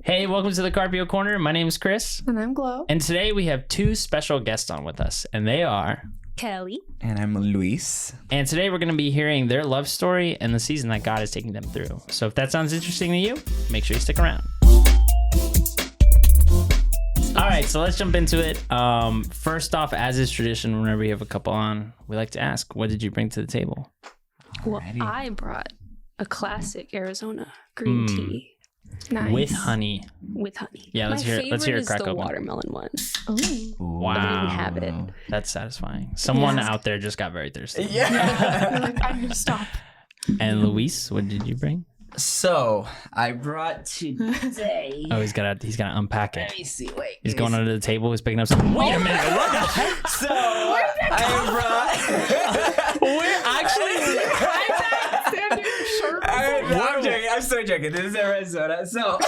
Hey, welcome to the Carpio Corner. My name is Chris. And I'm Glow. And today we have two special guests on with us, and they are Kelly. And I'm Luis. And today we're going to be hearing their love story and the season that God is taking them through. So if that sounds interesting to you, make sure you stick around. All right, so let's jump into it. First off, as is tradition, whenever we have a couple on, we like to ask, what did you bring to the table? Well, I brought a classic Arizona green tea. Nice. With honey. With honey. Yeah, let's hear it crack the open. Watermelon one. Ooh. Wow. I didn't have it. That's satisfying. Someone out there just got very thirsty. Yeah. You're like, I need to stop. And Luis, what did you bring? So I brought today. Oh, he's got to unpack it. Let me see. Wait. He's going under the table. He's picking up something. Wait a minute. What the heck? So I brought. We're actually. I'm joking. I'm so joking. This is Arizona. So,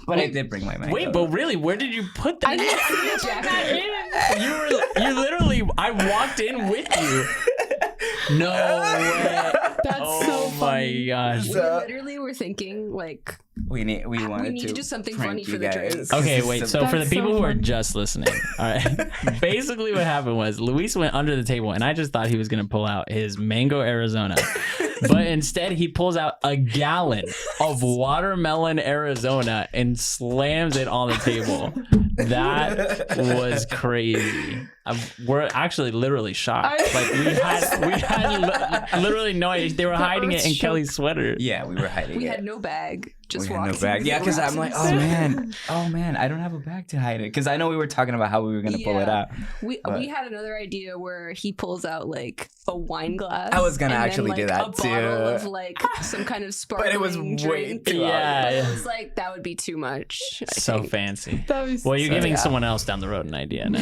but I did bring my mango. Wait, but really, where did you put that? I didn't see the jacket. You literally. I walked in with you. No way. That's so Oh my funny. gosh. We literally were thinking, like, we wanted need to to do something prank funny you for the guys. drinks. Okay, wait. So for the That's people so who are funny. just listening, all right. Basically, what happened was Luis went under the table, and I just thought he was gonna pull out his Mango Arizona, but instead he pulls out a gallon of Watermelon Arizona and slams it on the table. That was crazy. We're actually literally shocked. Like we had literally no idea. They were hiding it in shook. Kelly's sweater. Yeah, we were hiding we it. had no bag. Just We had walked no bag. in Yeah, because I'm like, wraps and oh man, I don't have a bag to hide it. Because I know we were talking about how we were gonna pull it Yeah. out. We had another idea where he pulls out like a wine glass. I was gonna and actually then, do like, that a too. bottle of like some kind of sparkling it was way drink. too Yeah, But yeah. it was like that would be too much. I So think. fancy. That was Well, you're So, giving yeah. someone else down the road an idea now.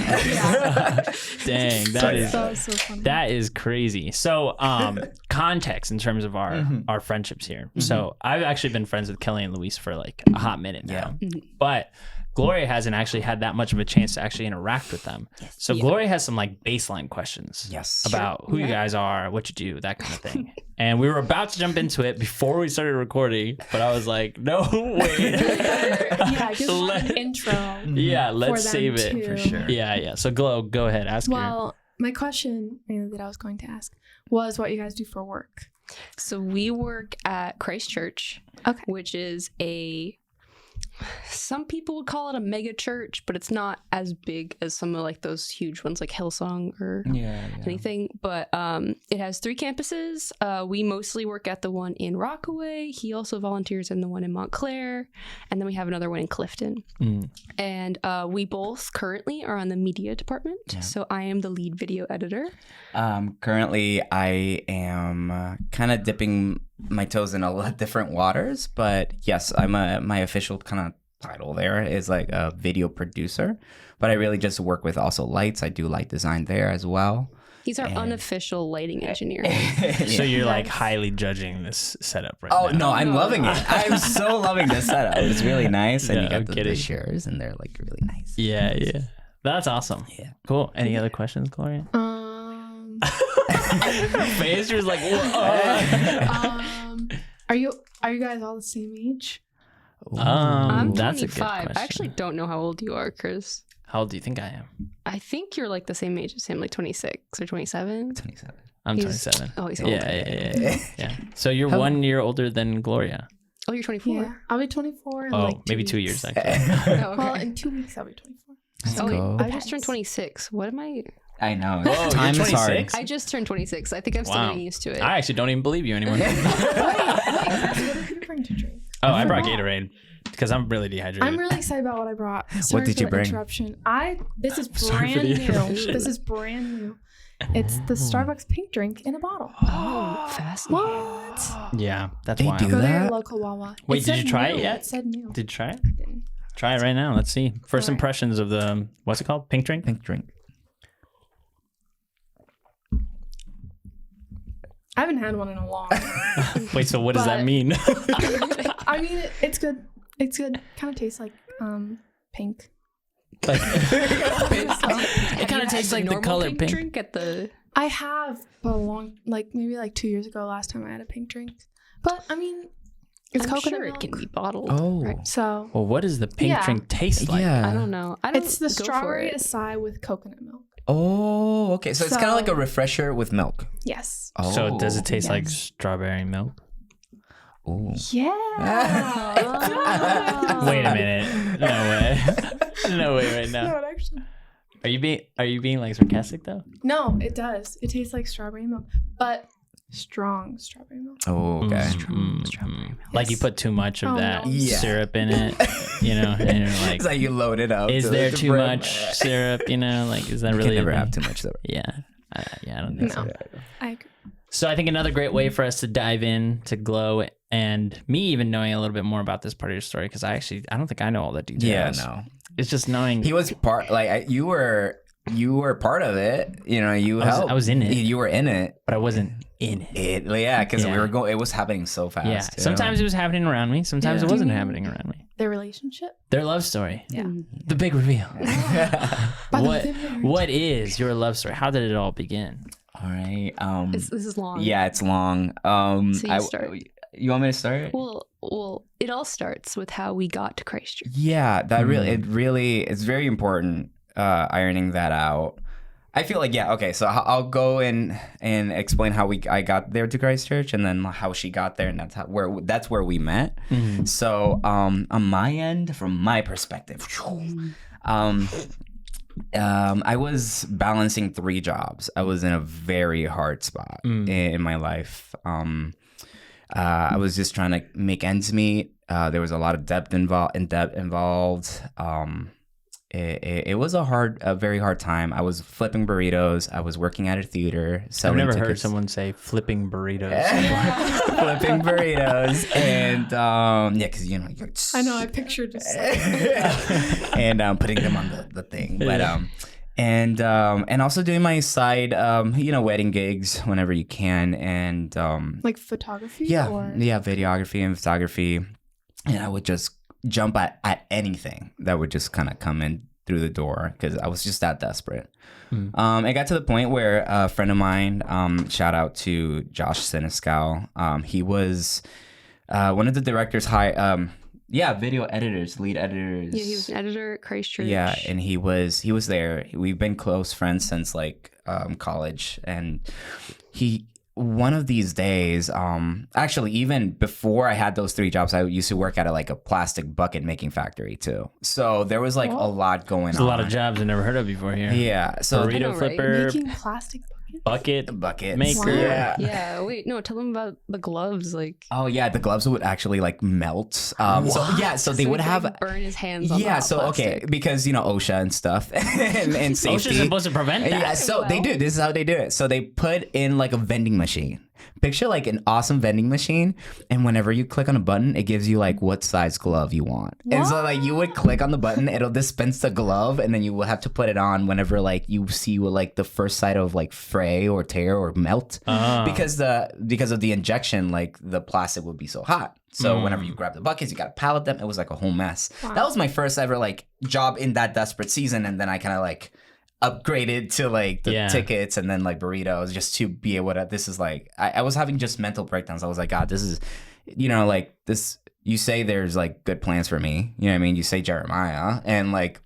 Dang, so funny. that is crazy. So, context in terms of our friendships here. So, I've actually been friends with Kelly and Luis for like a hot minute now, but Gloria hasn't actually had that much of a chance to actually interact with them. So, Gloria has some like baseline questions Yes. about who you guys are, what you do, that kind of thing. And we were about to jump into it before we started recording, but I was like, no, wait. Yeah, just Let- an intro. Yeah, let's them save it. too. For sure. Yeah. So, Glow, go ahead, ask her. Well, my question that I was going to ask was what you guys do for work. So we work at Christ Church, Okay. which is some people would call it a mega church, but it's not as big as some of like those huge ones like Hillsong or anything. But it has 3 campuses. We mostly work at the one in Rockaway. He also volunteers in the one in Montclair, and then we have another one in Clifton. And we both currently are on the media department. So I am the lead video editor. Currently, I am kind of dipping my toes in a lot of different waters, but yes, my official kind of title there is like a video producer, but I really just work with also lights. I do light design there as well. He's our unofficial lighting engineer. So you're like highly judging this setup right Oh now. no, I'm loving it. I'm so loving this setup. It's really nice, and Yeah, you I'm got the kidding. chairs, and they're like really nice. Yeah. That's awesome. Yeah. Cool. Any other questions, Gloria? Her face, she was like, Are you guys all the same age? I'm that's 25. a good question. I actually don't know how old you are, Chris. How old do you think I am? I think you're like the same age as him, like 26 or 27. 27. I'm He's- 27. Oh, he's older. Yeah. So you're 1 year older than Gloria. Oh, you're 24. Yeah. I'll be 24 in Oh, like 2 maybe 2 weeks. years actually. Oh, Well, okay. in 2 weeks I'll be 24. Oh, go. I just turned 26. What am I? I know. Whoa, Time you're is hard. 26? I just turned 26. I think I'm still Wow. getting used to it. I actually don't even believe you anymore. What did you bring to drink? Oh, I brought Gatorade because I'm really dehydrated. I'm really excited about what I brought. Sorry did for you the bring? Interruption. This is Sorry for brand the new. interruption. This is brand new. It's the Starbucks pink drink in a bottle. Oh, fascinating. What? Yeah, that's They wild. do Go to your that? local Wawa. Wait, It did said you try it new. yet? It said new. Did you try it? Try it right now. Let's see. First All right. impressions of the, what's it called? Pink drink? Pink drink. I haven't had one in a long time. Wait, so what does that But- mean? I mean, it's good. It's good. Kind of tastes like pink. Like, It kinda tastes like the color pink. drink at the. I have, but maybe 2 years ago, last time I had a pink drink. But I mean, It's I'm coconut sure milk. it can be bottled. Oh. right? So Well, what does the pink Yeah. drink taste like? Yeah. I don't know. I don't it's the go for strawberry it. acai with coconut milk. Oh, okay. So it's kind of So- like a refresher with milk. Yes. Oh. So does it taste like Yes. strawberry milk? Ooh. Yeah. Wait a minute. No way. No way right now. No, it actually. Are you being like sarcastic though? No, it does. It tastes like strawberry milk, but strong strawberry milk. Oh, okay. Like you put too much of Oh, that no. Yeah. syrup in it, you know, and you're like, It's like you load it up. is to there the too brim. much syrup? You know, like is that You really can never a have thing? too much. Though. Yeah, I don't think No. so. I agree. So I think another great way for us to dive in to Glow and me even knowing a little bit more about this part of your story because I don't think I know all the details. Yeah, no. It's just knowing He was part. Like you were part of it. You know, you helped. I was in it. You were in it. but I wasn't in it. Yeah, because we Yeah. were going. It was happening so fast. Yeah. too. Sometimes it was happening around me. Sometimes Yeah. it wasn't happening around me. Their relationship. Their love story. Yeah. The big reveal. By the what way, they're married. What is your love story? How did it all begin? All right. This is long. Yeah, it's long. So you start. You want me to start? Well, it all starts with how we got to Christchurch. Yeah, that it's very important ironing that out. I feel like okay, so I'll go in and explain how I got there to Christchurch, and then how she got there, and that's where we met. Mm-hmm. So on my end, from my perspective, I was balancing 3 jobs. I was in a very hard spot in my life. I was just trying to make ends meet. There was a lot of debt involved. It was a very hard time. I was flipping burritos. I was working at a theater I've selling never heard tickets. someone say flipping burritos. Flipping burritos, and because you know, I know. I pictured just and putting them on the thing, but and also doing my side, wedding gigs whenever you can, and like photography. yeah, Or... videography and photography, and I would just jump at anything that would just kind of come in through the door because I was just that desperate. It got to the point where a friend of mine, shout out to Josh Siniscal, he was one of the director's video editors, lead editors. Yeah, he was an editor at Christchurch. Yeah, and he was there. We've been close friends since like college, and one of these days, actually even before I had those 3 jobs, I used to work at a plastic bucket making factory too. So there was like a lot going There's on. a lot of jobs I never heard of before here. Yeah, so Burrito I know, right? flipper, making plastic buckets. bucket buckets. maker. Yeah. Yeah. Wait, no. Tell them about the gloves. Like. Oh yeah, the gloves would actually like melt. So they so would he could, have. like, burn his hands on. Yeah, the so hot okay, plastic. because OSHA and stuff and safety. OSHA's supposed to prevent that. Yeah, so they Well. do. This is how they do it. So they put in like a vending machine. Picture like an awesome vending machine, and whenever you click on a button, it gives you like what size glove you want. And so like you would click on the button, it'll dispense the glove, and then you will have to put it on whenever like you see like the first side of like fray or tear or melt, because of the injection, like the plastic would be so hot. So whenever you grab the buckets, you got to pallet them. It was like a whole mess. Wow. That was my first ever like job in that desperate season, and then I kind of like upgraded to like the tickets and then like burritos just to be able to. This is like I was having just mental breakdowns. I was like, God, this is, like this. You say there's like good plans for me. You know what I mean? You say Jeremiah, and like,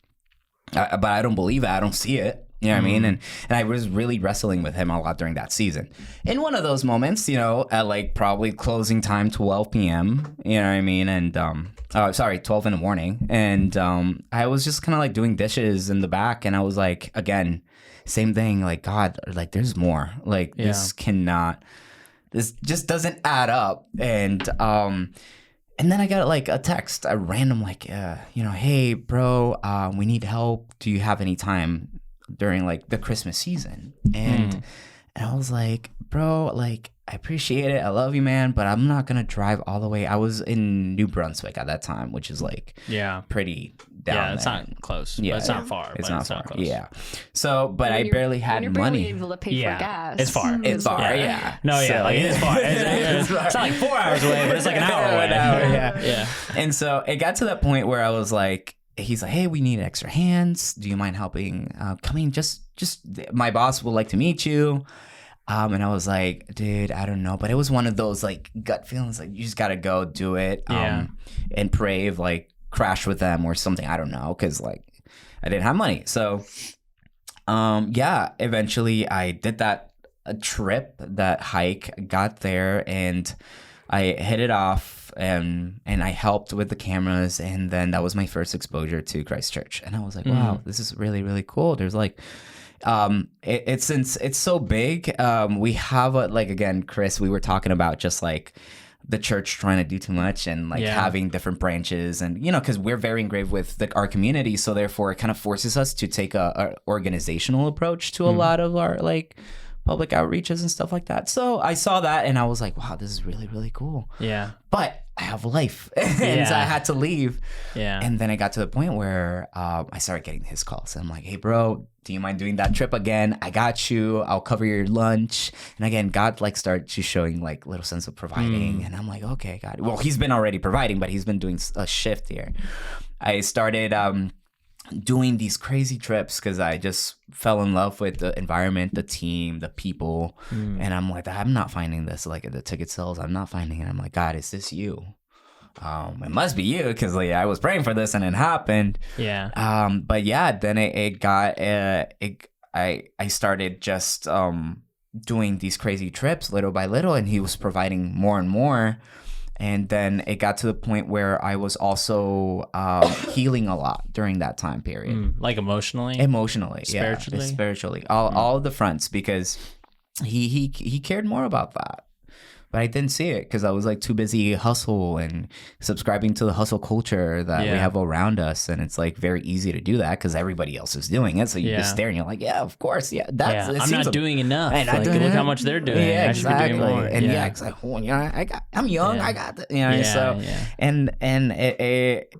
but I don't believe it. I don't see it. You know what I mean? And I was really wrestling with him a lot during that season. In one of those moments, at like probably closing time 12 p.m. You know what I mean? And 12 in the morning. And I was just kind of like doing dishes in the back, and I was like, again, same thing. Like, God, like there's more. Like this just doesn't add up. And then I got like a text, a random like, hey bro, we need help. Do you have any time during like the Christmas season? And I was like, bro, like I appreciate it, I love you, man, but I'm not gonna drive all the way. I was in New Brunswick at that time, which is like pretty down Yeah, it's there. not close. Yeah, But it's not far. It's but not far. close. Yeah. So, but When I you're- barely when had you're barely money. able to pay Yeah, for gas. it's far. It's far, yeah. No, yeah, So- like it is far. It's not like 4 hours away, but it's like an hour away. An hour, yeah. Yeah. And so it got to that point where I was like, he's like, hey, we need extra hands. Do you mind helping? Coming, just my boss would like to meet you. And I was like, dude, I don't know. But it was one of those like gut feelings, like you just gotta go do it. And pray, like crash with them or something. I don't know, because like I didn't have money. So eventually I did that trip, that hike, got there, and I hit it off, and I helped with the cameras, and then that was my first exposure to Christ Church, and I was like, wow, this is really, really cool. There's like, since it's so big, we have like, again, Chris, we were talking about just like the church trying to do too much and like having different branches, and because we're very engraved with our community, so therefore it kind of forces us to take a organizational approach to a lot of our like public outreaches and stuff like that. So I saw that and I was like, wow, this is really, really cool. Yeah. But I have life. And so I had to leave. Yeah. And then I got to the point where I started getting his calls. And I'm like, hey, bro, do you mind doing that trip again? I got you. I'll cover your lunch. And again, God like started to showing like little sense of providing. And I'm like, okay, God. Well, he's been already providing, but he's been doing a shift here. I started doing these crazy trips because I just fell in love with the environment, the team, the people. And I'm like, I'm not finding this like at the ticket sales. I'm not finding it. I'm like, God, is this you? It must be you, because like I was praying for this and it happened. Yeah. But yeah, then I started just doing these crazy trips little by little, and he was providing more and more. And then it got to the point where I was also healing a lot during that time period. Like emotionally, spiritually, all of the fronts, because he cared more about that. But I didn't see it because I was like too busy hustle and subscribing to the hustle culture that we have around us. And it's like very easy to do that because everybody else is doing it. So you just stare and you're like, yeah, of course. Yeah. I'm not doing enough. Like, look how much they're doing. Yeah, exactly. I should be doing more. And it's like, well, I'm young. I got the, and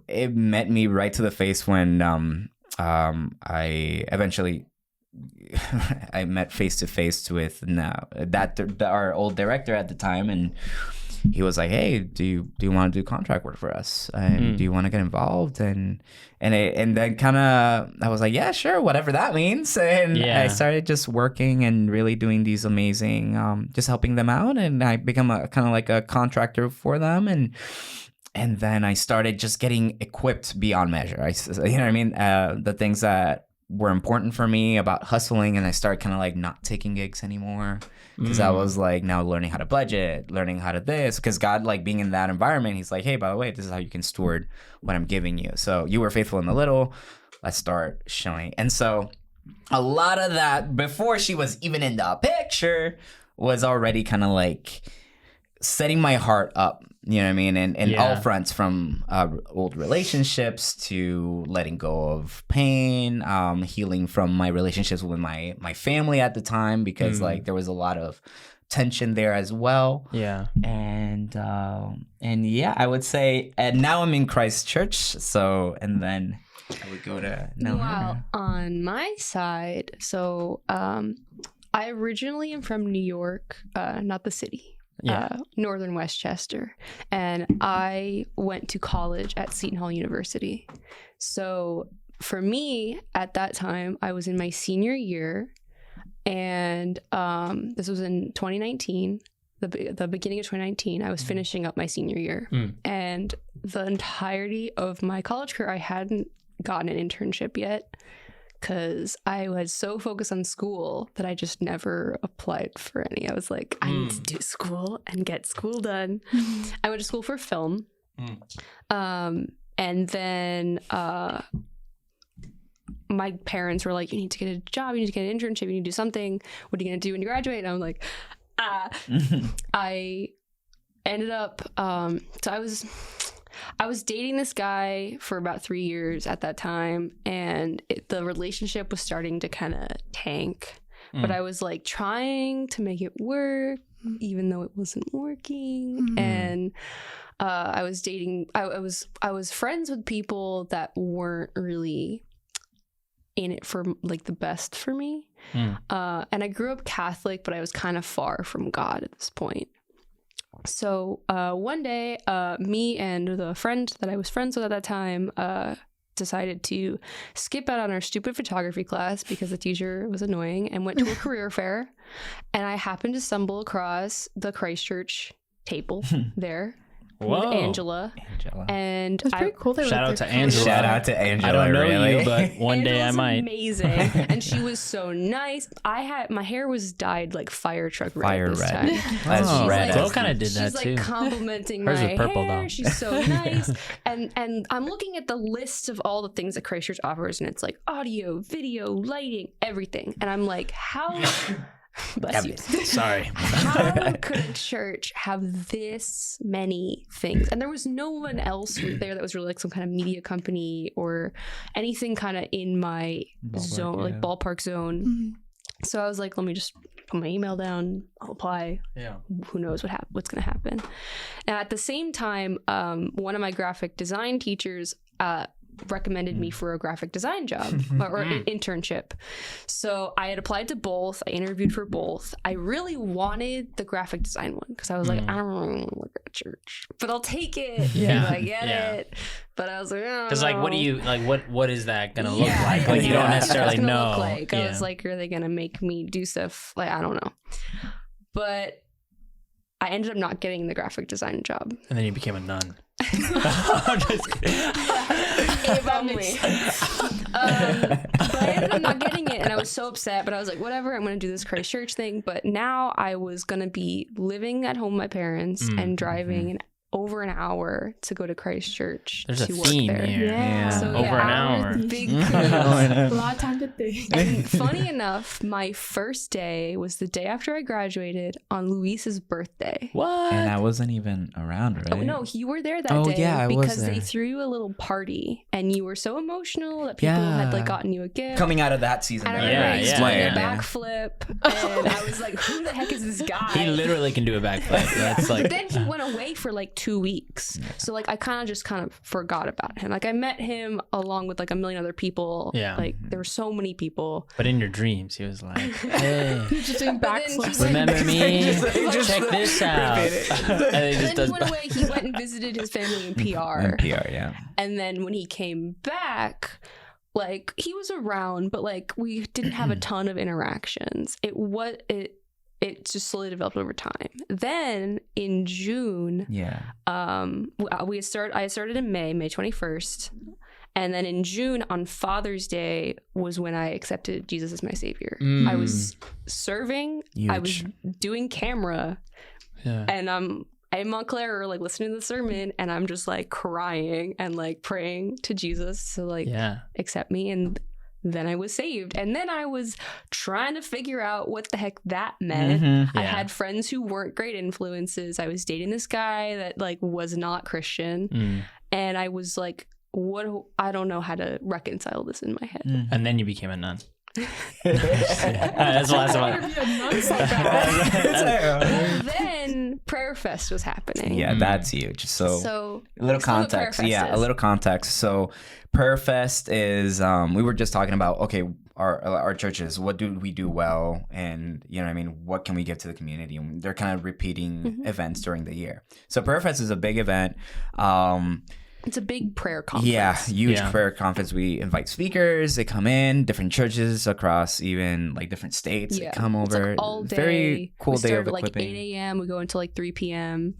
it met me right to the face when I eventually I met face to face with our old director at the time, and he was like, "Hey, do you want to do contract work for us? And do you want to get involved?" And then kind of I was like, "Yeah, sure, whatever that means." And I started just working and really doing these amazing, just helping them out, and I become a kind of like a contractor for them, and then I started just getting equipped beyond measure. You know what I mean? The things that were important for me about hustling, and I started kind of like not taking gigs anymore because I was like now learning how to budget, learning how to this, because God, like being in that environment, he's like, hey, by the way, this is how you can steward what I'm giving you. So you were faithful in the little, let's start showing. And so a lot of that before she was even in the picture was already kind of like setting my heart up, you know what I mean? And all fronts, from old relationships to letting go of pain, healing from my relationships with my family at the time, because like there was a lot of tension there as well. Yeah. And yeah, I would say, and now I'm in Christ Church. So, and then I would go to on my side, so I originally am from New York, not the city. Northern Westchester, and I went to college at Seton Hall University. So for me at that time, I was in my senior year, and this was in 2019, the beginning of 2019. I was finishing up my senior year, and the entirety of my college career, I hadn't gotten an internship yet, because I was so focused on school that I just never applied for any. I was like, I need to do school and get school done. I went to school for film. And then my parents were like, you need to get a job, you need to get an internship, you need to do something. What are you going to do when you graduate? And I'm like, I ended up, so I was dating this guy for about 3 years at that time, and the relationship was starting to kind of tank. But I was like trying to make it work, even though it wasn't working. And I was dating. I was friends with people that weren't really in it for like the best for me. And I grew up Catholic, but I was kind of far from God at this point. So one day, me and the friend that I was friends with at that time decided to skip out on our stupid photography class because the teacher was annoying and went to a career fair. And I happened to stumble across the Christchurch table there. Whoa. With Angela. And That's pretty cool. They Shout were out to there. Angela. Shout out to Angela. I don't know really. you, but one day I Angela's might. amazing. And she was so nice. My hair was dyed like fire truck red Fire this red. time. As Oh, red like- Bo as kind of did that She's too. like complimenting Hers my was purple, hair. though. She's so nice. And I'm looking at the list of all the things that Christchurch offers, and it's like audio, video, lighting, everything. And I'm like, how bless you. Sorry. How could a church have this many things? And there was no one else there that was really like some kind of media company or anything kind of in my zone, like ballpark zone. Mhm. So I was like, let me just put my email down. I'll apply. Yeah. Who knows what's going to happen. And at the same time, one of my graphic design teachers recommended me for a graphic design job or an internship. So I had applied to both. I interviewed for both. I really wanted the graphic design one because I was like, I don't really want to work at a church, but I'll take it. Yeah. I get it. But I was like, Because like, what do you like? What is that gonna look Yeah, like? Like you don't yeah. necessarily What's it gonna know. look like? I Yeah. was like, are they gonna make me do stuff? Like I don't know. But I ended up not getting the graphic design job. And then you became a nun. I'm just kidding. If only. But I ended up not getting it, and I was so upset. But I was like, whatever, I'm gonna do this Christchurch thing. But now I was gonna be living at home with my parents and driving over an hour to go to Christchurch There's a to work theme there. here. Yeah. So, Over an hour. Big A lot of time to think. And funny enough, my first day was the day after I graduated on Luis's birthday. What? And I wasn't even around, right? Oh no, you were there that Oh, day yeah, I was because they there. threw you a little party and you were so emotional that people had like Yeah. gotten you a gift. Coming out of that season. and I right? remember Yeah, you yeah, doing yeah. a backflip, and I was like, "Who the heck is this guy?" He literally can do a backflip. That's like. But then he went away for like 2 weeks, so like I kind of forgot about him. Like I met him along with like a million other people. Yeah. like there were so many people. But in your dreams, he was like, "Hey, He's just doing But then he backflips. went- remember me? Just Check this out." And he just And then does. he went away. He went and visited his family in PR. NPR, yeah. And then when he came back, like he was around, but like we didn't have a ton of interactions. It just slowly developed over time. Then in June, Yeah. I started in May 21st. And then in June on Father's Day was when I accepted Jesus as my savior. I was serving, I was Huge. doing camera, Yeah. and I'm in Montclair, like listening to the sermon, and I'm just like crying and like praying to Jesus to like Yeah. accept me. And then I was saved. And then I was trying to figure out what the heck that meant. Mhm. I Yeah. had friends who weren't great influences. I was dating this guy that like was not Christian. And I was like, I don't know how to reconcile this in my head. And then you became a nun. That's the last one. And then Prayer Fest was happening. Yeah, that's huge. So a little explain what Prayer context. Fest Yeah, a is. little context. So Prayer Fest is we were just talking about, okay, our churches, what do we do well, and you know what I mean, what can we give to the community? And they're kind of repeating events during the year. So Prayer Fest is a big event. It's a big prayer conference. Yeah, huge Yeah. prayer conference. We invite speakers. They come in, different churches across even like different states. Yeah. They come It's over. like all day. Very cool We day start of at like equipping. 8 a.m. We go until like 3 p.m.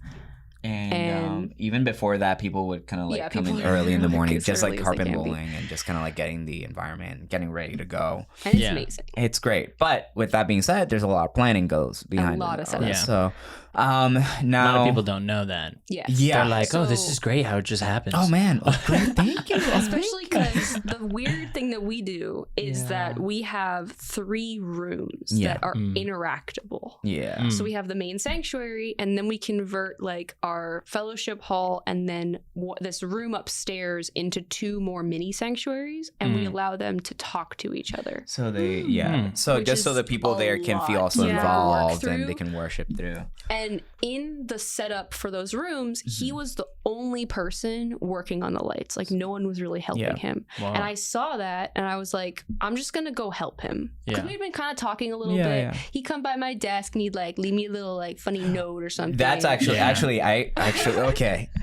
And even before that, people would kind of like Yeah, come in people- early in the morning, as just early like as they carpet can be. bowling and just kind of like getting the environment, getting ready to go. And it's Yeah. amazing. It's great. But with that being said, there's a lot of planning goes behind lot it. of setup. Yeah. So A now lot of people don't know that. Yes. Yeah. They're like, "Oh, this So- is great how it just happens." Oh man, great, thank you. Especially because the weird thing that we do is Yeah. that we have 3 rooms Yeah. that are interactable. Yeah. So we have the main sanctuary, and then we convert like our fellowship hall and then this room upstairs into 2 more mini sanctuaries, and we allow them to talk to each other. So they Hmm. so Which just so is the people a there can feel lot also to work involved and through. they can worship through. And And in the setup for those rooms, he was the only person working on the lights. Like no one was really helping him. Wow. And I saw that and I was like, I'm just going to go help him. Because Yeah. we'd been kind of talking a little Yeah, bit. yeah. He'd come by my desk and he'd like leave me a little like funny note or something. That's actually okay.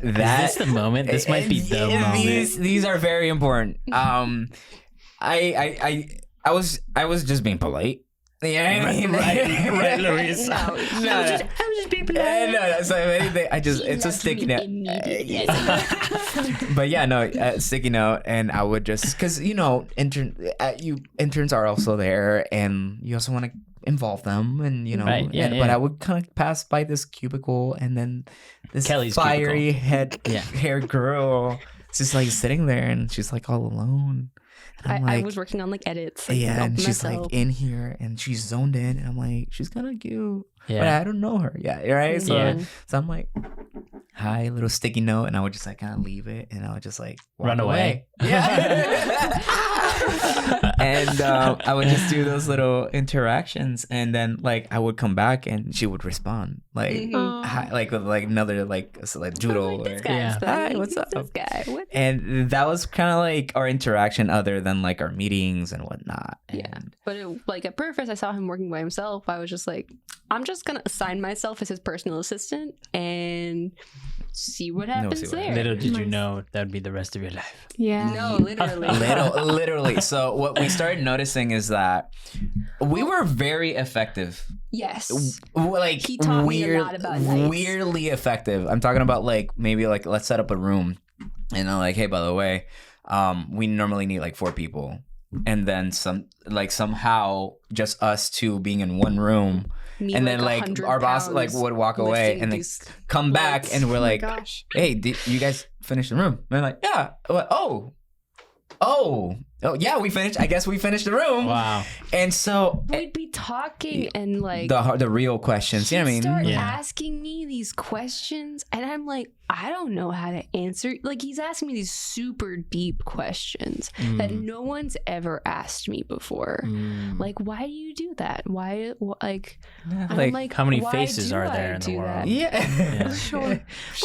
That Is this the moment? This might be the moment. These are very important. I was just being polite. Yeah, Right, Luis. No, I was just being polite. no. So if anything, it's a sticky note. But yeah, no, sticky note, and I would just because interns are also there, and you also want to involve them, and Right, yeah, But yeah. I would kind of pass by this cubicle, and then this Kelly's fiery cubicle. hair girl is just like sitting there, and she's like all alone. And I'm I like, was working on like edits. Like, yeah, and helping she's myself. like in here, and she's zoned in, and I'm like, she's kind of cute, but Yeah. I don't know her yet, right? So, Yeah. so I'm like, hi, little sticky note, and I would just like kind of leave it, and I would just like walk Run away. Yeah. And I would just do those little interactions, and then like I would come back, and she would respond like, Mhm. hi, like with like another like doodle. Like, this or- guy's Yeah. funny. Hi, what's This up? guy. What? and that was kind of like our interaction, other than like our meetings and whatnot. Yeah. And But like at Purpose, I saw him working by himself. I was just like, I'm just gonna assign myself as his personal assistant and see what happens see what there. Little did you Nice. know that would be the rest of your life. Yeah. No, literally. literally. So what we started noticing is that we were very effective. Yes. Like He taught me a lot about lights. weirdly effective. I'm talking about like maybe like let's set up a room, and I'm like, hey, by the way, we normally need like 4 people, and then somehow just us 2 being in one room, Me, and then like 100 our boss like pounds would walk away lifting and then these come back, lights. and we're Oh my like, gosh. hey, did you guys finish the room? And they're like, yeah. What? Oh, yeah, we finished. I guess we finished the room. Wow. And so We'd be talking and like the real questions, you know what I mean? start Yeah. asking me these questions, and I'm like, I don't know how to answer. Like he's asking me these super deep questions that no one's ever asked me before. Like, why do you do that? Why, like, and I'm like, how many why faces do are I there in the do world? that? Yeah. Sure.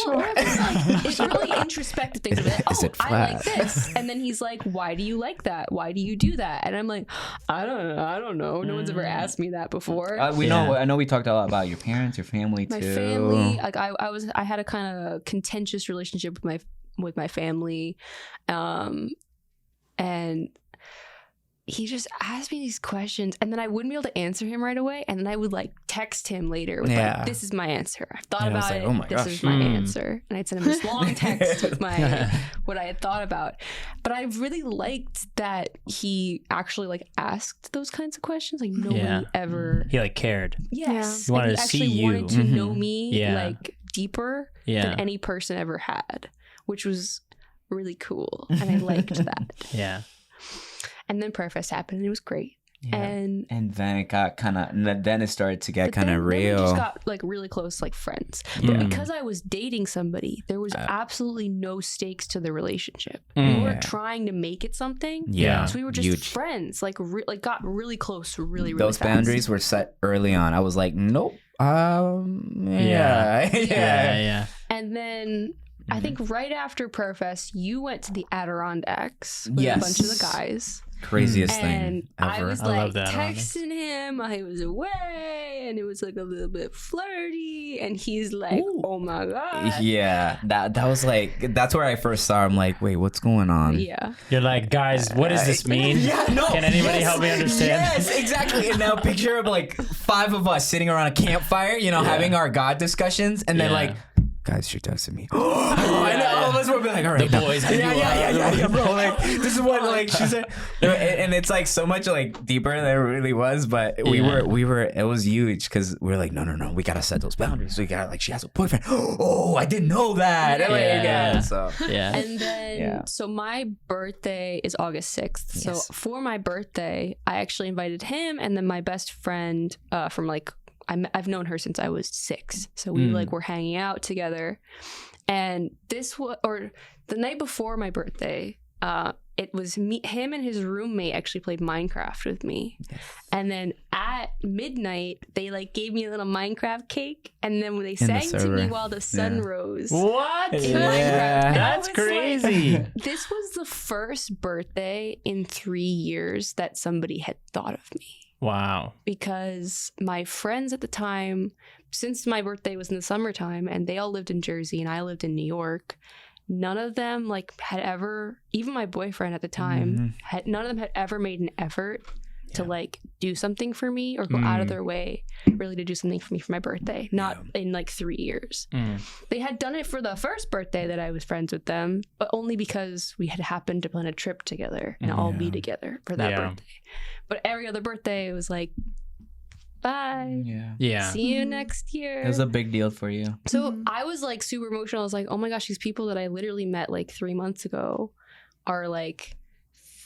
Well, it's really introspective things. Like, Is it I like flat? this, and then he's like, "Why do you like that? Why do you do that?" And I'm like, "I don't know. No one's ever asked me that before." We Yeah. know. I know we talked a lot about your parents, your family My too. family, like I had a kind of contentious relationship with my family, and he just asked me these questions, and then I wouldn't be able to answer him right away, and then I would like text him later with Yeah. like, "This is my answer. I've thought And I was about like, it. oh my this gosh. is my Hmm. answer," and I'd send him this long text with my what I had thought about. But I really liked that he actually like asked those kinds of questions. Like nobody Yeah. ever. He like cared. Yes, He wanted and to actually see you. wanted to know Mhm. me Yeah. like deeper Yeah. than any person ever had, which was really cool, and I liked that. Yeah. And then Purpose happened, and it was great. Yeah. And And then it got kind of. Then it started to get but kind then- of then we real. just got like really close, like friends. Yeah. But because I was dating somebody, there was absolutely no stakes to the relationship. We Mm. weren't trying to make it something. Yeah. So we were just Huge. friends, like got really close, really Those fast. boundaries were set early on. I was like, nope. Yeah. Yeah. Yeah. And then I Mhm. think right after Purfest, you went to the Adirondacks with Yes. a bunch of the guys. Craziest And thing I ever. was I love like that, texting him. I was away, and it was like a little bit flirty. And he's like, Ooh. "Oh my god, Yeah, that was like that's where I first saw him. Like, wait, what's going on? yeah." You're like, guys, what does this mean? Yeah, no. Can anybody help me understand? Yes, exactly. And now picture of like 5 of us sitting around a campfire, having our God discussions, and then Yeah. like, guys, you're texting me. I know. All of us would be like, all right, The now. boys, I yeah, bro. Like, this is what like she said, and it's like so much like deeper than it really was. But we Yeah. were. It was huge because we were like, no, we gotta set those boundaries. We gotta like, she has a boyfriend. Oh, I didn't know that. And, like, Yeah. So Yeah. And then, Yeah. so my birthday is August 6th. So Yes. for my birthday, I actually invited him and then my best friend from like, I've known her since I was 6. So we like were hanging out together. And this was, or the night before my birthday, it was him and his roommate actually played Minecraft with me. Yes. And then at midnight, they like gave me a little Minecraft cake, and then when they sang to me while the sun rose. What? in Yeah. Minecraft. That's I was like- crazy. this was the first birthday in 3 years that somebody had thought of me. Wow. Because my friends at the time, since my birthday was in the summertime and they all lived in Jersey and I lived in New York, none of them like had ever, even my boyfriend at the time, none of them had ever made an effort to like do something for me or go out of their way really to do something for me for my birthday. Not in like 3 years. They had done it for the first birthday that I was friends with them, but only because we had happened to plan a trip together and all be together for that birthday. But every other birthday, it was like, bye. Yeah. See you next year. It was a big deal for you. So I was like super emotional. I was like, oh my gosh, these people that I literally met like 3 months ago are like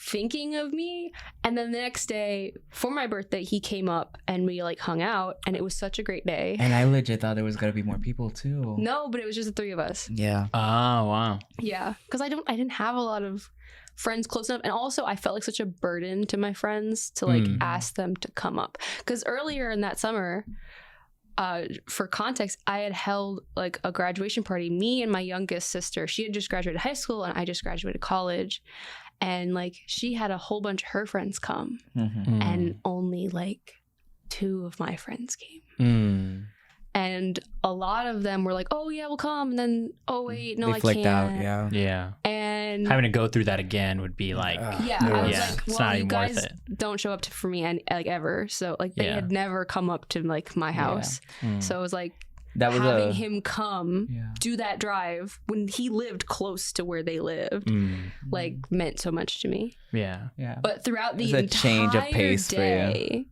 thinking of me. And then the next day for my birthday, he came up and we like hung out, and it was such a great day. And I legit thought there was gonna be more people too. No, but it was just the three of us. Yeah. Oh, wow. Yeah, because I didn't have a lot of friends close enough, and also I felt like such a burden to my friends to like ask them to come up, because earlier in that summer, for context, I had held like a graduation party. Me and my youngest sister, she had just graduated high school and I just graduated college, and like she had a whole bunch of her friends come, and only like 2 of my friends came. And a lot of them were like, oh yeah, we'll come, and then oh wait, no, They I flicked can't. out. Yeah. Yeah. And Having to go through that again would be like, yeah, I was Yeah, like, it's well, not you even worth guys it. don't show up for me and like ever. So like they Yeah. had never come up to like my house. So it was like That was having him come Yeah. do that drive when he lived close to where they lived, like meant so much to me. Yeah. Yeah. But throughout the It was a entire change of pace for you. day,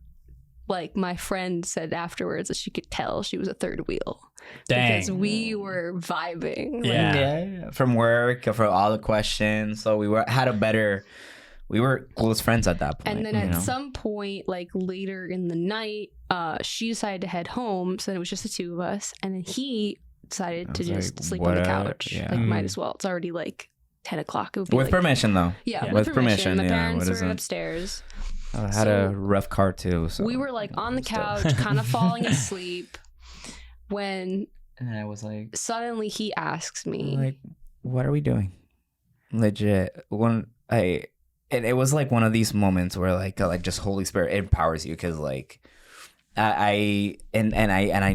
like my friend said afterwards that she could tell she was a third wheel. Dang. Because we were vibing. Yeah. Yeah. From work, from all the questions, so we were close friends at that point. And then you at know? some point, like later in the night, she decided to head home. So then it was just the 2 of us. And then he decided to was just like, sleep on the whatever, couch. yeah. Like, might as well. It's already like 10 o'clock. It would be with like, permission though. Yeah, Yeah. with With permission. permission, My yeah, parents what is were it? upstairs. I had a So- rough car too. So We were like on the Still. couch, kind of falling asleep, when And I was like, suddenly he asks me, like, what are we doing? Legit. And it was like one of these moments where like just Holy Spirit empowers you, because like I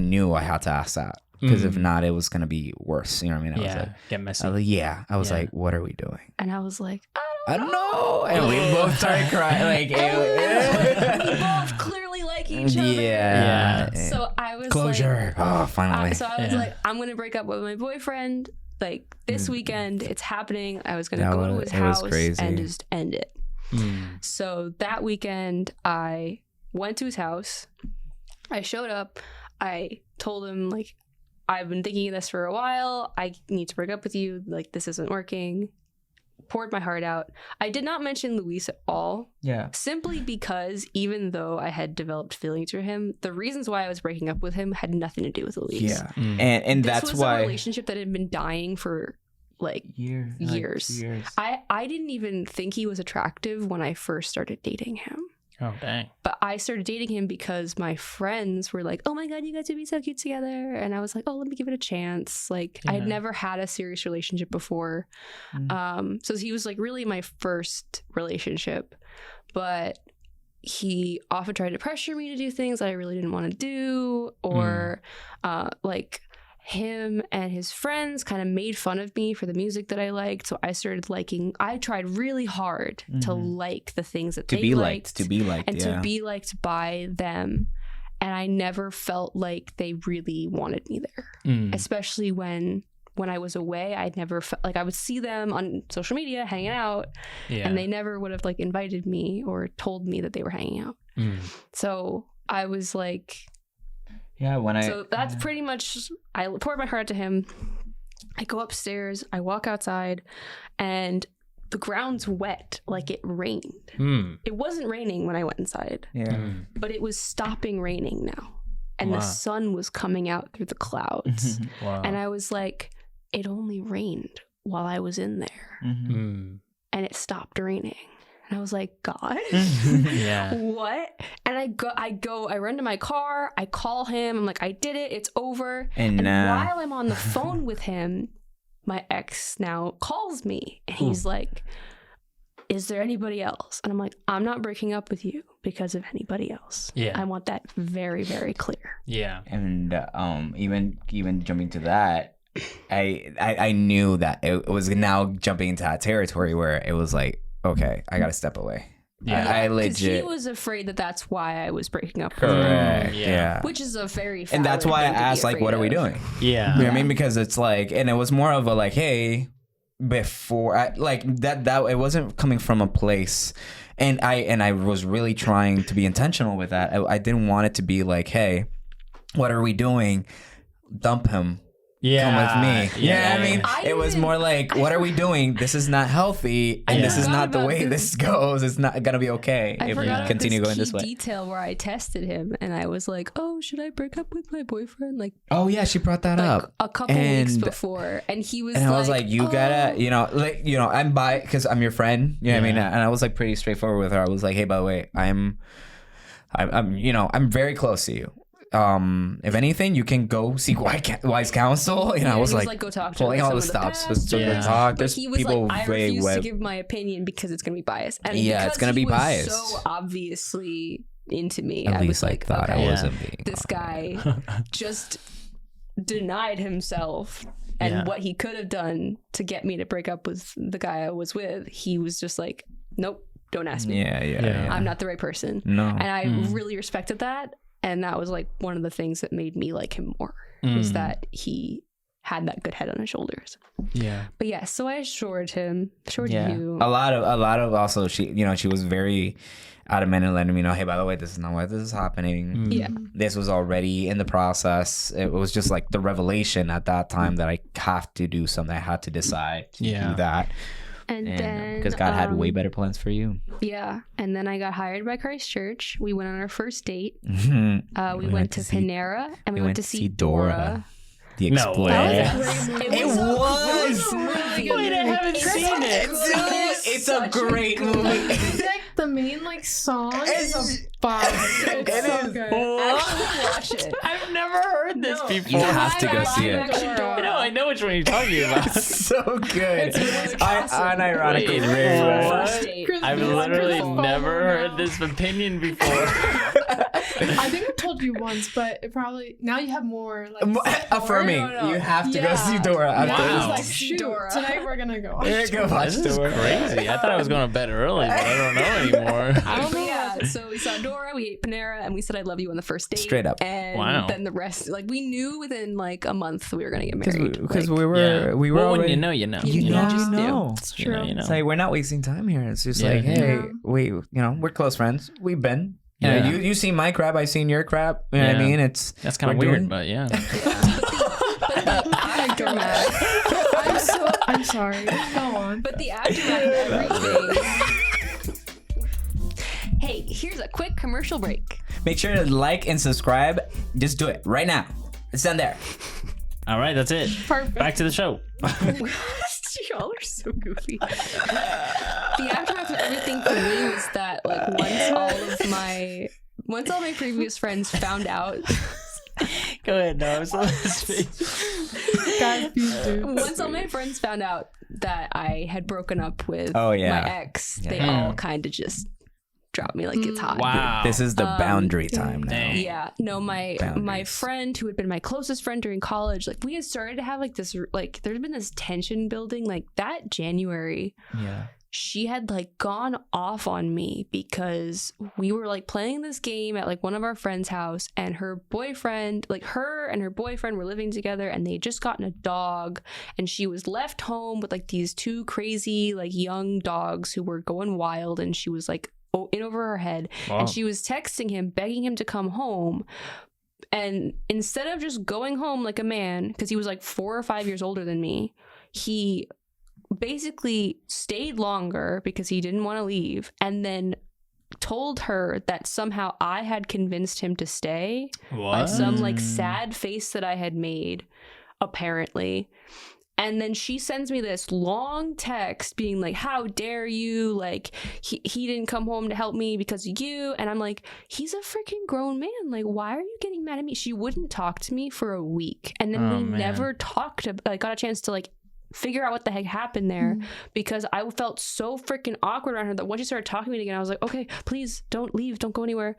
knew I had to ask that, because if not, it was gonna be worse. You know what I mean? Get messy. I was Yeah. like, what are we doing? and I was like, I don't know. And we both started crying. Like, we both clearly like each other. Yeah. So I was Closure. like, Oh, finally. so I was Yeah. like, I'm gonna break up with my boyfriend. Like this weekend, it's happening. I was gonna That go to was- his it was house crazy. and just end it. So that weekend, I went to his house. I showed up. I told him like, I've been thinking of this for a while. I need to break up with you. Like this isn't working. Poured my heart out. I did not mention Luis at all. yeah. Simply because even though I had developed feelings for him, the reasons why I was breaking up with him had nothing to do with Luis. Yeah. And This that's was a why. relationship that had been dying for like Years. Years. I didn't even think he was attractive when I first started dating him. Oh, dang. But I started dating him because my friends were like, oh my God, you guys would be so cute together. And I was like, oh, let me give it a chance. Like I had Yeah. never had a serious relationship before. So he was like really my first relationship. But he often tried to pressure me to do things that I really didn't want to do. Or like him and his friends kind of made fun of me for the music that I liked. So I started I tried really hard to like the things that to they be liked liked, and yeah. to be liked by them. And I never felt like they really wanted me there, especially when I was away. I never felt like I would see them on social media hanging out, Yeah. and they never would have like invited me or told me that they were hanging out. So I was like, Yeah. so that's pretty much, I poured my heart out to him. I go upstairs, I walk outside, and the ground's wet, like it rained. It wasn't raining when I went inside, Yeah. but it was stopping raining now. And Wow. the sun was coming out through the clouds. Wow. And I was like, it only rained while I was in there. Mm-hmm. and it stopped raining. And I was like, God, Yeah. what? And I run to my car, I call him, I'm like, I did it, it's over. And While I'm on the phone with him, my ex now calls me and he's like, is there anybody else? And I'm like, I'm not breaking up with you because of anybody else. Yeah. I want that very, very clear. Yeah. And even jumping to that, I knew that it was now jumping into that territory where it was like, okay, I gotta step away. Yeah. I Because he legit was afraid that that's why I was breaking up with him. correct. Yeah. Yeah. Which is a very And that's valid why I thing to be asked, like, what are we afraid of. doing? Yeah. You know what I mean? Because it's like, and it was more of a like, hey, before that it wasn't coming from a place, and I was really trying to be intentional with that. I didn't want it to be like, hey, what are we doing? Dump him. Yeah. Come with me. Yeah, I mean, I it was even- more like, what are we doing? This is not healthy, and this is forgot not the about way this. this goes. It's not gonna be okay I if we forgot about continue this going this key way. detail where I tested him and I was like, oh, should I break up with my boyfriend? Like Oh yeah, she brought that up. a couple weeks And- before. And he was And I was like, you gotta, "Oh." I'm by, because I'm your friend. You know what I mean? Yeah. And I was like pretty straightforward with her. I was like, hey, by the way, I'm very close to you. If anything, you can go seek wise counsel. Yeah, I was he like go talk to pulling all the someone in the stops. past. So Yeah. talk. But There's he was people like, I way refuse to web. give my opinion because it's going to be biased. And Yeah, it's because gonna he be was biased. so obviously into me. At I least was like, thought okay, I Yeah. wasn't being. this guy just denied himself and Yeah. what he could have done to get me to break up with the guy I was with. He was just like, nope, don't ask me. Yeah. I'm not the right person. No. And I Mm. really respected that. And that was like one of the things that made me like him more, Mm. was that he had that good head on his shoulders. Yeah. But yeah, so I assured Yeah. you. A lot of also she was very adamant in letting me know, hey, by the way, this is not why this is happening. Yeah. This was already in the process. It was just like the revelation at that time that I have to do something. I had to decide to Yeah. do that. And then Because God had way better plans for you. Yeah. And then I got hired by Christ Church. We went on our first date. We We went to Panera and we went to see Dora. Dora. The No Explorer. way. It was. Wait, I haven't seen it. It's a great movie. Like the main like song is a bop. It's It so is. good. Actually watch it. I've never heard this before. You have to go see it. I know which one you're talking about. It's so good. Unironically, Wait, very well. what? First date. I've Chris, literally Chris, never follow heard now. this opinion before. I think I told you once, but it probably now you have more like Affirming. No. You have to go Yeah. see Dora after Wow. It's this. like shoot, Dora. tonight we're gonna go. Yeah, go watch This is Dora. crazy. I thought I was going to bed early, but I don't know anymore. I don't But know. yeah, so we saw Dora, we ate Panera, and we said I love you on the first date. Straight up. And Wow. then the rest, like we knew within like a month we were gonna get married. Because Like, we were Yeah. we were Well, when already, you know, you know. You know, just you do. know. It's You know, true. you know. It's like we're not wasting time here. It's just Yeah. like, hey, Yeah. we're close friends. We've been. Yeah. You seen my crap, I've seen your crap. You know what I Yeah. mean? It's That's kind of we're weird, doing- but yeah. I'm sorry. Go on. But the aftermath of everything. Hey, here's a quick commercial break. Make sure to like and subscribe. Just do it right now. It's done there. All right, that's it. Perfect. Back to the show. Y'all are so goofy. The aftermath of everything for me was that like once all my previous friends found out, Go ahead. No, I was Guys, please do. once all my friends found out that I had broken up with Oh, yeah. my ex, they Yeah. all kind of just dropped me like it's hot. Wow. This is the boundary time now. Dang. Yeah, no, my Boundaries. friend who had been my closest friend during college, like we had started to have like this, like there's been this tension building. Like that January, Yeah. she had like gone off on me because we were like playing this game at like one of our friends' house, and her boyfriend, like her and her boyfriend were living together, and they had just gotten a dog, and she was left home with like these two crazy like young dogs who were going wild, and she was like in over her head. Wow. And she was texting him, begging him to come home. And instead of just going home like a man, because he was like 4 or 5 years older than me, he basically stayed longer because he didn't want to leave, and then told her that somehow I had convinced him to stay by What? some like sad face that I had made, apparently. And then she sends me this long text being like, how dare you? Like, he didn't come home to help me because of you. And I'm like, he's a freaking grown man. Like, why are you getting mad at me? She wouldn't talk to me for a week. And then we never talked, got a chance to like figure out what the heck happened there, because I felt so freaking awkward around her that once she started talking to me again, I was like, okay, please don't leave. Don't go anywhere.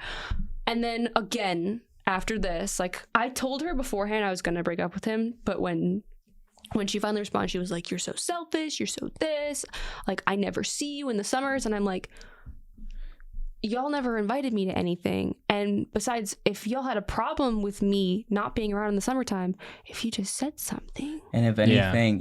And then again, after this, like, I told her beforehand I was going to break up with him. But when she finally responded, she was like, you're so selfish, you're so this, like, I never see you in the summers. And I'm like, y'all never invited me to anything. And besides, if y'all had a problem with me not being around in the summertime, if you just said something. And if anything,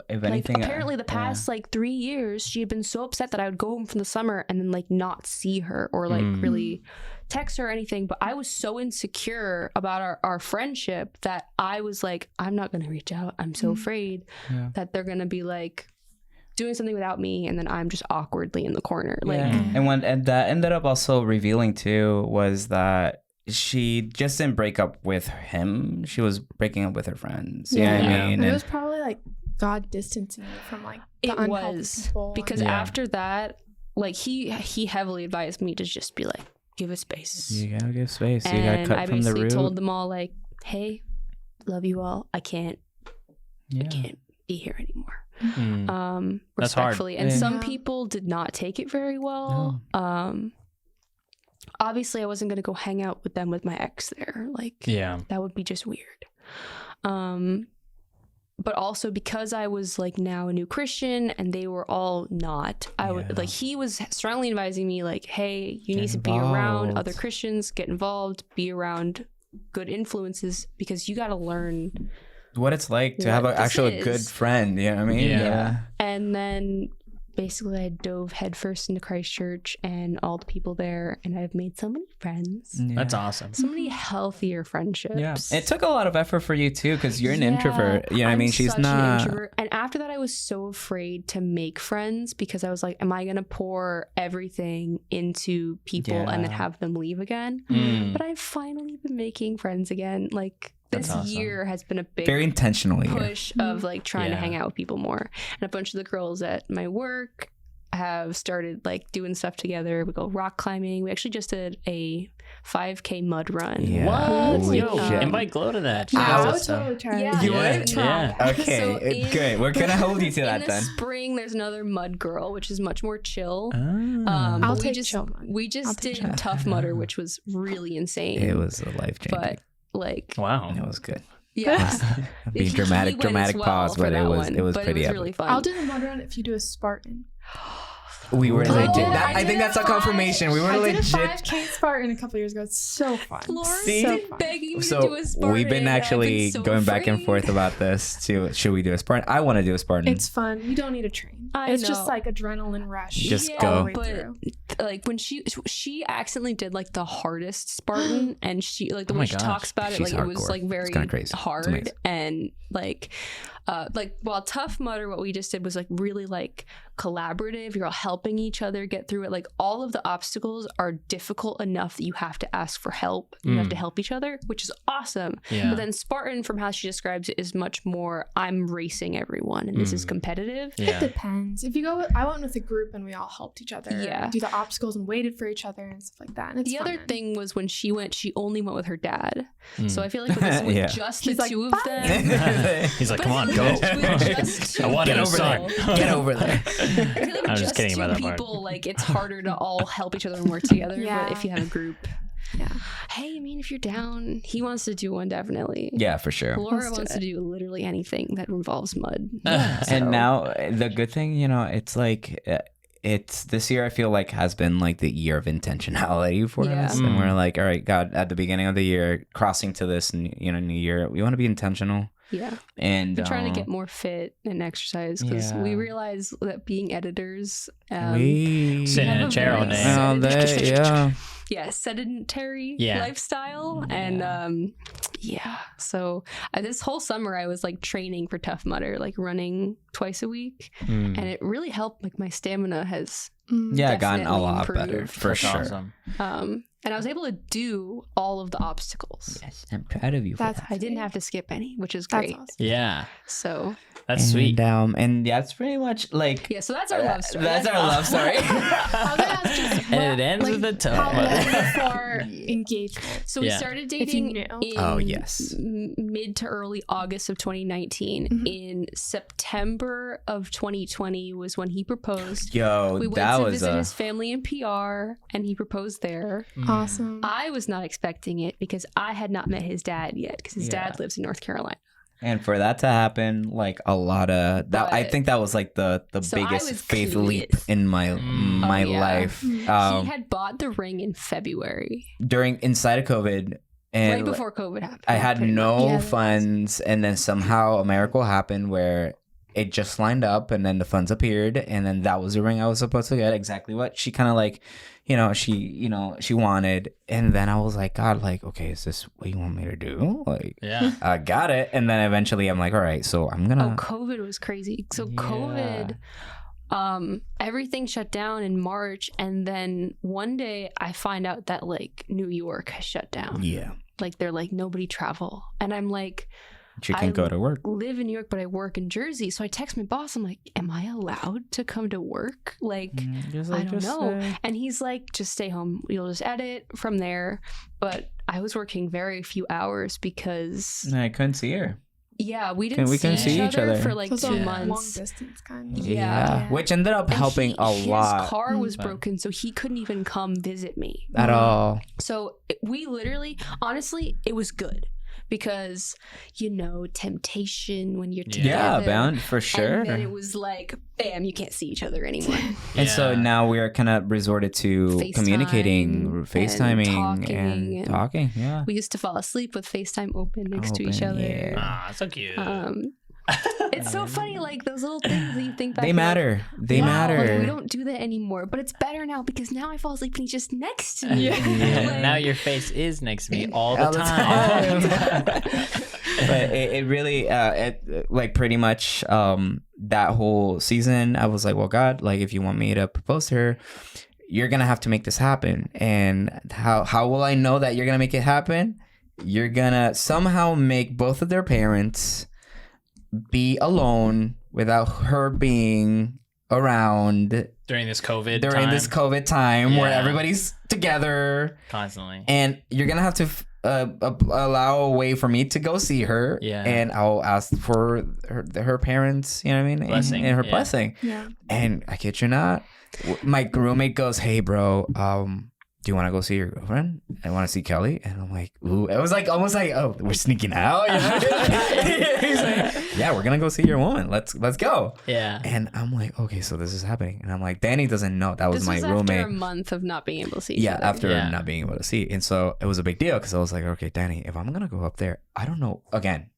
apparently the past like 3 years, she had been so upset that I would go home from the summer and then like not see her or like really text her or anything. But I was so insecure about our friendship that I was like, I'm not going to reach out. I'm so afraid that they're going to be like doing something without me, and then I'm just awkwardly in the corner. Like, and that ended up also revealing too was that she just didn't break up with him. She was breaking up with her friends. You know what I mean? It was probably like God distancing you from like the unhealthy people. Because after that, like he heavily advised me to just be like, give it space. You gotta give space. And you gotta cut from the root. I basically told them all like, hey, love you all. I can't be here anymore. Respectfully. And some people did not take it very well. Obviously I wasn't gonna go hang out with them with my ex there. Like, that would be just weird. But also because I was like now a new Christian and they were all not, I would like, he was strongly advising me like, hey, you need to be around other Christians, get involved, be around good influences, because you got to learn what it's like to have a good friend. You know what I mean? Yeah. And then basically I dove headfirst into Christ Church and all the people there, and I've made so many friends. That's awesome. So many healthier friendships. Yeah. It took a lot of effort for you too, because you're an introvert. You know what I mean? She's such not an introvert. And after that I was so afraid to make friends, because I was like, am I gonna pour everything into people and then have them leave again? But I've finally been making friends again. Like, this year has been a big, very intentionally push of like trying to hang out with people more. And a bunch of the girls at my work have started like doing stuff together. We go rock climbing. We actually just did a 5K mud run. What? Yo, invite Glow to that. I would totally try. Yeah, you would? Yeah. Okay, So good. We're gonna hold you to that in then. the spring, there's another mud girl, which is much more chill. I'll take just, chill mud. We just did Tough Mudder, which was really insane. It was a life changing. But like, wow, it was good. Yeah, Being dramatic pause, but it was pretty epic. Really fun. I'll do the mud run if you do a Spartan. We were legit. I I think that's a confirmation. We were I did a legit. 5K Spartan a couple years ago. It's so fun. Laura's See? been begging me to So do a Spartan. we've been actually so going back and afraid. forth about this too. Should we do a Spartan? I want to do a Spartan. It's fun. You don't need to train. I It's know. just like adrenaline rush. Just Yeah, go. all the way but through. like when she accidentally did like the hardest Spartan, and she like the way she gosh. talks about it, She's like it was hardcore. like very It's kinda crazy. It's hard, amazing. and like while Tough Mudder, what we just did was like really like collaborative. You're all helping each other get through it. Like all of the obstacles are difficult enough that you have to ask for help. You have to help each other, which is awesome. Yeah. But then Spartan, from how she describes it, is much more I'm racing everyone, and this is competitive. It depends. If you go, I went with a group and we all helped each other. Yeah. Do the obstacles and waited for each other and stuff like that. And it's The fun other then. thing was when she went, she only went with her dad. So I feel like with Yeah. just She's the like, two of "Bye." them. He's like, But come on, with go. just two I want Get to over suck. there. Get over there. I feel like I'm with just just kidding two about that part. people, like it's harder to all help each other and work together. Yeah. But if you have a group, Yeah. hey, I mean, if you're down, he wants to do one definitely. Yeah, for sure. Laura Let's do wants it. to do literally anything that involves mud. And now the good thing, you know, it's like it's this year I feel like has been like the year of intentionality for Yeah. us, and we're like, all right, God, at the beginning of the year, crossing to this, new year, we want to be intentional. Yeah. And We're trying to get more fit and exercise because we realize that being editors, we Sitting in a have chair all very day. sedentary Yeah. lifestyle. And so this whole summer I was like training for Tough Mudder, like running twice a week, and it really helped. Like my stamina has gotten a definitely lot improved. better for That's sure. awesome. And I was able to do all of the obstacles. Yes, I'm proud of you. For That's that. I didn't have to skip any, which is That's great. awesome. Yeah, So that's sweet. And that's pretty much like yeah, so that's our love story. that's our love story. I was gonna ask just And it ends with a tough how one. long before engagement? So we Yeah. started If you dating knew. in Oh, yes. mid to early August of 2019. Mhm. In September of 2020 was when he proposed. Yo, We went that to was visit a his family in PR, and he proposed there. Awesome. I was not expecting it because I had not met his dad yet because his Yeah. dad lives in North Carolina. and for that to happen, like a lot of that, I But- think that was like the So I biggest was faith leap clueless. in my Oh, yeah. life. Mhm. He had bought the ring in February, During inside of COVID, and right before COVID happened. I had pretty no much. Yeah, that funds, and then somehow a miracle happened where it just lined up, and then the funds appeared, and then that was the ring I was supposed to get. Exactly what she kind of like, she wanted, and then I was like, God, like, okay, is this what you want me to do? Like, Yeah. I got it, and then eventually I'm like, all right, so I'm Oh, gonna. COVID was crazy. So Yeah. COVID, everything shut down in March, and then one day I find out that like New York has shut down. Yeah, Like they're like nobody travel, and I'm like, she can go to work. live in New York, but I work in Jersey. So I text my boss. I'm like, am I allowed to come to work? Like, I don't know. And he's like, just stay home. You'll just edit from there. But I was working very few hours because, I couldn't see her. yeah, we didn't we see, can see each other for So like it's a 2 Yeah. long months. distance kind of. Yeah. Which ended up And helping a his lot car was Mm. broken, so he couldn't even come visit me. at all. So we literally, honestly, it was good because, temptation when you're Yeah. together. Yeah, bound for sure. And then it was like, bam, you can't see each other anymore. And so Yeah. now we are kind of resorted to FaceTime communicating, and FaceTiming, and talking talking. Yeah. We used to fall asleep with FaceTime open next to each Open, other. yeah. Ah, so cute. It's so funny, like those little things that you think back. They you're like, matter. They wow, matter. Like, we don't do that anymore, but it's better now because now I fall asleep and he's just next to me. Yeah. Now your face is next to me all the All the time. time. But it really, like pretty much that whole season, I was like, well, God, like if you want me to propose to her, you're gonna have to make this happen. And how will I know that you're gonna make it happen? You're gonna somehow make both of their parents be alone without her being around During this COVID during time, this COVID time where Yeah. everybody's together, constantly. and you're gonna have to allow a way for me to go see her, Yeah. and I'll ask for her parents, you know what I mean, Blessing, and her yeah. blessing. Yeah. And I kid you not, my roommate goes, "Hey, bro, do you want to go see your girlfriend? I want to see Kelly." And I'm like, ooh, it was like almost like, oh, we're sneaking out. You know? He's like, yeah, we're gonna go see your woman. Let's go. Yeah. And I'm like, okay, so this is happening. And I'm like, Danny doesn't know that was This my was roommate. after a month of not being able to see each Yeah, other. after Yeah. not being able to see. And so it was a big deal because I was like, okay, Danny, if I'm gonna go up there, I don't know. Again,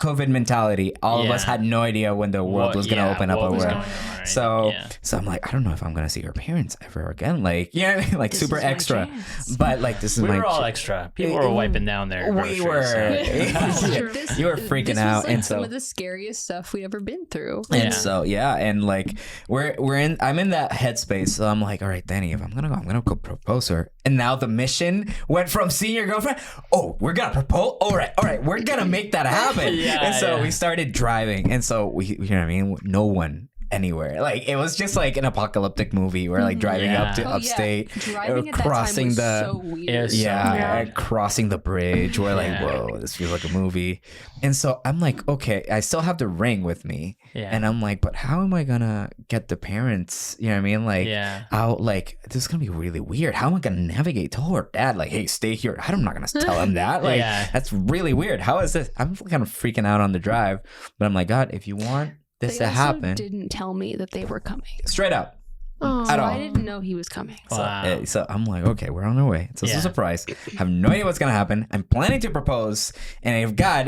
COVID mentality. All of us Yeah. had no idea when the world was gonna open up what or was where. going on, right? So Yeah. so I'm like, I don't know if I'm gonna see her parents ever again. Like, you know what I mean? Like This super is my extra. chance. But like this is we my were all ch- extra. People were wiping down their We groceries, were. so- Yeah. This- You were freaking this out, was, like, and so some of the scariest stuff we ever been through. Yeah. And so yeah, and like I'm in that headspace. So I'm like, all right, Danny, if I'm gonna go propose to her. And now the mission went from seeing your girlfriend, oh, we're gonna propose. All right, we're gonna make that happen. Yeah, and so yeah. we started driving, and so we, you know what I mean, no one anywhere. Like it was just like an apocalyptic movie. We're like driving up to Yeah. Oh, upstate, Driving at crossing that time the. was so weird. It was Yeah, Yeah. crossing the bridge. We're like, Yeah. whoa, this feels like a movie. And so I'm like, okay, I still have the ring with me. Yeah. And I'm like, but how am I gonna get the parents? You know what I mean? Like, Yeah. how, like, this is gonna be really weird. How am I gonna navigate? Tell her dad, like, hey, stay here. I'm not gonna tell him that. Like, Yeah. that's really weird. How is this? I'm kind of freaking out on the drive. But I'm like, God, if you want this They to also happen, didn't tell me that they were coming. straight up. Oh. At all. I didn't know he was coming. Wow. So I'm like, okay, we're on our way. So it's Yeah. a surprise. I have no idea what's gonna happen. I'm planning to propose, and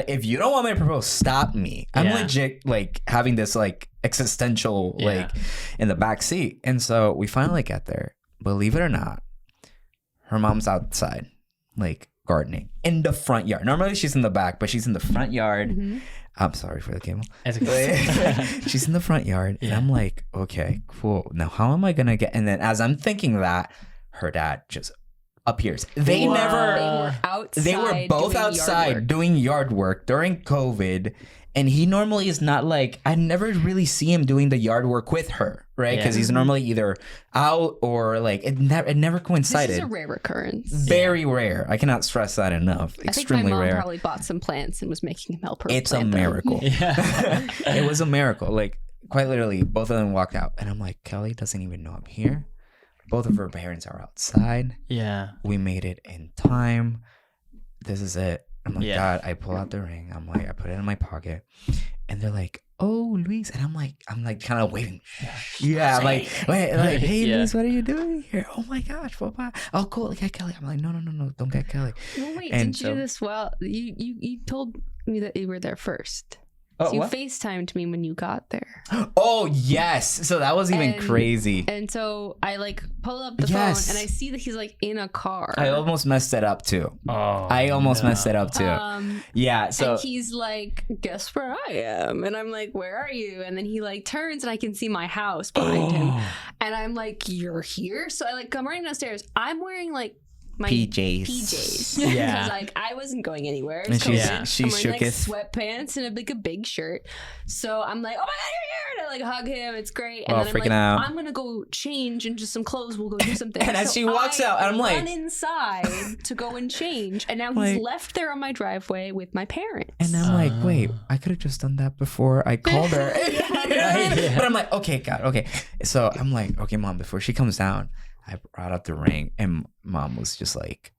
if you don't want me to propose, stop me. I'm Yeah. legit like having this like existential Yeah. like in the back seat. And so we finally get there. Believe it or not, her mom's outside, like gardening in the front yard. Normally she's in the back, but she's in the front yard. Mhm. I'm sorry for the camel. It's okay. She's in the front yard, and Yeah. I'm like, okay, cool. Now, how am I gonna get? And then, as I'm thinking that, her dad just appears. They They never. were outside. They were both doing outside yard work. doing yard work during COVID. And he normally is not like, I never really see him doing the yard work with her, right? Because he's normally either out or like, it never This coincided. is a rare occurrence. Very rare. I cannot stress that enough. I think my Extremely mom rare. probably bought some plants and was making him help her. It's a plant them. miracle. Yeah. It was a miracle. Like, quite literally, both of them walked out. And I'm like, Kelly doesn't even know I'm here. Both of her parents are outside. Yeah. We made it in time. This is it. I'm like, Yeah. God, I pull out the ring. I'm like, I put it in my pocket. And they're like, oh, Luis. And I'm like kind of waving. Yeah, like, wait, like, hey, Yeah. Luis, what are you doing here? Oh my gosh, Papa. Oh, cool. Get Kelly. I'm like, no, don't get Kelly. Well, wait, And didn't you so- do this well? You told me that you were there first. Oh, So you what? FaceTimed me when you got there. Oh, yes. So that was even And- crazy. And so I like pull up the Yes. phone and I see that he's like in a car. I almost messed it up too. Oh. I almost messed it up too. Yeah. So and he's like, guess where I am? And I'm like, where are you? And then he like turns and I can see my house behind him. And I'm like, you're here? So I like come running downstairs. I'm wearing like my PJs. Yeah. Because like I wasn't going anywhere. And It's she- COVID. she I'm wearing, shook like his- sweatpants and like a big shirt. So I'm like, oh my God, you're here. And I like hug him. It's great. And Oh, then I'm freaking like, out. I'm going to go change into some clothes. We'll go do something. And as she walks out, I'm like- run inside to go and change. And now he's Like- left there on my driveway with my parents. and I'm like, wait, I could have just done that before I called her. But I'm like, okay, God, okay. So I'm like, okay, Mom, before she comes down, I brought up the ring, and Mom was just like,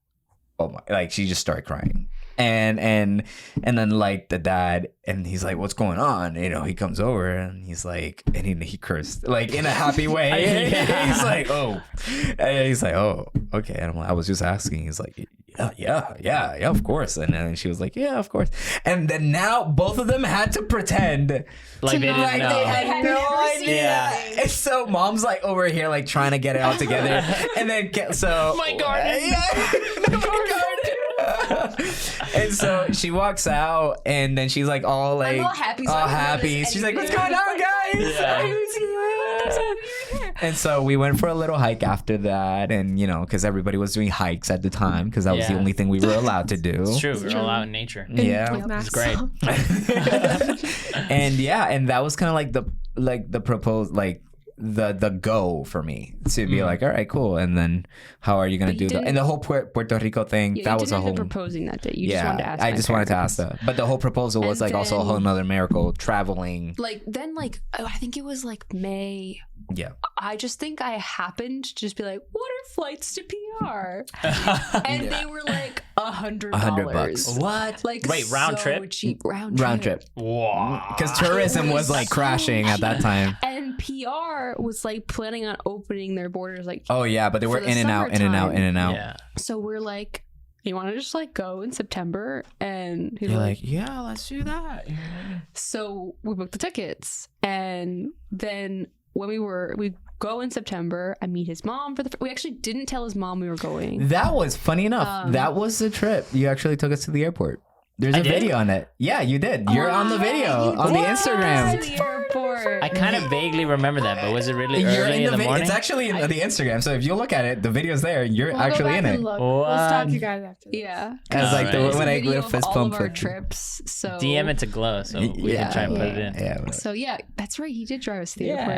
oh my, like she just started crying. And then like the dad, and he's like, what's going on? You know, he comes over and he's like, and he cursed like in a happy way. Yeah. He's like, oh, and he's like, oh, okay. And I'm like, I was just asking. He's like, yeah, of course. And then she was like, yeah, of course. And then now both of them had to pretend Like they didn't like know. they had Had no never seen idea. Yeah. And so Mom's like over here like trying to get it all together, and then so My garden. Yeah. My garden. And so she walks out, and then she's like all like all happy, so all I don't happy. notice She's like, "What's anything." going on, guys?" Yeah. I didn't see you. And so we went for a little hike after that, and you know, because everybody was doing hikes at the time, because that was the Yeah. only thing we were allowed to do. It's true. We're all out in nature. Yeah. With It's masks great. on. And yeah, and that was kind of like the proposed like the go for me to be like, all right, cool. And then how are you gonna But you do that? didn't- And the whole Puerto Rico thing, Yeah, that you was a didn't end whole up proposing that day. You just wanted to ask. I my just wanted to ask parents. that. But the whole proposal was And like also a then- whole nother miracle, traveling. Like then, like I think it was like May. Yeah. I just think I happened to just be like, "What are flights to PR?" And they were like $100. $100. What? Like Wait, round so trip? cheap. Round Trip. Wow. Because tourism was like so crashing at that cheap. time. And PR was like planning on opening their borders like Oh yeah, but they were For the in and out, in and out, in and out. Yeah. so we're like, you want to just like go in September? And he's You're like, like, yeah, let's do that. so we booked the tickets, and then when we go in September, I meet his mom for we actually didn't tell his mom we were going. That was funny enough. That was the trip. You actually took us to the airport. There's I a did? video on it. Yeah, you did. You're on the video on the Instagram. To the airport. I kind of vaguely remember that, but was it really You're early in the vi- morning? It's actually in the Instagram. So if you look at it, the video's there. You're We'll go actually back in and it. look. We'll stop What? you guys after this. Yeah. As like Alright. There's when a I video little of fist all pump of our for trips. So DM it to Glow so we can try and put it in. Yeah. So yeah, that's right. He did drive us to the Yeah.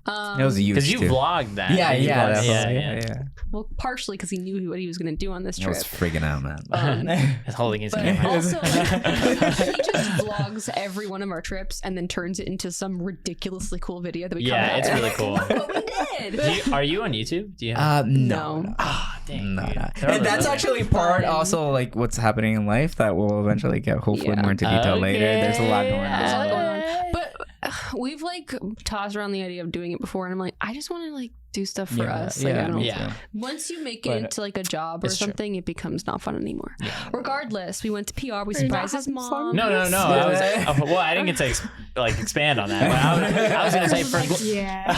airport. It was huge. Because you too. vlogged that. Yeah, You yeah, vlogged- that whole- yeah. Well, partially because he knew what he was going to do on this I trip. was freaking out, man. It's holding his But camera. also, he just vlogs every one of our trips and then turns it into some ridiculously cool video that we come Yeah, out it's with. really cool. Look what we did. Are you on YouTube? Do you have? No. No. Ah, dang. No, dude. no. Throw And the- that's actually part Fun. also like what's happening in life that we'll eventually get hopefully Yeah. more into detail later. There's a lot going There's a lot on. going on. But we've like tossed around the idea of doing it before, and I'm like, I just want to like do stuff for us. Like, I don't, Yeah. Once you make it But, into like a job or it's true. something, it becomes not fun anymore. Regardless, we went to PR. We Are you surprised not his having mom. fun? No. Well, I didn't get to expand on that. But I was gonna say for Yeah.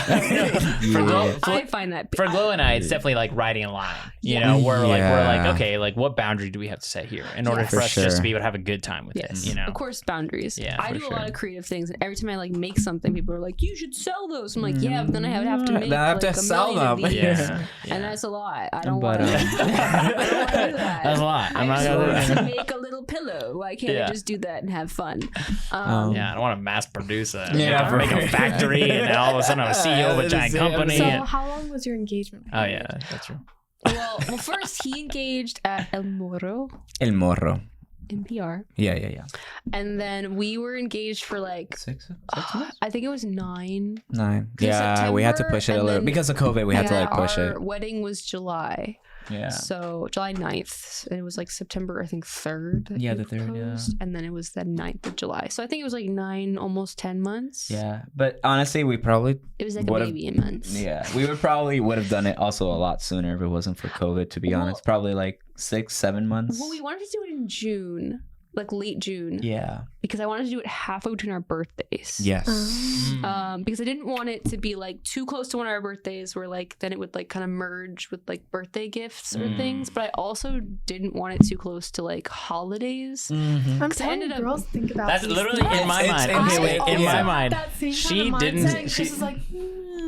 for Glow, I find that for Glow and I, it's definitely like writing a line. You know, we're Yeah. like, okay, like what boundary do we have to set here in order Yeah. for For us just sure. to be able to have a good time with Yes. it? You know, Of course, boundaries. Yeah, I for do a lot sure. of creative things, and every time I like make something, people are like, "You should sell those." I'm like, "Yeah," but then I would have to make Then I have to like, sell million of them. these, Yeah. and that's a lot. I don't But, want to. I don't want to do that. That's a lot. I'm I not just gonna want do to that. make a little pillow. Why can't Yeah. I just do that and have fun? Yeah, I don't want to mass produce it. Yeah, Make a right. factory, and then all of a sudden I'm a CEO of a giant company. So and- how long was your engagement? Oh yeah, that's true. Well, first he engaged at El Morro El morro. in PR, Yeah. and then we were engaged for like 6 I think it was 9. 9. 'Cause Yeah, we had to September, push it a and little then- because of COVID. We had to like push our it. wedding was July. Yeah. So July 9th, and it was like September, I think 3rd. that Yeah, we the 3rd, yeah. proposed, and then it was the 9th of July. So I think it was like 9, almost 10 months. Yeah, but honestly, we probably It was like a Would've- baby in months. we would have done it also a lot sooner if it wasn't for COVID. To be Well- honest, probably like 6-7 months. Well, we wanted to do it in June, like late June, Yeah. because I wanted to do it halfway between our birthdays. Yes. Because I didn't want it to be like too close to one of our birthdays, where like then it would like kind of merge with like birthday gifts or things. But I also didn't want it too close to like holidays. Mm-hmm. I'm I telling ended you, up- girls think about That's these literally things. in my It's- mind. it's- Okay, wait, in yeah. my mind, That same she kind of didn't- mindset, and she- Chris is like,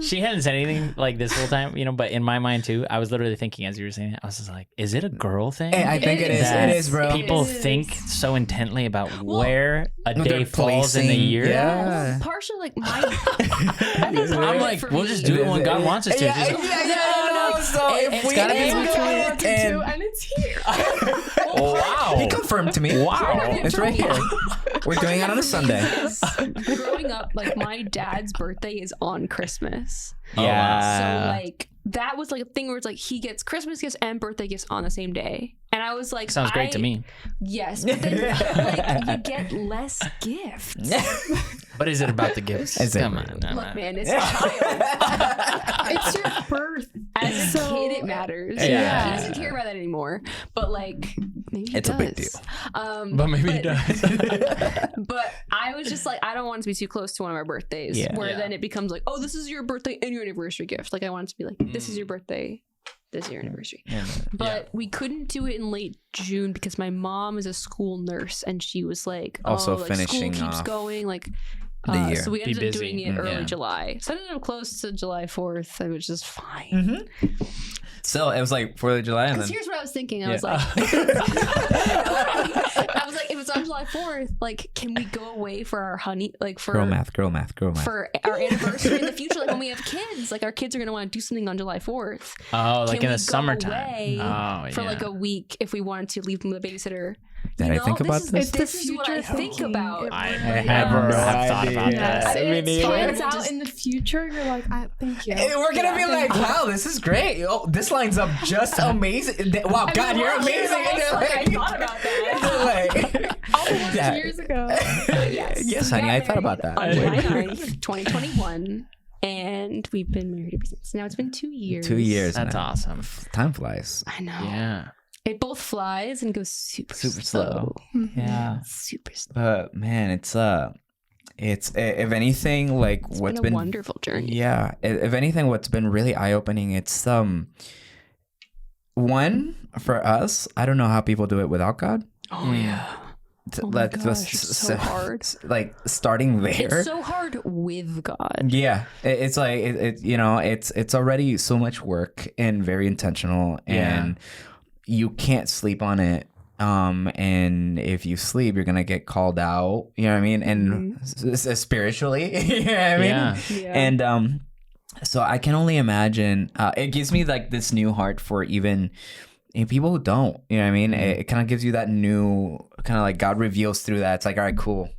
she hadn't said anything like this whole time, but in my mind too, I was literally thinking as you were saying it, I was just like, is it a girl thing? Hey, I think it is. That It is, bro. People It is. think so intently about Well, where a they're day falls in the placing- year. yeah. Well, partially like my. I think I'm part of like, it for we'll me- just do it when God wants us to. Just like, no. So if it's we gotta be aim between- it and and it's here. wow. he confirmed to me. Wow. It's right here. We're doing it on a Sunday. Growing up, like my dad's birthday is on Christmas. Yeah. So like that was like a thing where it's like he gets Christmas gifts and birthday gifts on the same day. And I was like, Sounds great to me. Yes, but then like you get less gifts. But is it about the gifts? Is it Come on. really? no, Look, no. man, it's a child. It's your birth. As a So- kid, it matters. Yeah. He doesn't care about that anymore. But like, maybe he It's a does. big deal. But maybe he does. But I was just like, I don't want it to be too close to one of our birthdays, Yeah. where Yeah. then it becomes like, oh, this is your birthday and your anniversary gift. Like I want it to be like, this is your birthday, this is your anniversary. But we couldn't do it in late June because my mom is a school nurse and she was like, Also like, finishing school keeps off going, like. the year. So we ended Be up doing busy. it early Yeah. July. So I ended up close to July 4th, which is fine. So it was like 4th of July and Because then here's what I was thinking. I was Yeah. like, if it's on July 4th, like, can we go away for our girl math. for our anniversary in the future? Like when we have kids, like our kids are gonna want to do something on July 4th. Oh, like Can in we the go summertime. away Oh, for yeah. like a week if we wanted to leave them with a babysitter. Did I think about this? It's This the is what future I think thinking. about. It I really never is. have thought about Yes. that. And it turns out Just- in the future, you're like, thank you. We're gonna be like, wow, this is great. Oh, this lines up just amazing. Wow, God, you're amazing. And they're Like, I like- thought about that. they're like- Almost Yeah. years ago. Yes, honey, I thought about that. On July 9th, 2021, and we've been married ever since. Now it's been 2 years. 2 years. That's man. awesome. Time flies. I know. Yeah. It both flies and goes super Super slow. slow. Yeah. Super slow. But man, it's if anything, like It's what's been a been wonderful journey. Yeah, if anything, what's been really eye opening, it's one for us. I don't know how people do it without God. Oh yeah. Oh my Let's gosh, it's so hard. Like starting there. It's so hard with God. Yeah, it's like it's already so much work and very intentional, and you can't sleep on it. And if you sleep, you're gonna get called out. You know what I mean? And spiritually, you know what I mean? Yeah. Yeah. And so I can only imagine. It gives me like this new heart for even people who don't. You know what I mean? It kind of gives you that new kind of like God reveals through that. It's like, all right, cool.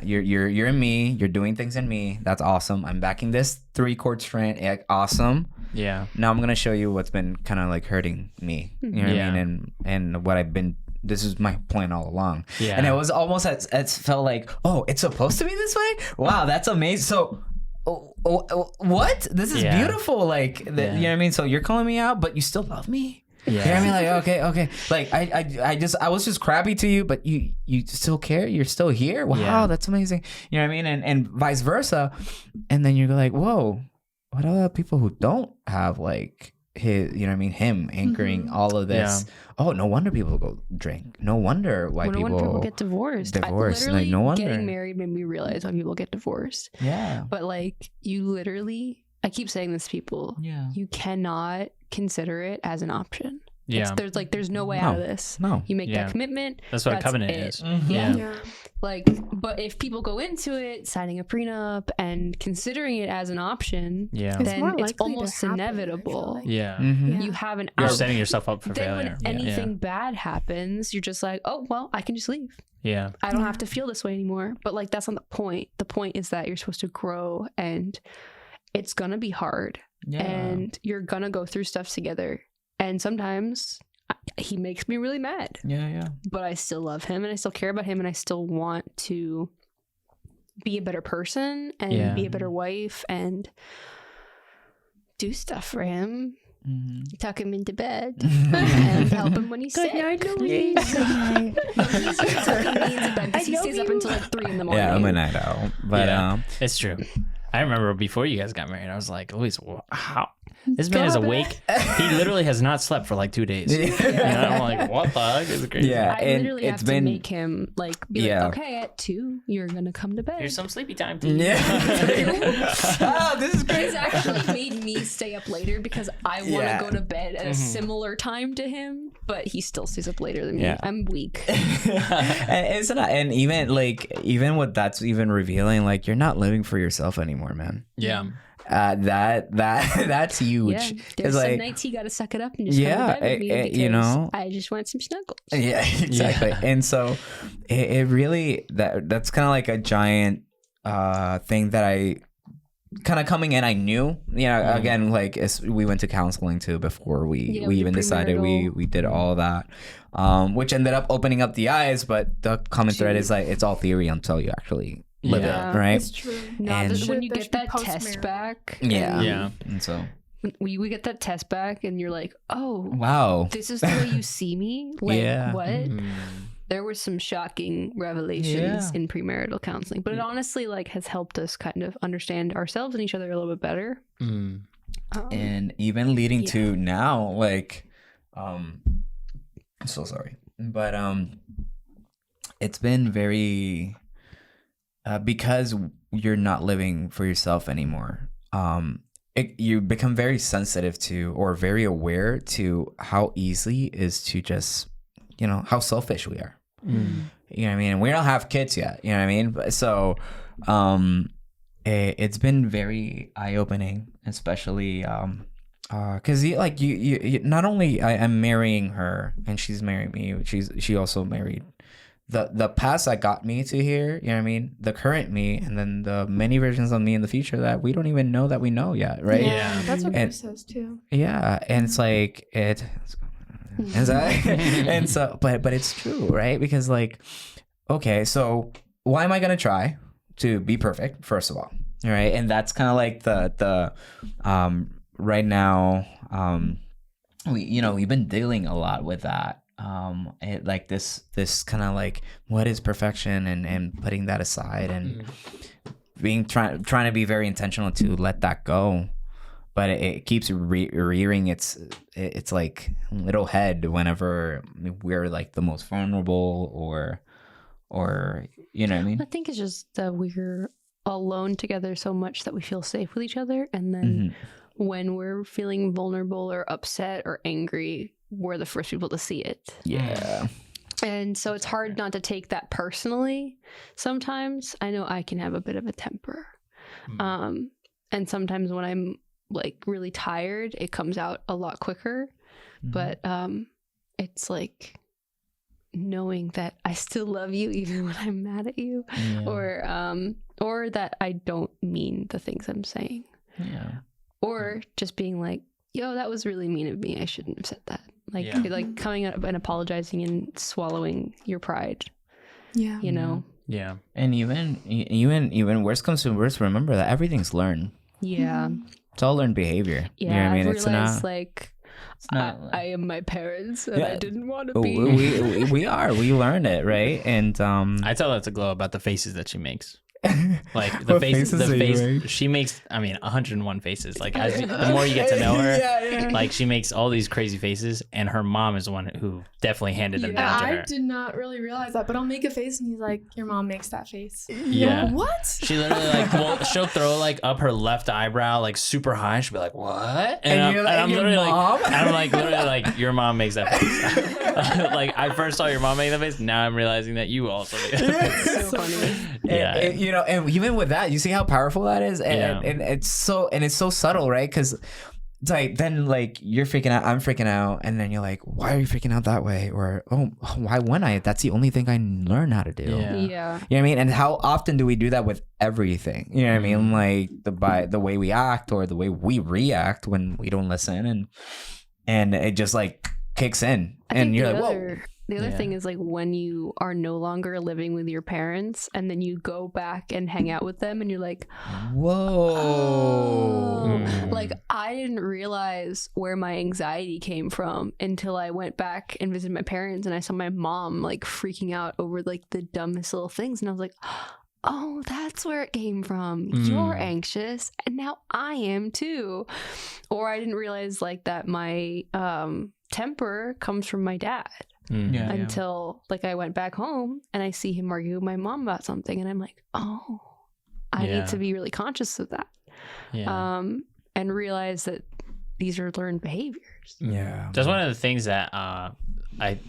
You're in me. You're doing things in me. That's awesome. I'm backing this 3-chord string. Awesome. Yeah. Now I'm gonna show you what's been kind of like hurting me. You know what Yeah. I mean? And what I've been. This is my plan all along. Yeah. And it was almost it felt like, oh, it's supposed to be this way. Wow, that's amazing. So. What? This is Yeah. beautiful. Like, you know what I mean? So you're calling me out, but you still love me. Yeah. You know what I mean? Like, okay. Like, I was just crabby to you, but you still care. You're still here. Wow, Yeah. that's amazing. You know what I mean? And vice versa. And then you're like, whoa, what about people who don't have like his, you know what I mean? Him anchoring all of this. Oh, no wonder people go drink. No wonder why No wonder people people get divorced. divorced. Literally, Like, no wonder. getting married made me realize why people get divorced. Yeah. But like, you literally I keep saying this to people. Yeah. You cannot consider it as an option. Yeah. There's no way out of this. No. You make Yeah. that commitment. That's what a covenant it. is. Yeah. Yeah. Like, but if people go into it signing a prenup and considering it as an option, Yeah. It's then more it's likely to almost happen, I feel inevitable. like. Yeah. Mhm. You have an You're out. setting yourself up for Then failure. when anything bad happens, you're just like, oh well, I can just leave. Yeah. I don't have to feel this way anymore. But like that's not the point. The point is that you're supposed to grow, and it's gonna be hard, and you're gonna go through stuff together. And sometimes he makes me really mad, Yeah. but I still love him and I still care about him and I still want to be a better person and Yeah. be a better wife and do stuff for him. Tuck him into bed and help him when he's sick. He's tucking me into bed because he stays up until like 3 a.m. Yeah, I'm a night owl. But Yeah. It's true. I remember before you guys got married, I was like, Luis, how? This man is awake. He literally has not slept for like 2 days. You know, I'm like, what the heck? It's crazy. yeah, I and literally it's have been to make him like be Yeah. like, okay, at 2 you're gonna come to bed. Here's some sleepy time. To yeah. Oh, this is He's great. actually made me stay up later because I want to Yeah. go to bed at a similar time to him, but he still stays up later than me. Yeah. I'm weak. And it's not, and even what that's even revealing, like you're not living for yourself anymore, man. Yeah. That's huge. Yeah, It's there's some like, nights you gotta suck it up and just Yeah, come to bed with me because you know. I just want some snuggles. yeah, exactly. And so it really that's kind of like a giant thing that I kind of coming in I knew, you know, again, like we went to counseling too before we Yeah, even decided we did all that, which ended up opening up the eyes, but the common thread is like it's all theory until you actually live Yeah. it, right? It's true. No, And- when you There get should be that test post-marriage. back, Yeah. Yeah. And so we get that test back, and you're like, oh, wow. this is the way you see me. Like, Yeah. what? Mm. There were some shocking revelations in premarital counseling, but it honestly like has helped us kind of understand ourselves and each other a little bit better. Mm. And even leading Yeah. to now, like I'm so sorry, but it's been very because you're not living for yourself anymore, you become very sensitive to or very aware to how easy it is to just, you know, how selfish we are. Mm. You know what I mean? We don't have kids yet. You know what I mean? But so it's been very eye-opening, especially because you not only I'm marrying her and she's marrying me, she also married the past that got me to here, you know what I mean, the current me, and then the many versions of me in the future that we don't even know that we know yet, right? Yeah. That's what And- Chris says too. Yeah, and it's like and so but it's true, right? Because like, okay, so why am I gonna try to be perfect, first of all, right? And that's kind of like the right now, we've been dealing a lot with that, it like this kind of like what is perfection and putting that aside and being trying to be very intentional to let that go. But it keeps rearing its like little head whenever we're like the most vulnerable or you know what I mean? I think it's just that we're alone together so much that we feel safe with each other, and then when we're feeling vulnerable or upset or angry, we're the first people to see it. Yeah. And so it's hard not to take that personally. Sometimes I know I can have a bit of a temper, and sometimes when I'm like really tired, it comes out a lot quicker. But it's like knowing that I still love you even when I'm mad at you, or that I don't mean the things I'm saying, or just being like, yo, that was really mean of me, I shouldn't have said that. Like like coming up and apologizing and swallowing your pride, Yeah. you know. Yeah. And even worse comes to worse, remember that everything's learned. Yeah. It's all learned behavior. Yeah, You know what I mean? I've It's realized not. like It's not. I am my parents and I Yeah. didn't want to be. we learned it, right? And I tell that to Glow about the faces that she makes. Like the What face, faces are you making? she makes. I mean, 101 faces. Like the more you get to know her, like she makes all these crazy faces, and her mom is the one who definitely handed them down to I her. did not really realize that, but I'll make a face, and he's like, "Your mom makes that face." Yeah. What? She literally like she'll throw like up her left eyebrow like super high. She'll be like, "What?" And you're like, I'm "Your literally mom?" like, I'm like literally like, "Your mom makes that face." Like I first saw your mom make that face. Now I'm realizing that you also do. So funny. Yeah. And, you know, and even with that, you see how powerful that is, and it's so subtle, right? Because it's like then like you're freaking out, I'm freaking out, and then you're like, why are you freaking out that way? Or why wouldn't I? That's the only thing I learned how to do. Yeah. Yeah. You know what I mean? And how often do we do that with everything? You know what I mean? Like by the way we act or the way we react when we don't listen, and it just like kicks in, I and think you're the like, other, whoa. The other Yeah. thing is like when you are no longer living with your parents and then you go back and hang out with them and you're like, Whoa. like I didn't realize where my anxiety came from until I went back and visited my parents and I saw my mom like freaking out over like the dumbest little things and I was like, oh, that's where it came from. You're anxious and now I am too. Or I didn't realize like that my temper comes from my dad. Yeah. Until like I went back home and I see him argue with my mom about something and I'm like, oh, I Yeah. need to be really conscious of that. Yeah. And realize that these are learned behaviors. Yeah. That's one of the things that I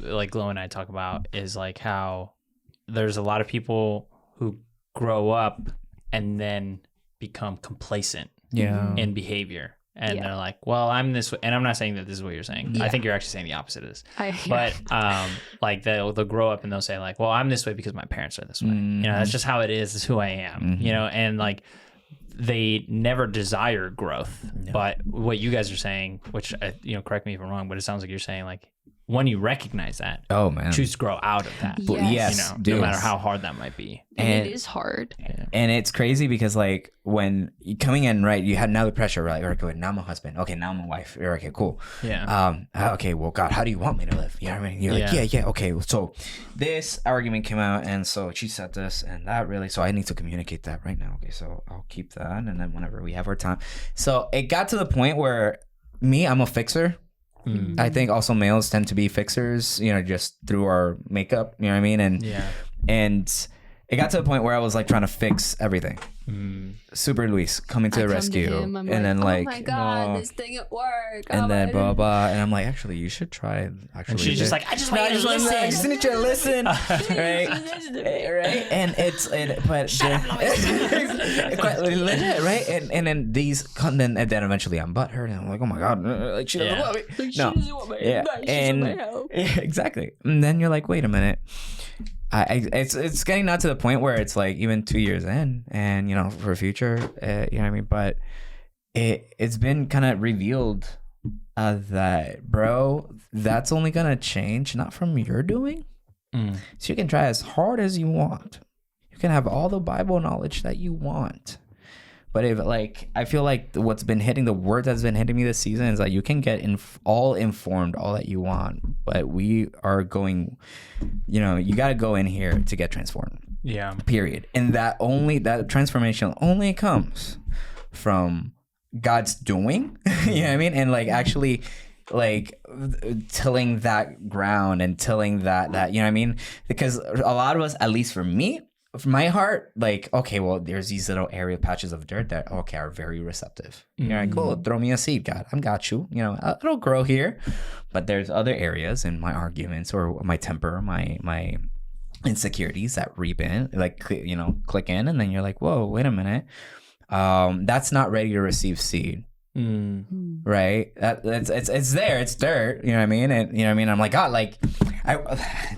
like Glow and I talk about is like how there's a lot of people who grow up and then become complacent Yeah. in behavior. And Yeah. they're like, well, I'm this way. And I'm not saying that this is what you're saying. I Yeah. think you're actually saying the opposite of this. I, But like they'll grow up and they'll say like, well, I'm this way because my parents are this way. You know, that's just how it is. It's who I am. You know, and like they never desire growth. But what you guys are saying, which you know, correct me if I'm wrong, but it sounds like you're saying like when you recognize that, Oh man. choose to grow out of that. Yes. You know, dude. no matter how hard that might be. and it is hard. And it's crazy because like when you coming in, right, you had now the pressure, right? You're like, okay, now I'm a husband. Okay, now I'm a wife. You're okay, cool. Yeah. Okay, well, God, how do you want me to live? You know what I mean? You're like, yeah, okay. So this argument came out, and so she said this and that really. So I need to communicate that right now. Okay, so I'll keep that, and then whenever we have our time. So it got to the point where I'm a fixer. I think also males tend to be fixers, you know, just through our makeup, you know what I mean? And it got to the point where I was like trying to fix everything. Super Luis coming to the rescue, him, I'm and then like, oh my God, no. this thing at work. And Oh then my blah God. blah, and I'm like, actually, you should try. Actually, And she's just like, I just want you to I just listen. need you to listen, right? Right? And but shut up, quite legit, right? And then then eventually I'm butthurt, and I'm like, oh my God, like she doesn't Yeah. love me. Like, she No, doesn't want my yeah, advice, she and doesn't want my help. yeah, exactly. And then you're like, wait a minute. It's getting now to the point where it's like even 2 years in, and you know, for future, you know what I mean. But it's been kind of revealed that, bro, that's only gonna change not from your doing. So you can try as hard as you want. You can have all the Bible knowledge that you want. But if like, I feel like what's been hitting, the word that's been hitting me this season is that you can get all informed, all that you want, but we are going, you know, you got to go in here to get transformed. Yeah. Period. And that transformation only comes from God's doing, you know what I mean? And like actually like tilling that ground and tilling that, you know what I mean? Because a lot of us, at least for me, for my heart, like, okay, well, there's these little area patches of dirt that, okay, are very receptive. You're like, cool, throw me a seed, God. I got you. You know, it'll grow here. But there's other areas in my arguments or my temper, my insecurities that reap in, like, you know, click in. And then you're like, whoa, wait a minute. That's not ready to receive seed. Right? It's there. It's dirt. You know what I mean? And you know what I mean? I'm like, God, like,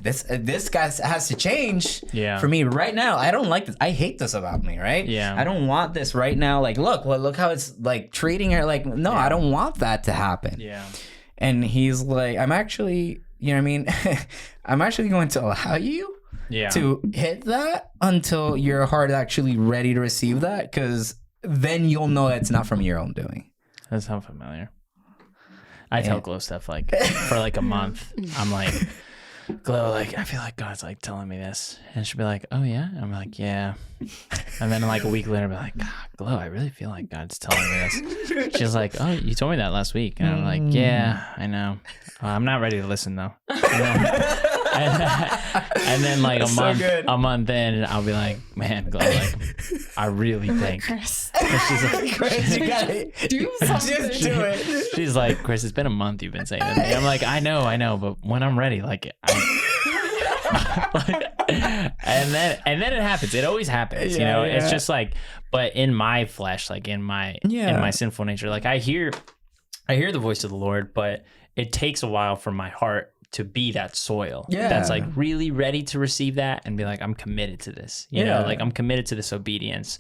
this guy has to change for me right now. I don't like this. I hate this about me, right? Yeah. I don't want this right now. Like, look how it's like treating her. Like, no, I don't want that to happen. Yeah. And he's like, I'm actually, you know what I mean? I'm actually going to allow you to hit that until your heart actually ready to receive that, because then you'll know that's not from your own doing. That sounds familiar. I tell Glow stuff like for like a month. I'm like, Glow, like, I feel like God's like telling me this. And she'll be like, oh yeah? And I'm like, yeah. And then like a week later, I'll be like, Glow, I really feel like God's telling me this. She's like, oh, you told me that last week. And I'm like, yeah, I know. I'm not ready to listen though. And then like a month in, I'll be like, man, Glow, like, I really think. Chris. She's like, Chris, you gotta Do something. just do it. she's like, Chris, it's been a month you've been saying to me. I'm like, I know, but when I'm ready, like, and then it happens. It always happens, you know. It's just like, but in my flesh, like in my sinful nature, like I hear the voice of the Lord, but it takes a while for my heart to be that soil that's like really ready to receive that and be like, I'm committed to this, you know, like I'm committed to this obedience.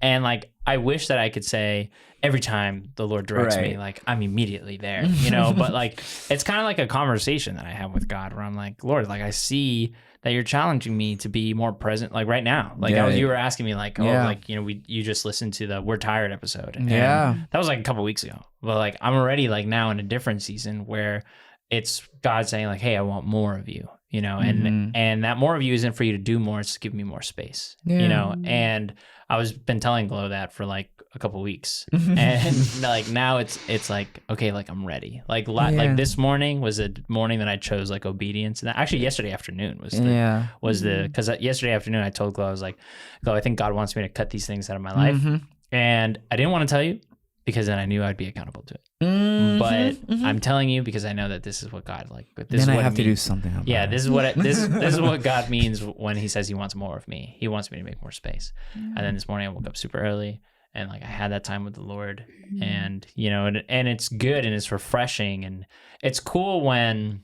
And like I wish that I could say every time the Lord directs me, like I'm immediately there, you know. But like it's kind of like a conversation that I have with God where I'm like, Lord, like I see that you're challenging me to be more present, like right now. Like you were asking me like, like, you know, you just listened to the We're Tired episode. And that was like a couple weeks ago. But like I'm already like now in a different season where it's God saying like, hey, I want more of you, you know, and that more of you isn't for you to do more, it's to give me more space, you know. And I was been telling Glow that for like a couple weeks, and like now it's like, okay, like I'm ready. Like this morning was a morning that I chose like obedience, and actually yesterday afternoon was because yesterday afternoon I told Glow, I was like, Glow, I think God wants me to cut these things out of my life, and I didn't want to tell you because then I knew I'd be accountable to it. But I'm telling you because I know that this is what God like. But this then is what I have to do something about it. This is what this is what God means when He says He wants more of me. He wants me to make more space. And then this morning I woke up super early and like I had that time with the Lord, and you know, and it's good and it's refreshing, and it's cool when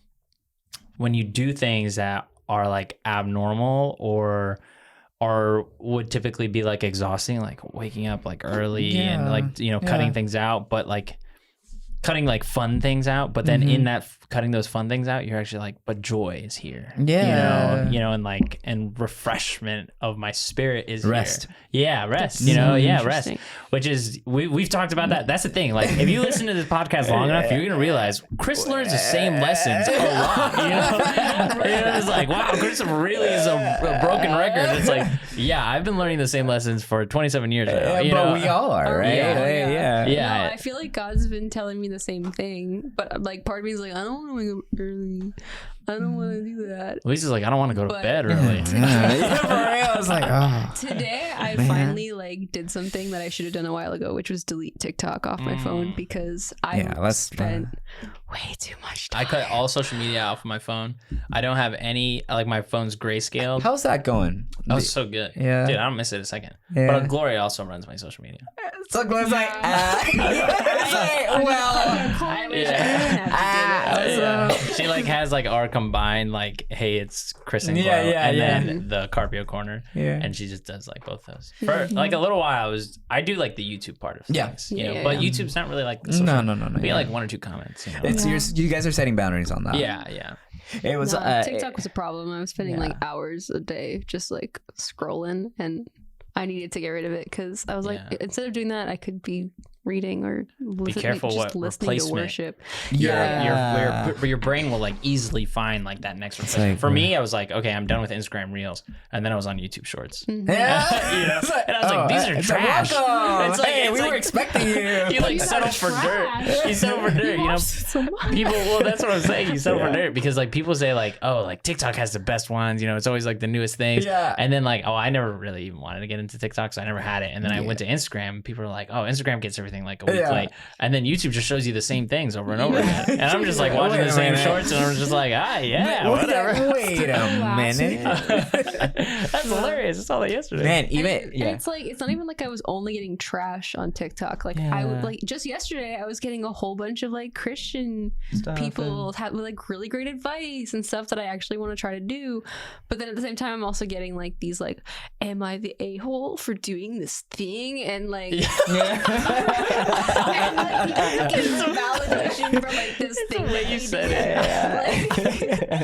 you do things that are like abnormal or would typically be like exhausting, like waking up like early and like, you know, cutting things out, but like cutting like fun things out, but then in that cutting those fun things out, you're actually like, but joy is here, you know, and like, and refreshment of my spirit is rest. Rest, you know, rest, which is we've talked about that. That's the thing. Like if you listen to this podcast long enough, you're gonna realize Chris learns the same lessons a lot, you know. It's like, wow, Chris really is a broken record. It's like, I've been learning the same lessons for 27 years now, you know? we all are, right? Yeah. No, I feel like God's been telling me the same thing, but like part of me is like, I don't want to wake up early. I don't want to do that. Lisa's like, I don't want to go to bed early. I was like, today I finally like did something that I should have done a while ago, which was delete TikTok off my phone because I spent way too much time. I cut all social media off of my phone. I don't have any, like my phone's grayscale. how's that going? That was so good. Yeah. Dude, I don't miss it a second. Yeah. But Gloria also runs my social media. So Glenn's like, She like has like our combined like, hey, it's Chris and Glow, then the Carpio corner, and she just does like both those. For like a little while, I do like the YouTube part of things, you know, but YouTube's not really like the social. No. We get like 1 or 2 comments. You know? It's you guys are setting boundaries on that. Yeah. It was TikTok was a problem. I was spending like hours a day just like scrolling, and I needed to get rid of it because I was like, instead of doing that, I could be reading or listening to worship. Your brain will like easily find like that next replacement. Like, for me, I was like, okay, I'm done with Instagram Reels, and then I was on YouTube Shorts. You know? And I was like, these are trash. It's like, hey, we were expecting you. You like settle for dirt. You settle for dirt. You know, people. Well, that's what I'm saying. You settle for dirt because like people say like, oh, like TikTok has the best ones. You know, it's always like the newest things. Yeah. And then like, oh, I never really even wanted to get into TikTok, so I never had it. And then I went to Instagram. People are like, oh, Instagram gets everything like a week late, and then YouTube just shows you the same things over and over again, and I'm just like watching the same shorts, and I'm just like, whatever. Wait a minute. That's hilarious. I saw that yesterday, man. And it's like, it's not even like I was only getting trash on TikTok. Like I would like just yesterday I was getting a whole bunch of like Christian people with like really great advice and stuff that I actually want to try to do, but then at the same time I'm also getting like these like, am I the a-hole for doing this thing, and like And like you get some validation from like this thing that you said it.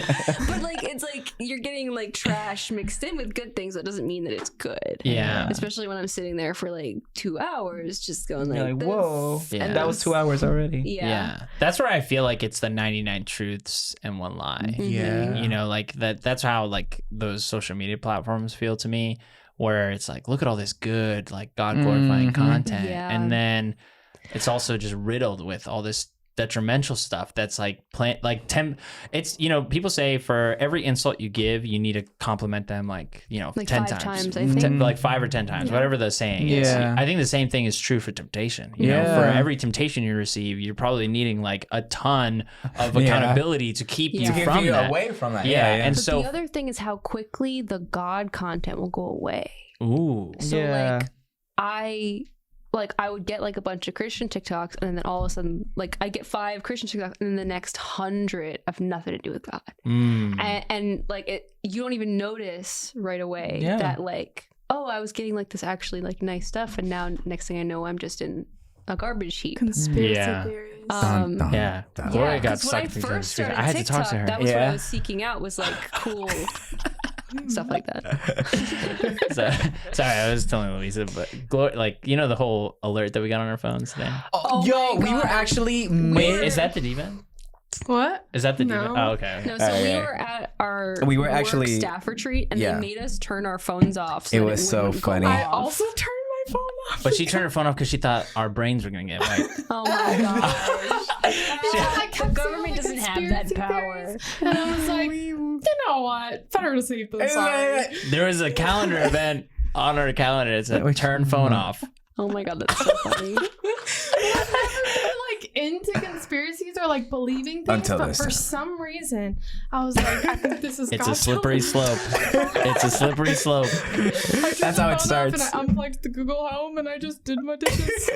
But like it's like you're getting like trash mixed in with good things. That doesn't mean that it's good. Yeah. Especially when I'm sitting there for like 2 hours, just going like, You're like, this, whoa, Yeah. that was 2 hours already. Yeah. That's where I feel like it's the 99 truths and one lie. Yeah. You know, like that's how like those social media platforms feel to me, where it's like, look at all this good, like God glorifying content. Yeah. And then it's also just riddled with all this detrimental stuff that's like it's, you know, people say for every insult you give, you need to compliment them like, you know, Like 10 5 times. times, I think. Like 5 or 10 times, whatever the saying is. Yeah. I think the same thing is true for temptation. You know, for every temptation you receive, you're probably needing like a ton of accountability to keep you To Give from you that. away from that. Yeah, and But so the other thing is how quickly the God content will go away. ooh, So Yeah. like I would get like a bunch of Christian TikToks, and then all of a sudden, like I get 5 Christian TikToks, and then the next 100 have nothing to do with God, and like you don't even notice right away that like, oh, I was getting like this actually like nice stuff, and now next thing I know, I'm just in a garbage heap. Conspiracy Yeah. theories. Dun, dun, yeah. dun. Gloria got 'cause when I sucked into first this. started I had to talk TikTok, to her. that was what I Yeah. was seeking out, was like cool stuff like that. Sorry, I was telling Louisa, but like, you know, the whole alert that we got on our phones today. Oh Yo, my we were God. actually Wait, is that the diva? What? Is that the No. diva? Oh, okay. No, so we were at our We were work actually- staff retreat, and yeah. they made us turn our phones off. So It that was so wouldn't go funny. I off. also turned my phone off. But she turned her phone off because she thought our brains were gonna get wiped. Oh my gosh. I The kept government seeing, doesn't have that conspiracy power. theories, and I was like, you know what? Better to save than sorry. There was a calendar event on our calendar. It said turn phone off. Oh my god, that's so funny. Like into conspiracies or like believing things, Until but this for time. some reason, I was like, I think this is It's a God's slippery telling me. slope. It's a slippery slope. I turned That's my how it phone starts. off and I unplugged the Google Home and I just did my dishes.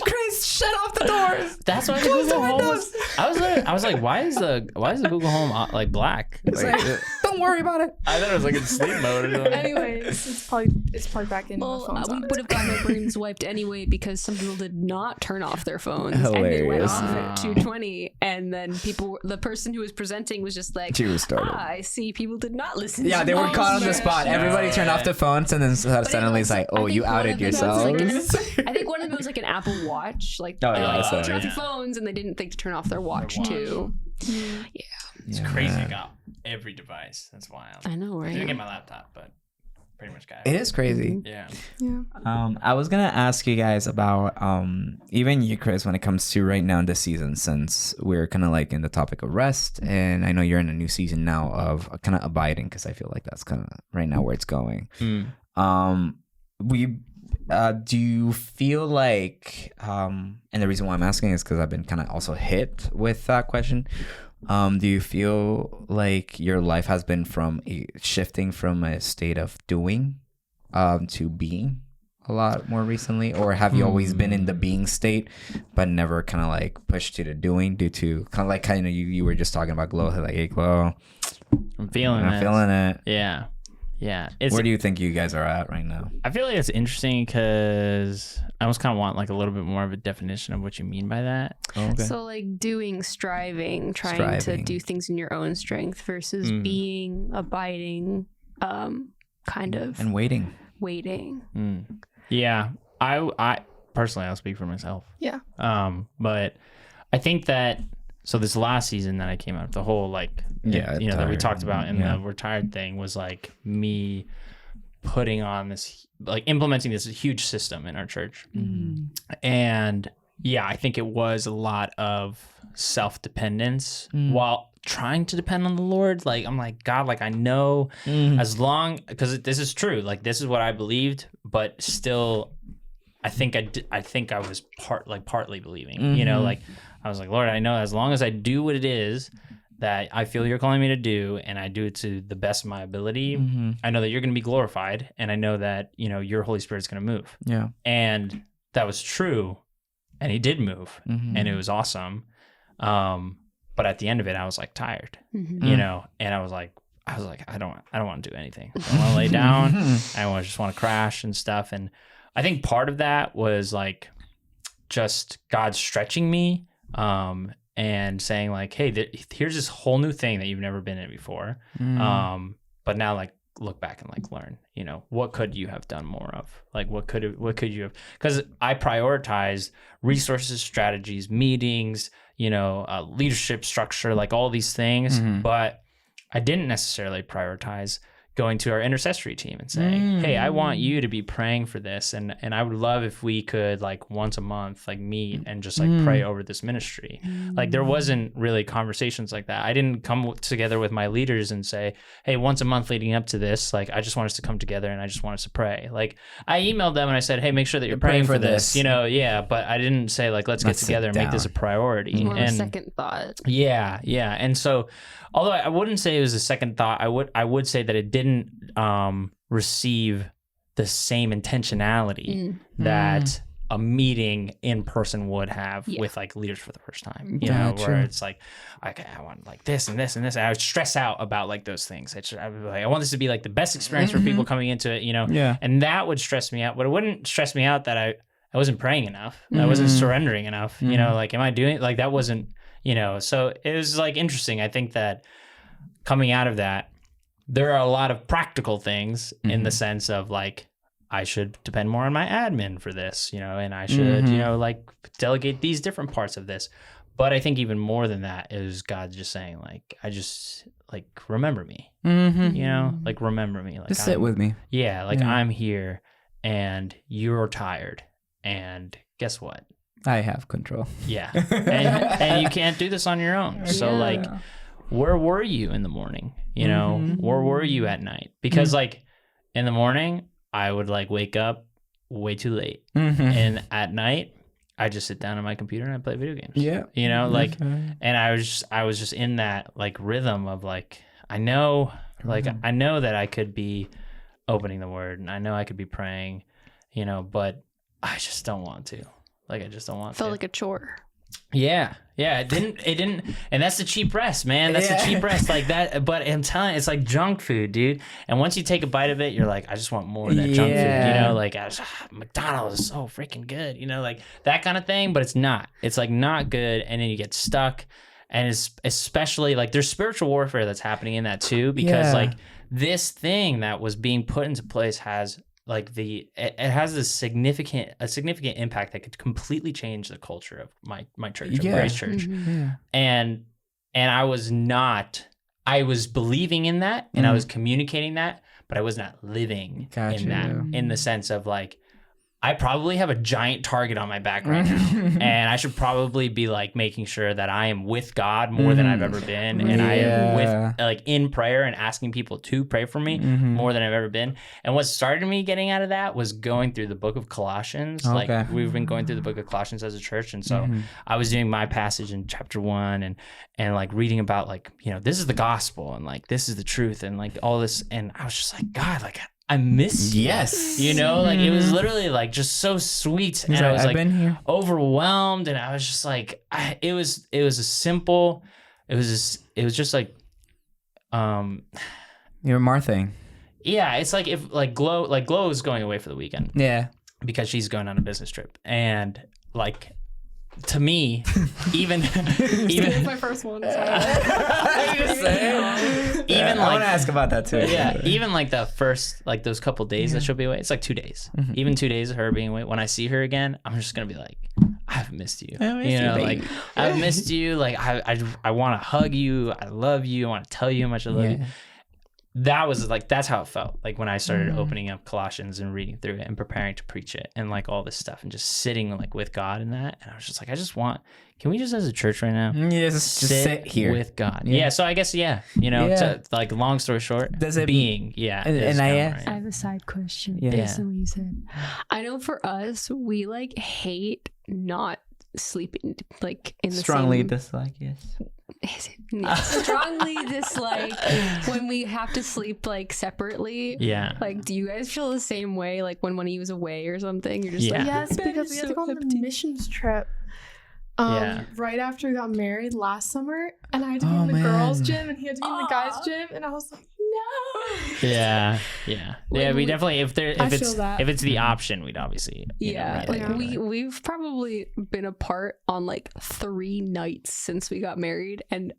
Chris, shut off the doors. That's why the Google Home was. I was like, why is the Google Home like black? Like, Don't worry about it. I thought it was like in sleep mode or something. Anyways, it's plugged back in. Well, my phone's we on would it. have gotten our brains wiped anyway because some people did not turn off their phones and they went Hilarious. off at 2:20, and then the person who was presenting was just like, She restarted. I see people did not listen. Yeah, to they were me." caught on the spot. Everybody turned off the phones, and then But suddenly it it's was- like, I oh, you think one outed of them was like yourselves. I think one of them was like an Apple Watch, like Oh, they're yeah, like, so, turn off yeah. your phones, and they didn't think to turn off their watch too. It's crazy. I got every device. That's wild. I know, I didn't get right? my laptop, but pretty much got It it. is crazy. Yeah. Yeah. I was gonna ask you guys about Even you, Chris, when it comes to right now this season, since we're kind of like in the topic of rest, and I know you're in a new season now of kind of abiding, because I feel like that's kind of right now where it's going. Do you feel like, and the reason why I'm asking is because I've been kind of also hit with that question. Do you feel like your life has been shifting from a state of doing to being a lot more recently, or have you always been in the being state but never kind of like pushed to the doing due to kind of you were just talking about Glow, like, hey Glow, I'm feeling I'm it. feeling it. Yeah. Yeah. It's, Where do you think you guys are at right now? I feel like it's interesting because I almost kind of want like a little bit more of a definition of what you mean by that. Okay. So like doing, striving, trying Striving. to do things in your own strength versus being, abiding, kind of And waiting. waiting. Yeah. I personally, I'll speak for myself. Yeah. But I think that, so this last season that I came out, the whole like, Yeah, you know, that we tired. talked about in Yeah. the we're tired thing was like me putting on this, like implementing this huge system in our church. And yeah, I think it was a lot of self-dependence while trying to depend on the Lord. Like, I'm like, God, like I know as long, because this is true, like this is what I believed, but still I think I was partly believing, you know, like I was like, Lord, I know as long as I do what it is that I feel you're calling me to do, and I do it to the best of my ability, I know that you're going to be glorified, and I know that, you know, your Holy Spirit's going to move. Yeah. And that was true, and he did move, and it was awesome. But at the end of it, I was like tired, you know, and I was like, I don't want to do anything. I want to lay down. I just want to crash and stuff. And I think part of that was like just God stretching me and saying like, hey, here's this whole new thing that you've never been in before. But now like look back and like learn, you know, what could you have done more of? Like what could you have, because I prioritized resources, strategies, meetings, you know, leadership structure, like all these things, but I didn't necessarily prioritize going to our intercessory team and saying, hey, I want you to be praying for this. And I would love if we could like once a month, like meet and just like pray over this ministry. Like there wasn't really conversations like that. I didn't come together with my leaders and say, hey, once a month leading up to this, like I just want us to come together and I just want us to pray. Like I emailed them and I said, hey, make sure that you're praying for this, you know? Yeah. But I didn't say like, let's get together and make this a priority. More of a second thought. Yeah. Yeah. And so, although I wouldn't say it was a second thought, I would say that it didn't receive the same intentionality that a meeting in person would have with like leaders for the first time. You know, where it's like, okay, I want like this and this and this. And I would stress out about like those things. I would be like, I want this to be like the best experience for people coming into it, you know? Yeah. And that would stress me out. But it wouldn't stress me out that I wasn't praying enough. I wasn't surrendering enough. You know, like, am I doing like that wasn't, you know, so it was like interesting. I think that coming out of that, there are a lot of practical things in the sense of like, I should depend more on my admin for this, you know, and I should, you know, like delegate these different parts of this. But I think even more than that is God just saying like, I just like, remember me, you know, like remember me. Like just sit with me. Yeah. Like I'm here and you're tired. And guess what? I have control. Yeah. And you can't do this on your own. So like, where were you in the morning? You know, where were you at night? Because like in the morning, I would like wake up way too late. And at night, I just sit down on my computer and I play video games. Yeah. You know, like, and I was just in that like rhythm of like, I know that I could be opening the word and I know I could be praying, you know, but I just don't want to. Like, I just don't want to. Felt like a chore. Yeah. It didn't. And that's the cheap rest, man. That's the cheap rest like that. But I'm telling you, it's like junk food, dude. And once you take a bite of it, you're like, I just want more of that junk food, you know, like McDonald's is so freaking good, you know, like that kind of thing. But it's not. It's like not good. And then you get stuck. And it's especially like there's spiritual warfare that's happening in that too, because like this thing that was being put into place has like it has a significant impact that could completely change the culture of my church, Grace Church. And I was believing in that and I was communicating that, but I was not living in that, in the sense of like, I probably have a giant target on my back right now, and I should probably be like making sure that I am with God more than I've ever been, and I am with like in prayer and asking people to pray for me more than I've ever been. And what started me getting out of that was going through the book of Colossians. Like we've been going through the book of Colossians as a church, and so I was doing my passage in chapter 1 and like reading about like, you know, this is the gospel and like this is the truth and like all this, and I was just like, God, like I miss you. Yes. You know, like it was literally like just so sweet. And I was like overwhelmed. And I was just like, it was just like, you're Marthing. Yeah. It's like if like Glow is going away for the weekend. Yeah. Because she's going on a business trip. And like, to me, even it's my first one. Even I want to ask about that too. Yeah, even like the first, like those couple days that she'll be away, it's like 2 days. Even 2 days of her being away. When I see her again, I'm just gonna be like, I've missed you. Like I've missed you. Like I want to hug you. I love you. I want to tell you how much I love you. That was like, that's how it felt like when I started opening up Colossians and reading through it and preparing to preach it and like all this stuff and just sitting like with God in that. And I was just like, can we just as a church right now just sit here with God? Yeah. So I guess, you know, to, like long story short, does it being, and I have a side question based on what you said. I know for us, we like hate not sleeping like in the strongly dislike, yes. Strongly dislike when we have to sleep like separately. Yeah. Like, do you guys feel the same way? Like when one of you is away or something, you're just like, yes, because we had to go on the missions trip. Right after we got married last summer, and I had to be in the girls' gym, and he had to be in the guys' gym, and I was like, Yeah. We definitely if I feel that. it's the option, we'd obviously Yeah, rather like do it. we've probably been apart on like 3 nights since we got married, and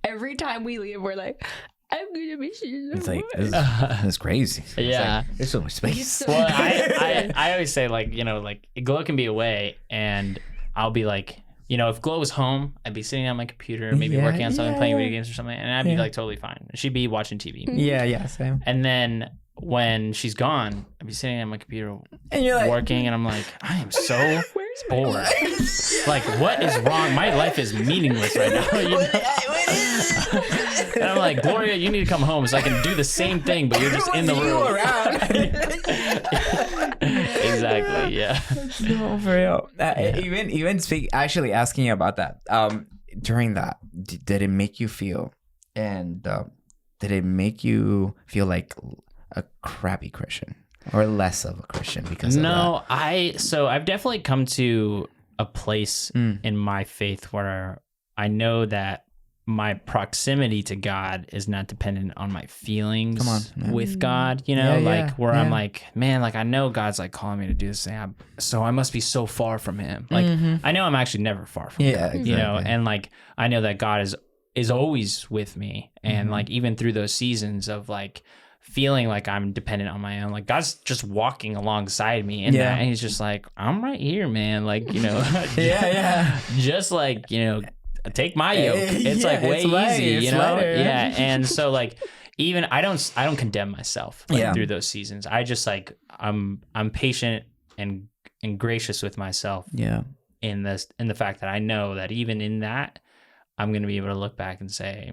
every time we leave, we're like, I'm gonna miss you. It's like this is crazy. It's Yeah. like, there's so much space. Well, I always say like like Glow can be away, and I'll be like. If Glow was home, I'd be sitting on my computer, maybe working on something, playing video games or something, and I'd be like totally fine. She'd be watching TV. Yeah, same. And then when she's gone, I'd be sitting on my computer And you're like, working, and I'm like, I am so bored. Like, what is wrong? My life is meaningless right now. And I'm like, Gloria, you need to come home so I can do the same thing, but you're just in the room. Exactly. Yeah. no, for real. Even actually asking you about that. During that, did it make you feel, and did it make you feel like a crappy Christian or less of a Christian because of that? So I've definitely come to a place in my faith where I know that my proximity to God is not dependent on my feelings with God, I'm like, man, like I know God's like calling me to do this thing, so I must be so far from him. Like I know I'm actually never far from him, exactly. and like I know that God is always with me, and like even through those seasons of like feeling like I'm dependent on my own, like God's just walking alongside me in that, and he's just like, I'm right here, man, like just like take my yoke. It's like way easy, lighter. Yeah. And so like even I don't condemn myself through those seasons. I just like I'm patient and gracious with myself. Yeah. In the fact that I know that even in that I'm gonna be able to look back and say,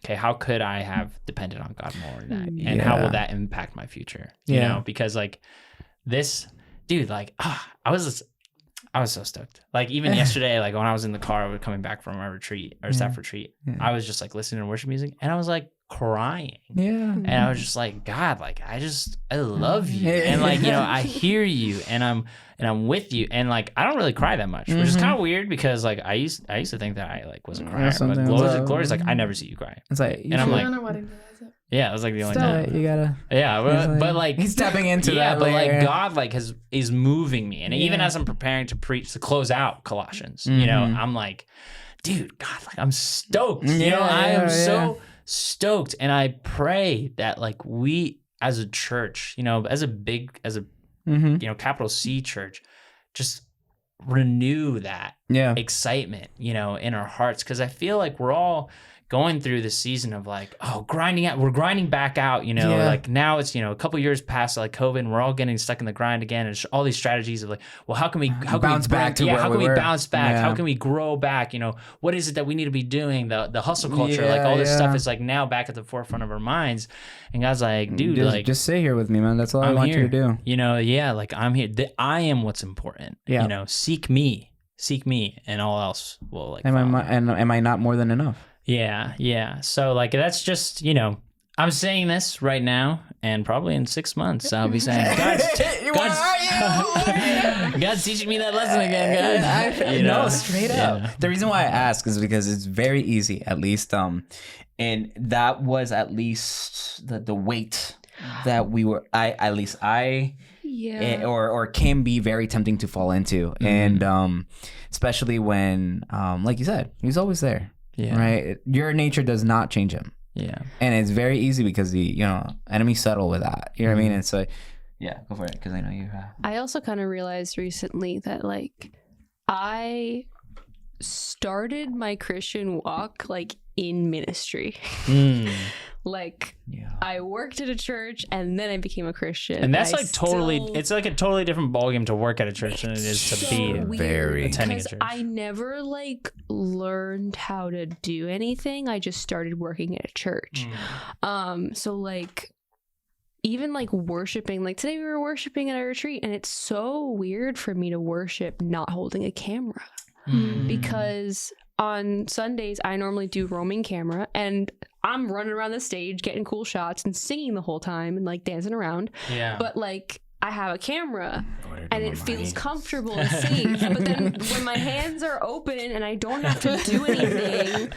okay, how could I have depended on God more in that? And how will that impact my future? You know, because like this dude, like I was so stoked. Like even yesterday, like when I was in the car coming back from our retreat, our staff retreat, I was just like listening to worship music, and I was like crying. Yeah. And I was just like, God, like I love you, and like I hear you, and I'm with you, and like I don't really cry that much, which is kind of weird because like I used to think that I like wasn't crying, but Gloria's like I never see you cry, It's like, and I'm like, on a wedding day, that's it. yeah, it was like the only time. you gotta. Yeah, but like he's tapping into yeah, that. but like layer. God like is moving me, and even as I'm preparing to preach to close out Colossians, I'm like, dude, God, like I'm stoked. I am so stoked, and I pray that like we as a church, as a capital C church, just renew that excitement, in our hearts, because I feel like we're all going through this season of like, we're grinding back out, like now it's, a couple years past like COVID, and we're all getting stuck in the grind again. And all these strategies of like, well, how can we bounce back? How can we bounce back? Yeah. How can we grow back? What is it that we need to be doing? The hustle culture, like all this stuff is like now back at the forefront of our minds. And God's like, dude, just stay here with me, man. That's all I want you to do. Like I'm here. I am what's important. Yeah. Seek me, and all else will like. Am I not more than enough? Yeah. So like that's just, I'm saying this right now, and probably in 6 months I'll be saying, God's teaching me that lesson again, guys. No, straight up. The reason why I ask is because it's very easy, at least, and that was at least the weight that we were. Or can be very tempting to fall into, and especially when, like you said, he's always there. Yeah. Right. Your nature does not change him. Yeah. And it's very easy because the enemy's subtle with that. You know what I mean? And so, yeah, go for it, because I know you. I also kind of realized recently that like I started my Christian walk like in ministry. Like I worked at a church and then I became a Christian. And that's like it's like a totally different ballgame to work at a church than it is to be attending a church. I never like learned how to do anything. I just started working at a church. So like even like worshiping, like today we were worshiping at a retreat, and it's so weird for me to worship not holding a camera. Because on Sundays I normally do roaming camera, and I'm running around the stage getting cool shots and singing the whole time and like dancing around. Yeah. But like I have a camera and it feels comfortable and safe. But then when my hands are open and I don't have to do anything,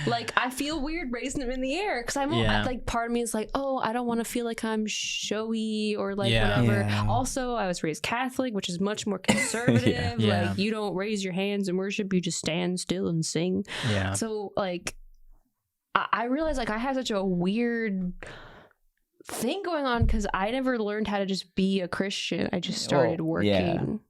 like I feel weird raising them in the air because like part of me is like, oh, I don't want to feel like I'm showy or like whatever. Yeah. Also, I was raised Catholic, which is much more conservative. Like you don't raise your hands in worship, you just stand still and sing. Yeah. So like I realized like I had such a weird thing going on because I never learned how to just be a Christian. I just started working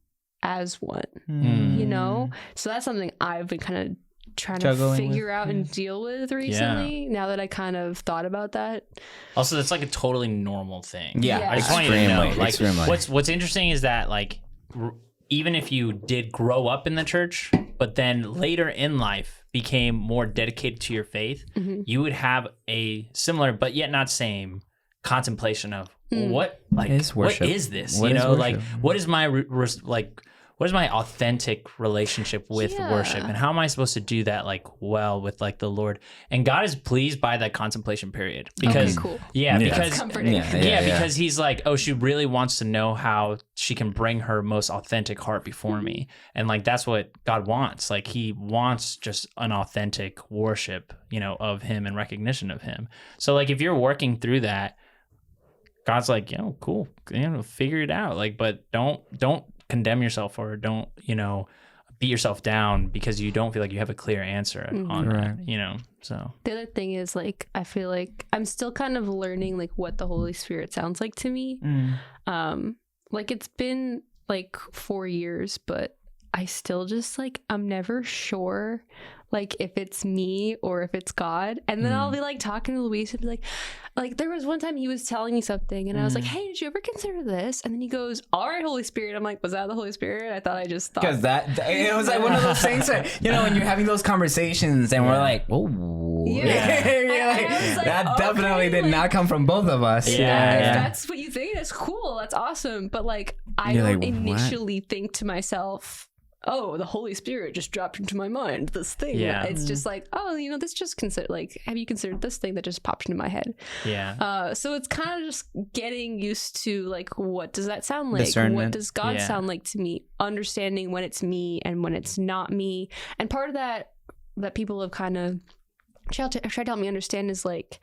as one, you know? So that's something I've been kind of trying to figure out and deal with recently now that I kind of thought about that. Also, that's like a totally normal thing. Yeah, I just want you to know, like, extremely. what's interesting is that, like, even if you did grow up in the church, but then later in life became more dedicated to your faith, you would have a similar, but yet not same, contemplation of what is worship? What is this? What you is know, worship? like what is my what is my authentic relationship with worship, and how am I supposed to do that like well with like the Lord? And God is pleased by that contemplation period because cool. because That's comforting. because he's like, oh, she really wants to know how she can bring her most authentic heart before me, and like that's what God wants. Like he wants just an authentic worship, you know, of him and recognition of him. So like if you're working through that, God's like, you know, cool, you know, figure it out. Like, but don't condemn yourself or don't, you know, beat yourself down because you don't feel like you have a clear answer on that, you know. So the other thing is like I feel like I'm still kind of learning like what the Holy Spirit sounds like to me. Like it's been like 4 years, but I still just like I'm never sure like if it's me or if it's God. And then I'll be like talking to Luis and be like there was one time he was telling me something and I was like, hey, did you ever consider this? And then he goes, all right, Holy Spirit. I'm like, was that the Holy Spirit? I thought I just thought. Because it was like one of those things where, you know, when you're having those conversations and we're like, whoa. Yeah. You're like, I was like, that definitely did like, not come from both of us. If that's what you think, that's cool. That's awesome. But like, I You're don't like, initially think to myself, oh, the Holy Spirit just dropped into my mind this thing. Yeah. It's just like, oh, you know, this just have you considered this thing that just popped into my head? yeah. So it's kind of just getting used to like, what does that sound like? Discernment. What does God sound like to me? Understanding when it's me and when it's not me. And part of that people have kind of tried to help me understand is like,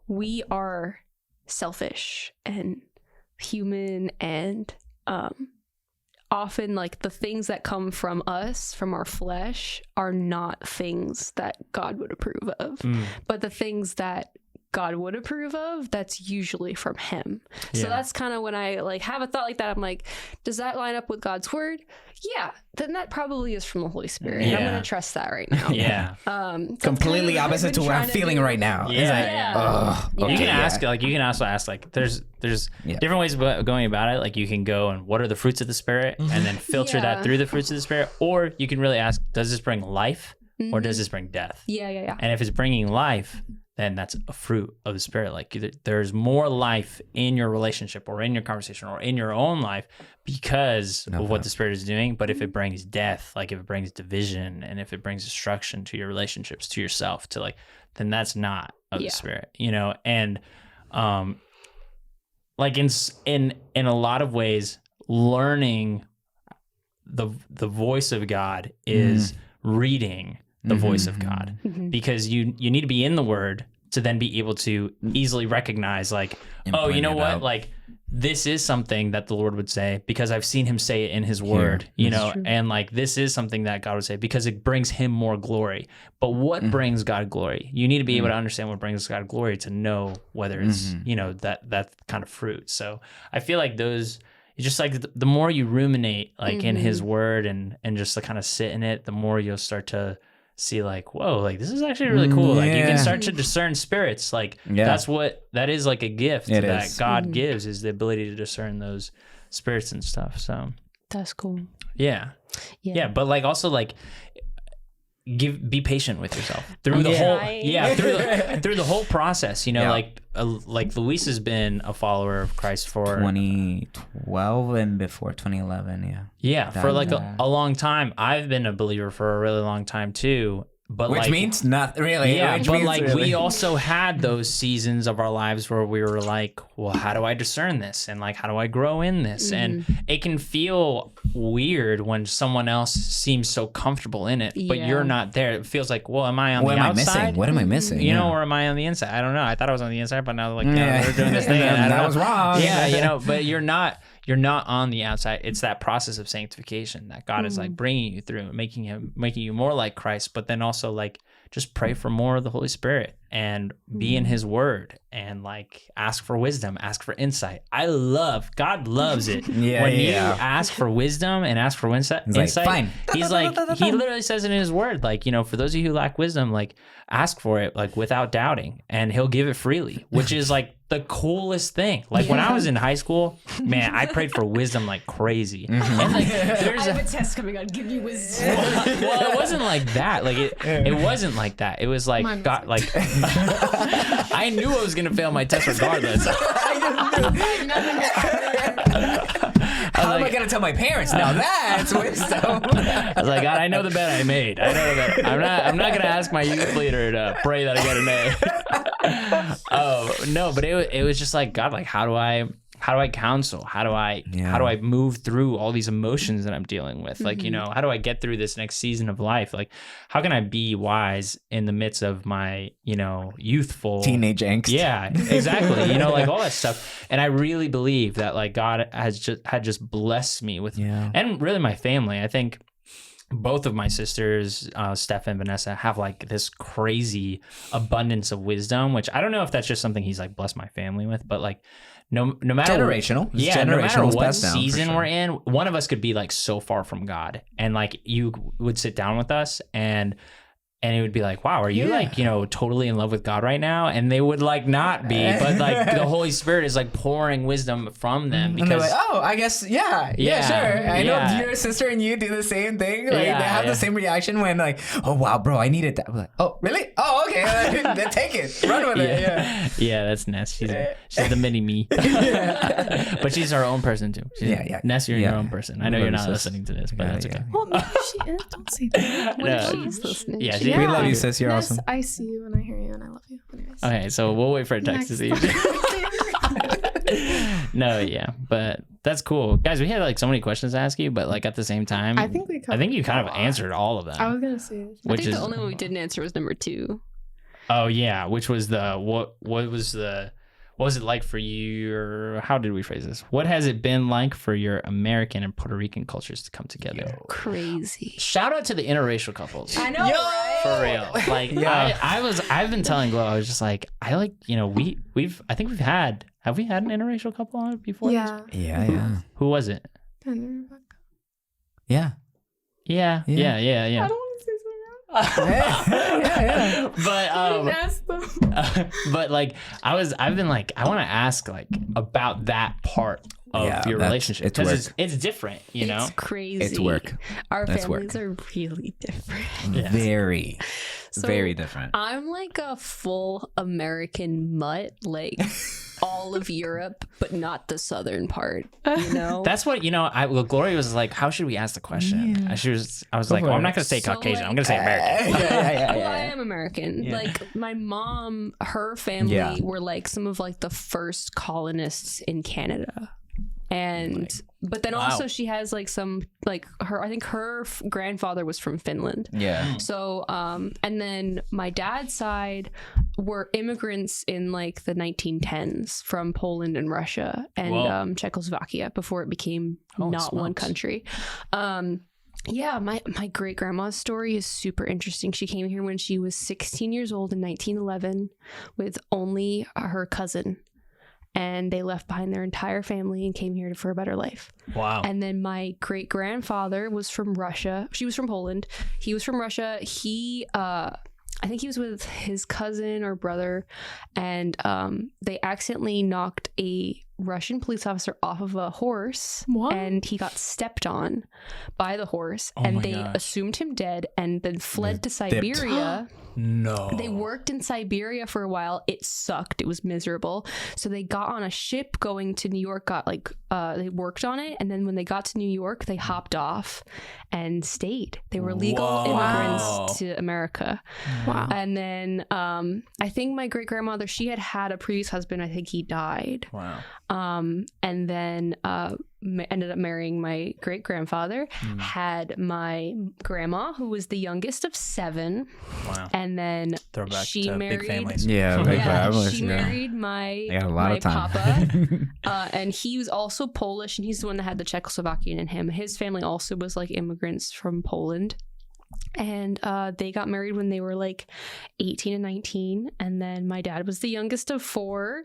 we are selfish and human and often like the things that come from us, from our flesh, are not things that God would approve of. But the things that God would approve of, that's usually from him. So that's kind of when I like have a thought like that, I'm like, does that line up with God's word? Yeah, then that probably is from the Holy Spirit. Yeah. I'm gonna trust that right now. So Completely kind of opposite to what I'm feeling right now. It's like, You can ask, like, you can also ask, like, there's different ways of going about it. Like, you can go and what are the fruits of the Spirit, and then filter that through the fruits of the Spirit, or you can really ask, does this bring life, or does this bring death? Yeah. And if it's bringing life, then that's a fruit of the Spirit. Like there's more life in your relationship or in your conversation or in your own life because of what the Spirit is doing. But if it brings death, like if it brings division and if it brings destruction to your relationships, to yourself, to like, then that's not of the Spirit, you know? And like in a lot of ways, learning the voice of God is reading the voice of God, because you need to be in the Word to then be able to easily recognize like, oh, you know what? Like this is something that the Lord would say because I've seen him say it in his word, you know, and like this is something that God would say because it brings him more glory. But what brings God glory? You need to be able to understand what brings God glory to know whether it's, you know, that kind of fruit. So I feel like those, it's just like the more you ruminate like in his word and just to kind of sit in it, the more you'll start to see like, whoa, like this is actually really cool. Like you can start to discern spirits. Like that is like a gift that God gives, is the ability to discern those spirits and stuff. So that's cool. Yeah. But like also like be patient with yourself through the whole through the whole process, you know. Like Luis has been a follower of Christ for 2012 and before 2011 for like a long time. I've been a believer for a really long time too, but which means not really, but like we also had those seasons of our lives where we were like, well, how do I discern this? And like, how do I grow in this? And it can feel weird when someone else seems so comfortable in it, but you're not there. It feels like, well, am I on What the am I outside? missing? What am I missing? You know, or am I on the inside? I don't know. I thought I was on the inside, but now like, no, Yeah. we're doing this thing. And and I don't that know. was wrong. Yeah, you know, but you're not on the outside. It's that process of sanctification that God is like bringing you through, making you more like Christ, but then also like just pray for more of the Holy Spirit and be in his word and like ask for wisdom, ask for insight. God loves it when you ask for wisdom and ask for insight. He's like, fine. He's like, he literally says it in his word, like, you know, for those of you who lack wisdom, like ask for it like without doubting and he'll give it freely, which is like the coolest thing. Like when I was in high school, man, I prayed for wisdom like crazy. And like there's I have a test coming on. Give you wisdom. well, it wasn't like that. Like it wasn't like that. It was like God, like I knew I was gonna fail my test regardless. How am I gonna tell my parents now? That's wisdom. I was like, God, I know the bet I made. I know the bet. I'm not gonna ask my youth leader to pray that I get an A. Oh no, but it was just like, God, like how do I counsel? How do I move through all these emotions that I'm dealing with? Like, you know, how do I get through this next season of life? Like, how can I be wise in the midst of my, you know, youthful Teenage angst. Yeah, exactly. You know, like all that stuff. And I really believe that like God had just blessed me with, and really my family. I think both of my sisters, Steph and Vanessa, have like this crazy abundance of wisdom, which I don't know if that's just something he's like blessed my family with, but like no matter Generational. It's yeah, no matter generational. It's what passed down, for season sure. we're in, one of us could be like so far from God, and like you would sit down with us and it would be like, wow, are you like, you know, totally in love with God right now? And they would like not be, but like the Holy Spirit is like pouring wisdom from them And they're because like, oh, I guess, sure. I know your sister and you do the same thing. Like, they have the same reaction when like, oh, wow, bro, I needed that. I'm like, oh, really? Oh, okay. Then take it. Run with it. Yeah. Yeah, that's Ness. She's the mini me. But she's her own person too. Ness, you're your own person. I know you're not listening to this, but that's okay. Well, maybe she is. Don't say that. No. She's listening. Yeah, We love you, sis. You're Yes, awesome. I see you and I hear you and I love you. Anyways. Okay, so we'll wait for a text to see. No, yeah, but that's cool, guys. We had like so many questions to ask you, but like at the same time, I think you kind of answered all of them. I was gonna say. I think the only one we didn't answer was number 2. Oh yeah, which was what was it like for you, or how did we phrase this? What has it been like for your American and Puerto Rican cultures to come together? Crazy. Shout out to the interracial couples. I know, right? For real. Like I've been telling Glow, I was just like, I like, you know, have we had an interracial couple on it before? Yeah. Yeah. Who was it? Yeah. Yeah. I don't want to say But like I've been like, I want to ask like about that part of your relationship, because it's different, you know. It's crazy. It's work. Our That's families are really different. Yeah. Very, So, very different. I'm like a full American mutt, like all of Europe, but not the southern part. You know. That's what, you know. Gloria was like, "How should we ask the question?" I was like, "Well, I'm not gonna say So, Caucasian. like, I'm gonna say American." Well, I am American. Like my mom, her family were like some of like the first colonists in Canada. And but then also she has like some like I think her grandfather was from Finland. Yeah. So and then my dad's side were immigrants in like the 1910s from Poland and Russia and Czechoslovakia before it became one country. Yeah, my great grandma's story is super interesting. She came here when she was 16 years old in 1911 with only her cousin. And they left behind their entire family and came here for a better life. Wow. And then my great grandfather was from Russia. She was from Poland. He was from Russia. He, I think he was with his cousin or brother, and they accidentally knocked a Russian police officer off of a horse, What? and he got stepped on by the horse, Oh and my they gosh. assumed him dead, and then fled to Siberia. No. They worked in Siberia for a while. It sucked. It was miserable. So they got on a ship going to New York, they worked on it. And then when they got to New York, they hopped off and stayed. They were legal Whoa. immigrants to America. Wow. And then I think my great grandmother, she had a previous husband. I think he died. Wow. And then ended up marrying my great grandfather, had my grandma, who was the youngest of 7. Wow. And then Throwback she to married, big families. Yeah, Yeah, big yeah, families, she yeah. married my, They got a lot my of time. papa, and he was also Polish, and he's the one that had the Czechoslovakian in him. His family also was like immigrants from Poland. And they got married when they were like 18 and 19. And then my dad was the youngest of 4.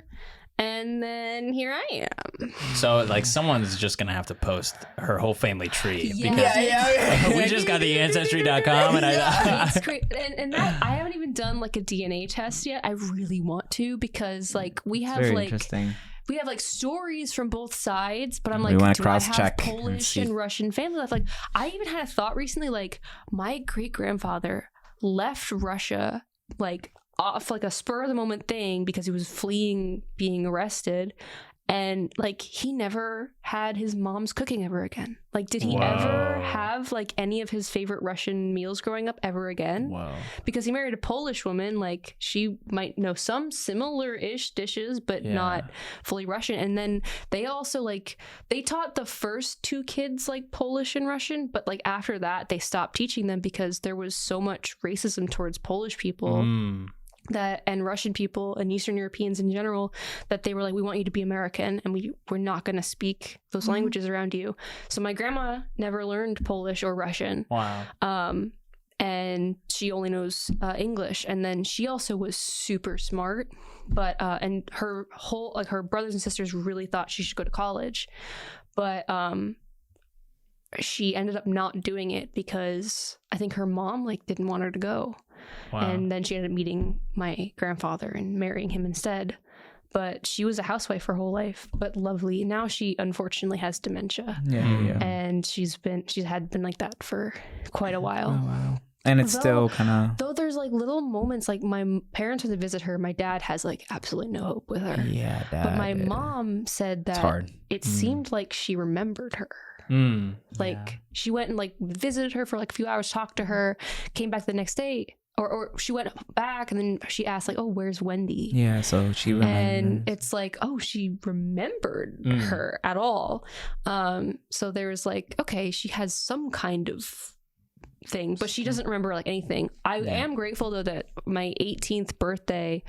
And then here I am. So like someone's just gonna have to post her whole family tree Yeah. because we just got the ancestry.com and It's great. And that, I haven't even done like a DNA test yet. I really want to, because like we have Very like interesting. we have like stories from both sides, but I'm We like, wanna do I have cross-check and Polish see. and Russian family life? Like, I even had a thought recently, like my great grandfather left Russia, like off like a spur of the moment thing because he was fleeing being arrested. And like he never had his mom's cooking ever again. Like, did he ever have like any of his favorite Russian meals growing up ever again? Whoa. Because he married a Polish woman, like she might know some similar-ish dishes, but not fully Russian. And then they also like they taught the first 2 kids like Polish and Russian, but like after that they stopped teaching them because there was so much racism towards Polish people. That and Russian people and Eastern Europeans in general, that they were like, we want you to be American, and we're not going to speak those languages around you. So my grandma never learned Polish or Russian. Wow. And she only knows English. And then she also was super smart, but and her whole like her brothers and sisters really thought she should go to college, but she ended up not doing it because I think her mom like didn't want her to go. Wow. And then she ended up meeting my grandfather and marrying him instead. But she was a housewife her whole life, but lovely. Now she unfortunately has dementia. Yeah. And she's been like that for quite a while. Oh, wow. And it's still kind of. Though there's like little moments, like my parents went to visit her. My dad has like absolutely no hope with her. Yeah, But my mom said that hard. it seemed like she remembered her. Like she went and like visited her for like a few hours, talked to her, came back the next day. Or she went back and then she asked like, oh, where's Wendy? Yeah, so she And remembers. it's like, oh, she remembered her at all. So there was like, okay, she has some kind of thing, but she doesn't remember like anything. I am grateful though that my 18th birthday,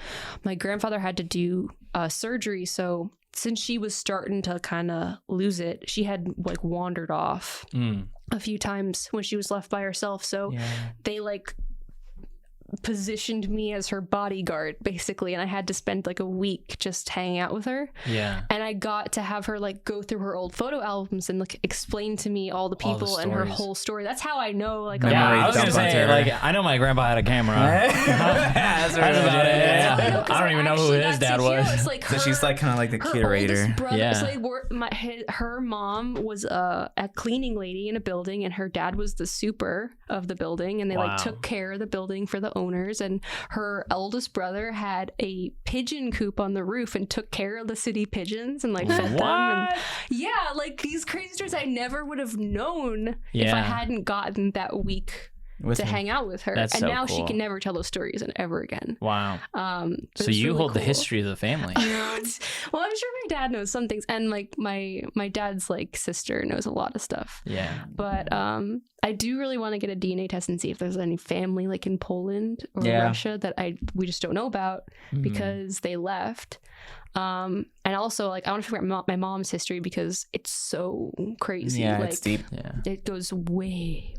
my grandfather had to do surgery. So since she was starting to kind of lose it, she had like wandered off a few times when she was left by herself. So they like positioned me as her bodyguard basically, and I had to spend like a week just hanging out with her. And I got to have her like go through her old photo albums and like explain to me all the people and her whole story. That's how I know like I was gonna dump onto say, her. like, I know my grandpa had a camera. That's about it. Yeah. I I don't even know who his dad was. It's like So she's like kind of like the her curator. oldest brother, Yeah. so they were, her mom was a cleaning lady in a building, and her dad was the super of the building, and they Wow. like took care of the building for the owners. And her eldest brother had a pigeon coop on the roof and took care of the city pigeons and like fed them. And, yeah, like these crazy stories I never would have known if I hadn't gotten that week to hang out with her. That's and so now she cool. can never tell those stories ever again. Wow. But So it's you really hold the cool. history of the family. Well, I'm sure my dad knows some things, and like my dad's like sister knows a lot of stuff. Yeah. But I do really want to get a DNA test and see if there's any family like in Poland or Russia that we just don't know about because they left. And also like I want to figure out my mom's history because it's so crazy. Yeah, like, it's deep. Yeah. It goes way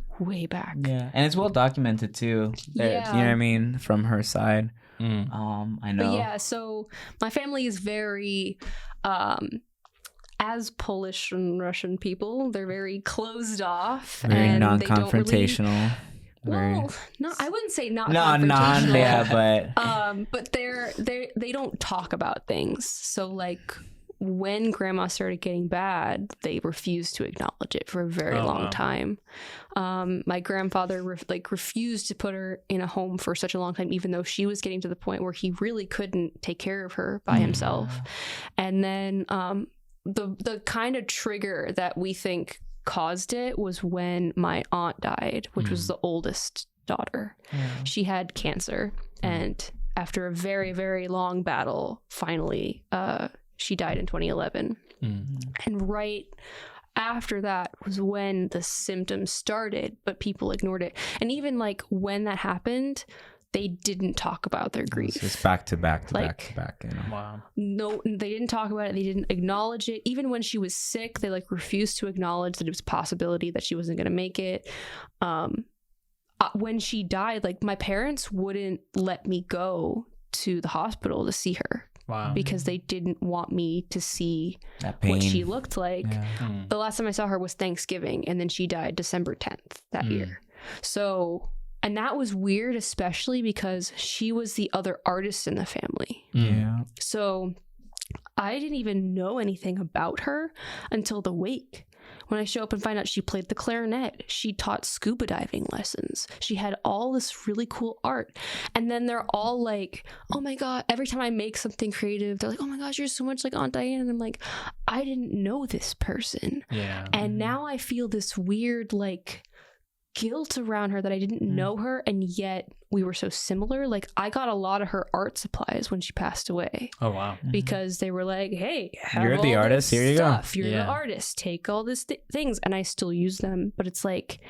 back. Yeah, and it's well documented too. There- Yeah. You know what I mean? From her side. I know. But yeah, so my family is very as Polish and Russian people, they're very closed off. Very and non-confrontational. They don't really, well, no, I wouldn't say not No, confrontational. yeah, but But they don't talk about things. So like when grandma started getting bad, they refused to acknowledge it for a very long time. My grandfather refused to put her in a home for such a long time, even though she was getting to the point where he really couldn't take care of her by himself. And then the kind of trigger that we think caused it was when my aunt died, which was the oldest daughter. She had cancer, and after a very, very long battle, finally she died in 2011. And right after that was when the symptoms started, but people ignored it. And even like when that happened, they didn't talk about their grief. It's back to back to Like, back to back. You know? Wow. No, they didn't talk about it. They didn't acknowledge it. Even when she was sick, they like refused to acknowledge that it was a possibility that she wasn't going to make it. When she died, like my parents wouldn't let me go to the hospital to see her. Wow. Because they didn't want me to see That pain. what she looked like. Mm. The last time I saw her was Thanksgiving, and then she died December 10th that year. So, and that was weird, especially because she was the other artist in the family. Yeah. So I didn't even know anything about her until the wake. When I show up and find out she played the clarinet, she taught scuba diving lessons. She had all this really cool art. And then they're all like, oh my God, every time I make something creative, they're like, oh my gosh, you're so much like Aunt Diane. And I'm like, I didn't know this person. Yeah. And now I feel this weird like guilt around her that I didn't know her, and yet we were so similar. Like I got a lot of her art supplies when she passed away Oh wow. because they were like, hey, have You're the all artist, this here you go. stuff. You're the Yeah. artist, take all these things. And I still use them, but it's like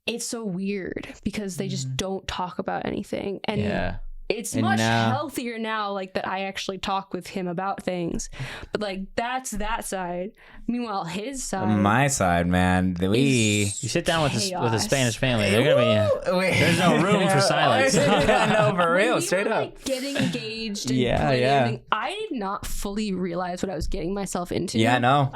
it's so weird because they just don't talk about anything. And Yeah. it's And much now- healthier now, like that I actually talk with him about things. But like that's that side. Meanwhile, his side, My side, man. We. is You sit down with a chaos. Spanish family, they're gonna be. There's no room for silence. No, for When real, we straight were, up. like, getting engaged and Yeah, planning, I did not fully realize what I was getting myself into. Yeah, no.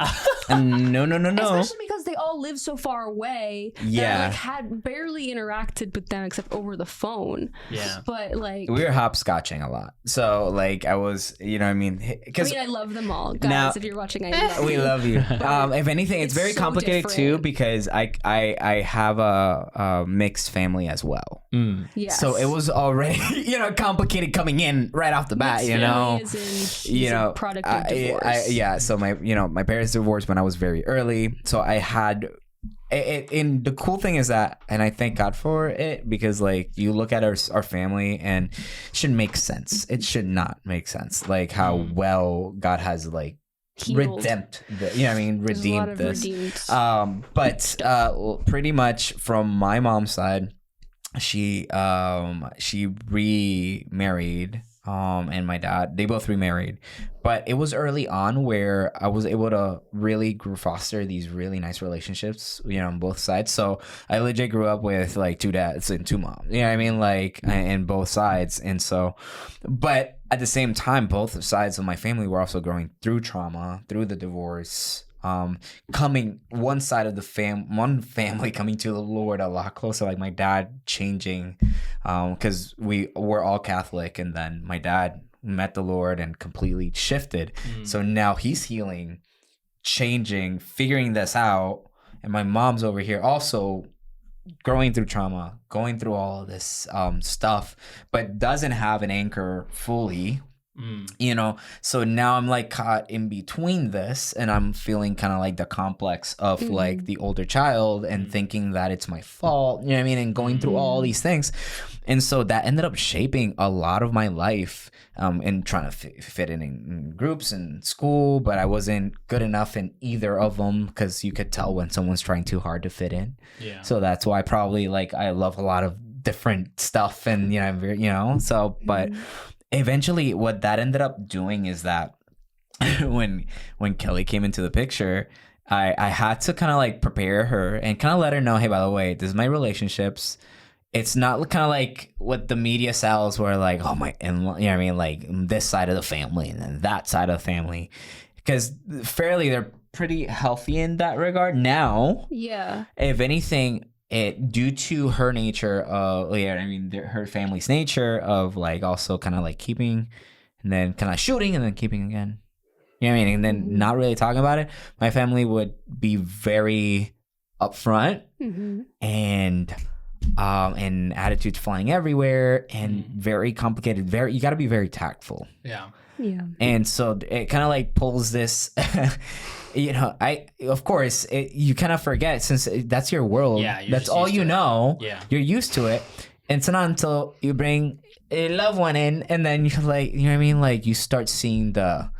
No. Especially because they all live so far away. That I, Yeah. like, had barely interacted with them except over the phone. Yeah. But like, We were hopscotching a lot. So, like, I was, you know what I mean? I Because mean, I love them all, guys. Now- If you're watching, I love we you. love you. If anything, it's It's very so complicated too different. because I have a mixed family as well. Mm. Yes. So it was already, complicated coming in right off the bat, Mixed you know. family is You know, a product of divorce. yeah. So my parents divorced when I was very early. So I had, and the cool thing is that, and I thank God for it because like you look at our family and it should make sense. It should not make sense. Like how well God has like Healed. redeemed, There's a lot redeemed of this. redeemed. But pretty much from my mom's side, she remarried, and my dad, they both remarried. But it was early on where I was able to really foster these really nice relationships, on both sides. So I legit grew up with like two dads and two moms, you know what I mean? Like, in both sides. And so, but at the same time, both sides of my family were also going through trauma, through the divorce, coming one side of the one family coming to the Lord a lot closer, like my dad changing, because we were all Catholic, and then my dad met the Lord and completely shifted. So now he's healing, changing, figuring this out, and my mom's over here also going through trauma, going through all of this stuff, but doesn't have an anchor fully. So now I'm like caught in between this, and I'm feeling kind of like the complex of like the older child and thinking that it's my fault, you know what I mean, and going through all these things. And so that ended up shaping a lot of my life, and trying to fit in groups and school, but I wasn't good enough in either of them because you could tell when someone's trying too hard to fit in. Yeah. So that's why probably like I love a lot of different stuff, and so but eventually what that ended up doing is that when Kelly came into the picture, I had to kind of like prepare her and kind of let her know, hey, by the way, this is my relationships. It's not kind of like what the media sells where like, oh my, and you know what I mean, like this side of the family and then that side of the family, because fairly they're pretty healthy in that regard now. Yeah. If anything, due to her nature, her family's nature of like also kind of like keeping and then kind of shooting and then keeping again. You know what I mean? And then not really talking about it. My family would be very upfront and attitudes flying everywhere and very complicated. You got to be very tactful. Yeah. Yeah. And so it kind of like pulls this, of course, you kind of forget since that's your world. Yeah, that's all you know. Yeah. You're used to it. And it's not until you bring a loved one in and then you're like, you know what I mean? Like you start seeing the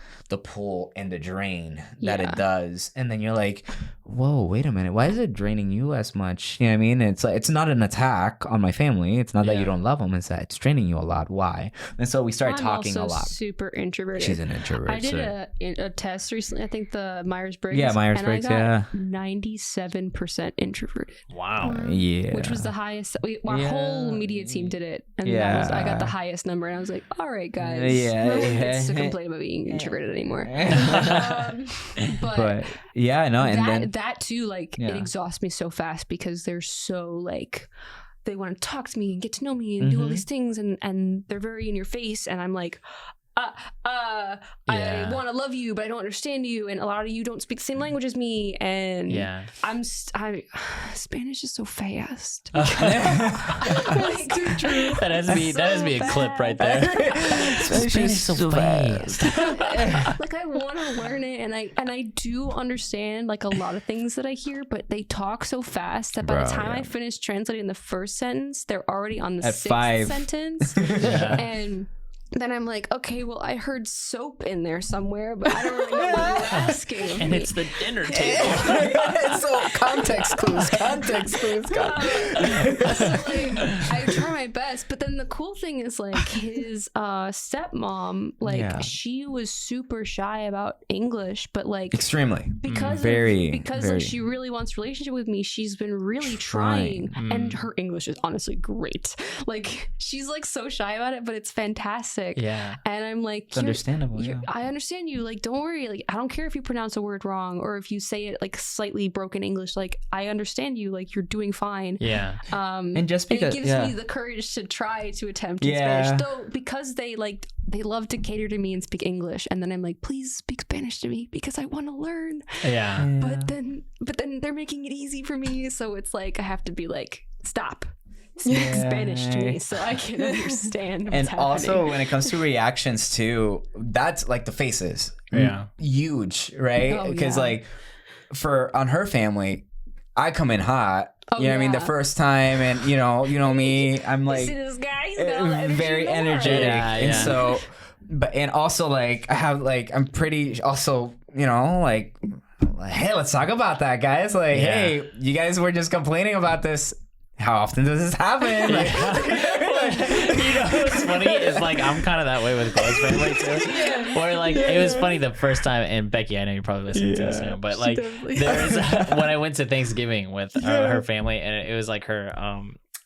pull and the drain that it does. And then you're like, whoa, wait a minute. Why is it draining you as much? You know what I mean? It's like, it's not an attack on my family. It's not that you don't love them. It's that it's draining you a lot. Why? And so we started talking a lot. Super introverted. She's an introvert. I did a test recently. I think the Myers-Briggs. Yeah, Myers-Briggs, and I got 97% introverted. Wow. Yeah. Which was the highest. Our whole media team did it. And I got the highest number. And I was like, all right, guys. Yeah. No one gets to complain about being introverted anymore. But yeah, no, and then that too, like it exhausts me so fast because they're so like they want to talk to me and get to know me and do all these things and they're very in your face and I'm like I want to love you but I don't understand you and a lot of you don't speak the same language as me and Spanish is so fast. That has to be a clip right there. Spanish is so fast. Like I want to learn it and I do understand like a lot of things that I hear but they talk so fast that by the time I finish translating the first sentence they're already on the sixth sentence and then I'm like, okay, well, I heard soap in there somewhere, but I don't really know what you're asking of and me. it's the dinner table. So context clues. So, like, I try my best, but then the cool thing is like his stepmom, like she was super shy about English, but like extremely because like, she really wants a relationship with me, she's been really trying. And her English is honestly great. Like she's like so shy about it, but it's fantastic. Yeah. And I'm like, it's understandable. I understand you. Like, don't worry. Like, I don't care if you pronounce a word wrong or if you say it like slightly broken English. Like, I understand you. Like, you're doing fine. Yeah. And just because it gives me the courage to try to attempt in Spanish. Though because they love to cater to me and speak English, and then I'm like, please speak Spanish to me because I want to learn. Yeah. But then they're making it easy for me, so it's like I have to be like, stop. Speak Spanish to me so I can understand what's happening. Also when it comes to reactions too, that's like the faces. Huge, right? Because like on her family, I come in hot. You know what I mean? The first time and you know me, I'm like see this guy? He's got all the energy very in the world. energetic. And so and also like I have like I'm pretty also, you know, like hey, let's talk about that, guys. Like, hey, you guys were just complaining about this. How often does this happen? You know what's funny is like I'm kind of that way with close family too. Where like it was funny the first time, and Becky, I know you're probably listening to this now, but like there was when I went to Thanksgiving with her family, and it was like her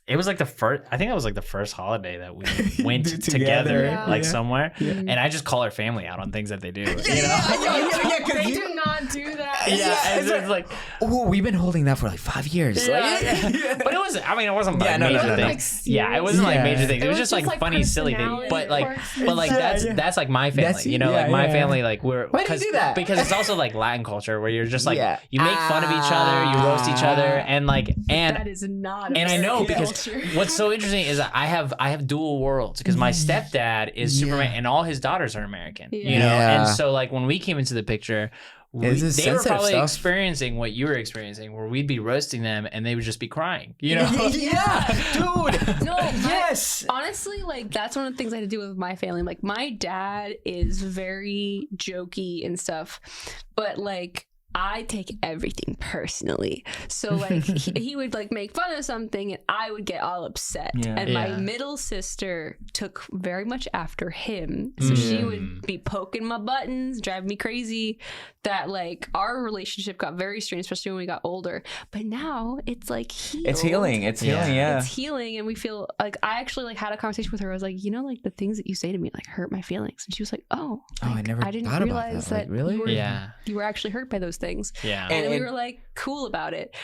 it was like the first, I think that was like the first holiday that we went together, like somewhere. And I just call our family out on things that they do. They do not do that. It's like, oh, we've been holding that for like 5 years. But it was, I mean, it wasn't like major things. It wasn't like major things. It was just like funny, silly things. But like that's like my family, you know, like my family, like we're, why do you do that? Because it's also like Latin culture where you're just like, you make fun of each other, you roast each other, and like, and that is not. And I know because what's so interesting is that I have dual worlds because my stepdad is Superman and all his daughters are American, you know, and so like when we came into the picture, they were probably experiencing what you were experiencing, where we'd be roasting them and they would just be crying, you know? Dude. No, honestly, like that's one of the things I had to do with my family. Like my dad is very jokey and stuff, but like I take everything personally. So like he would like make fun of something and I would get all upset. And my middle sister took very much after him. So she would be poking my buttons, driving me crazy. That like our relationship got very strained, especially when we got older. But now it's like healed. It's healing. It's healing, and we feel like I actually like had a conversation with her. I was like, you know, like the things that you say to me like hurt my feelings, and she was like, oh, like, I didn't thought realize about that. Like, really? You were actually hurt by those things. And we were like cool about it.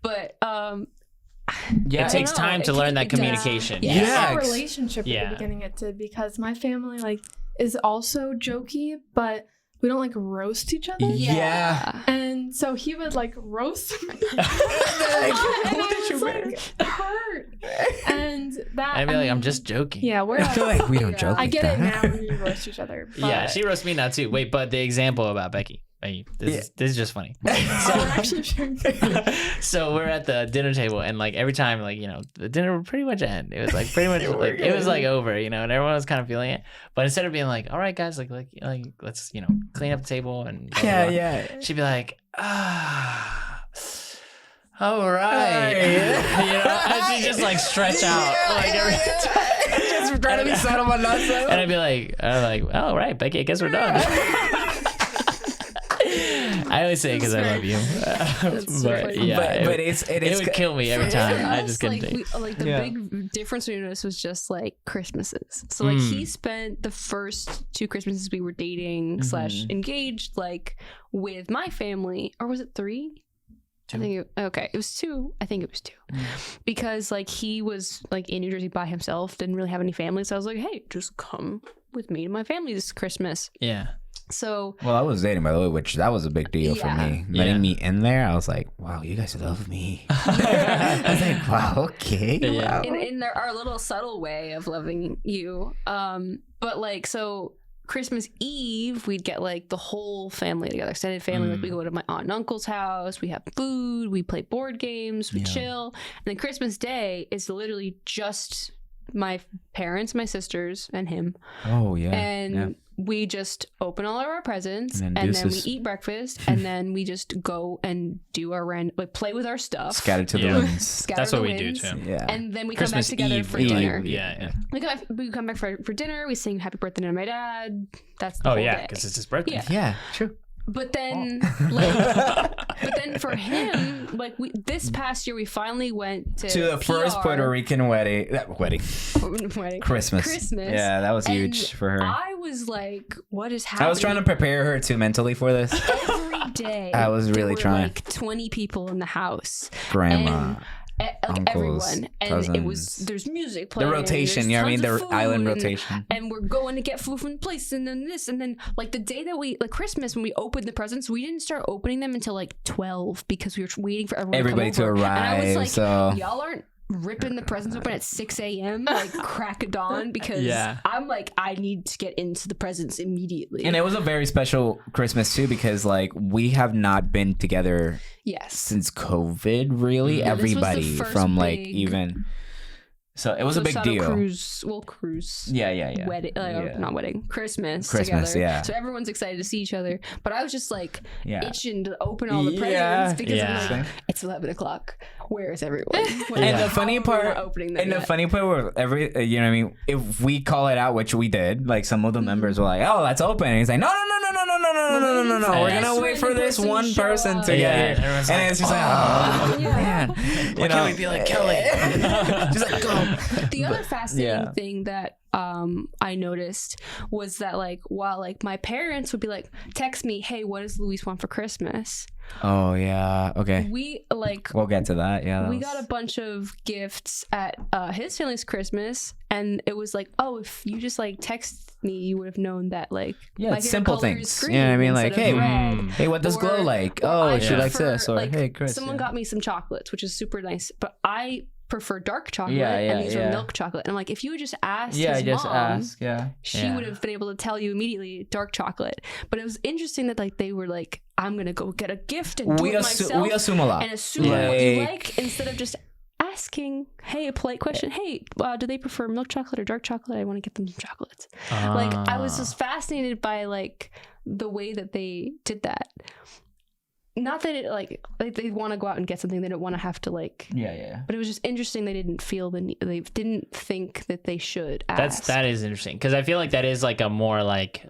But it takes time to learn that communication. Our relationship at the beginning it did, because my family like is also jokey, but we don't like roast each other. Yeah. And so he would like roast me. Like, And who I did you was, make? like, hurt. And that I'd be I like, I'm mean, just joking. Yeah, we're I feel like we don't joke I like get that. it now when we roast each other. But Yeah, she roasts me now too. Wait, but the example about Becky. This is just funny. I'm actually sure. So we're at the dinner table, and like every time, like, you know, the dinner would pretty much end. It was like pretty much like it was like over, you know, and everyone was kind of feeling it. But instead of being like, all right, guys, like let's, you know, clean up the table and blah, blah, blah, Yeah. she'd be like, all right, you know, and she just like stretch out like every time. Just trying to be subtle but not subtle. And I'd be like, all right, Becky, I guess we're done. I always say it because I love you, so but funny. yeah, but it would kill me every time. I just couldn't like, take. the Yeah. big difference we noticed was just like Christmases. So like he spent the first 2 Christmases we were dating / engaged like with my family, or was it 3? I think it was 2. I think it was 2 because like he was like in New Jersey by himself, didn't really have any family. So I was like, hey, just come with me to my family this Christmas. Yeah. So Well, I was dating, by the way, which that was a big deal for Yeah. me. Yeah. Letting me in there, I was like, wow, you guys love me. I was like, wow, okay. Yeah. Wow. in our little subtle way of loving you, but like so Christmas Eve we'd get like the whole family together, extended family. Like we go to my aunt and uncle's house, we have food, we play board games, we chill, and then Christmas Day is literally just my parents, my sisters, and him. Oh, yeah. And we just open all of our presents, And and then then we deuces. eat breakfast, and then we just go and do our like play with our stuff. Scattered to the Yeah. winds. Scatter That's the what we do winds, too. Yeah. And then we Christmas come back together Eve, for we like- dinner. yeah. We come back for dinner. We sing happy birthday to my dad. That's the Oh whole yeah, day. because it's his birthday. Yeah. Yeah, true. But then, but then for him, like this past year, we finally went to To the first PR Puerto Rican wedding. wedding. Christmas. Christmas. Yeah, that was And huge for her. I was like, "What is happening?" I was trying to prepare her too mentally for this. every day. I was there really were, trying. Like 20 people in the house. Grandma. Like uncles, everyone, and it was cousins. there's music The playing. rotation, and you know what I there's mean? tons The of island food, and- rotation. and we're going to get food from the place, and then this, and then like the day that we like Christmas when we opened the presents, we didn't start opening them until like 12 because we were waiting for Everybody to come over. And I was arrive. like, So y'all aren't ripping the presents open at 6 a.m. like crack of dawn because Yeah. I'm like I need to get into the presents immediately. and it was a very special Christmas too because like we have not been together yes, since COVID. Really, Yeah, this was the everybody first from like big- even. So it was a big Losado deal. Cruise. Yeah. Wedding, Yeah. not wedding, Christmas Christmas, together. yeah. So everyone's excited to see each other, but I was just like Yeah. itching to open all the Yeah. presents because I'm Yeah. like, it's 11 o'clock. Where is everyone? Like, And the how funny are we part, not opening them and the yet? funny part where you know what I mean, if we call it out, which we did, like some of the Mm-hmm. members were like, "Oh, that's open," and he's like, "No, we're Yeah. gonna wait for this Person one to show person up." to Yeah, get here," everyone's and like, it's just like, "Oh man, Why can't we be like Kelly? just like go." The other fascinating yeah. thing that I noticed was that like while like my parents would be like text me, hey, what does Luis want for Christmas? Oh yeah, okay, We like we'll get to that. Yeah, we got a bunch of gifts at his family's Christmas, and it was like, oh, if you just like text me, you would have known that like Yeah, my it's favorite simple color things. is You green know what I mean? instead Like, of hey, red. hey, what does Or- Glow like? or Oh, I she likes prefer, this, or like, hey, Chris. someone yeah. got me some chocolates, which is super nice, but I prefer dark chocolate, Yeah, yeah, and these yeah. are milk chocolate. And I'm like, if you had just asked Yeah, his just mom, ask. Yeah. she Yeah. would have been able to tell you immediately dark chocolate. But it was interesting that like they were like, I'm gonna go get a gift and do We it myself we assume a lot. and assume what you Like- like instead of just asking, hey, a polite question, hey, do they prefer milk chocolate or dark chocolate? I want to get them some chocolates. Like I was just fascinated by like the way that they did that. Not that it like they want to go out and get something, they don't want to have to like, Yeah. but it was just interesting. They didn't feel the need, they didn't think that they should ask. That is interesting because I feel like that is like a more like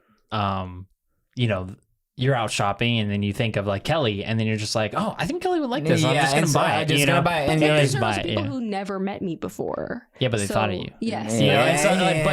you know, you're out shopping and then you think of like Kelly and then you're just like, oh, I think Kelly would like this. So I'm Yeah, just gonna and so buy I'm it. just you gonna know? buy it, and you then just Those buy are it. people Yeah. who never met me before. Yeah, but they thought of you. Yes. You know, and so, Yeah.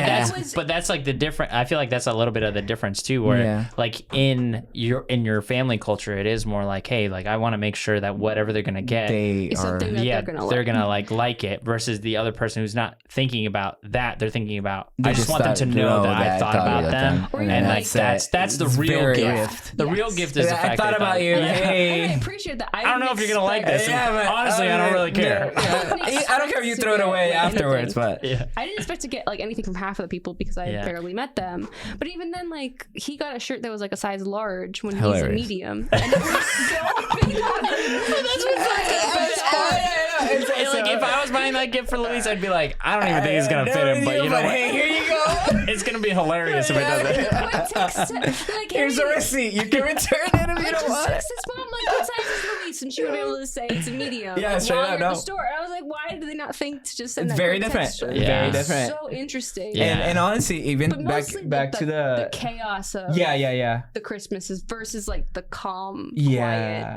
but that's like the different. I feel like that's a little bit of the difference too, where Yeah. like in your family culture, it is more like, hey, like I want to make sure that whatever they're gonna get, They It's are. something that yeah, they're gonna like it. Versus the other person who's not thinking about that, they're thinking about. They I just want them thought- to know that I thought about them, Or and even like like- that's the It's real very gift. The real Yes. gift is the I fact thought that they about you. Yeah. And I Hey. appreciate that. I don't know if you're gonna like this. Yeah, but Honestly, I don't really care. I don't care if you throw it away afterwards, but Yeah. I didn't expect to get like anything from half of the people because I Yeah. barely met them. But even then, like he got a shirt that was like a size large when Hilarious. he's a medium, and it was so big on him. That's what's like the best part. And, like if I was buying that gift for Luis, I'd be like, I don't even think it's gonna fit him, but you know what? Hey, here you go. It's gonna be hilarious if it doesn't. Like, Here's a hey, receipt. You can return it if you I don't just want it. text his mom like, what size is Luis? And she would be able to say it's a medium. Yeah, like, straight while up, you're at no. the store. And I was like, why do they not think to just send It's that very quick text different. to her? Very different. So interesting. Yeah. And honestly, even But back mostly back the, to the chaos of yeah. the Christmases versus like the calm, Yeah.